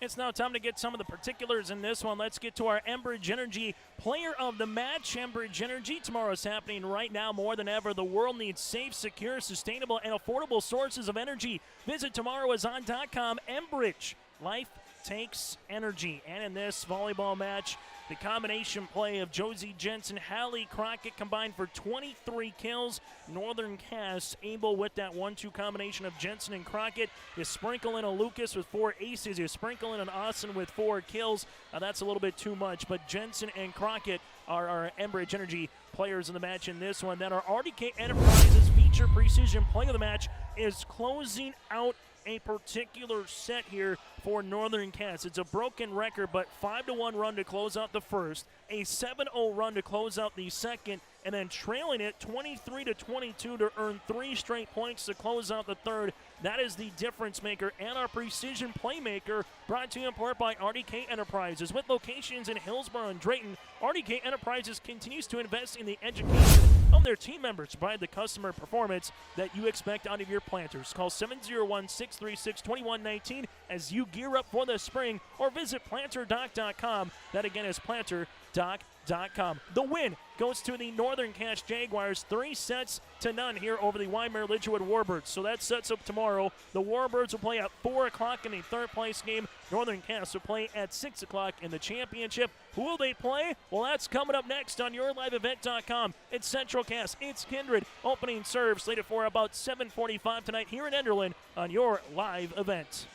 Speaker 2: It's now time to get some of the particulars in this one. Let's get to our Enbridge Energy Player of the Match. Enbridge Energy, tomorrow is happening right now more than ever. The world needs safe, secure, sustainable, and affordable sources of energy. Visit tomorrowison.com. Enbridge, life takes energy. And in this volleyball match, the combination play of Josie Jensen, Hallie Crockett combined for 23 kills. Northern Cass able with that 1-2 combination of Jensen and Crockett. You sprinkle in a Lucas with 4 aces. You sprinkle in an Austin with 4 kills. That's a little bit too much, but Jensen and Crockett are our Enbridge Energy players in the match in this one. Then our RDK Enterprises feature precision play of the match is closing out a particular set here for Northern Cass. It's a broken record, but 5-1 run to close out the first, a 7-0 run to close out the second, and then trailing it 23-22 to earn 3 straight points to close out the third. That is the difference maker and our precision playmaker, brought to you in part by RDK Enterprises. With locations in Hillsborough and Drayton, RDK Enterprises continues to invest in the education of their team members to provide the customer performance that you expect out of your planters. Call 701-636-2119 as you gear up for the spring, or visit planterdoc.com. That again is planterdoc.com. The win goes to the Northern Cache Jaguars, 3-0 here over the Wyndmere Lidgerwood Warbirds. So that sets up tomorrow. The Warbirds will play at 4 o'clock in the third place game. Northern Cache will play at 6 o'clock in the championship. Who will they play? Well, that's coming up next on YourLiveEvent.com. It's Central Cache. It's Kindred. Opening serve slated for about 7:45 tonight here in Enderlin on Your Live Event.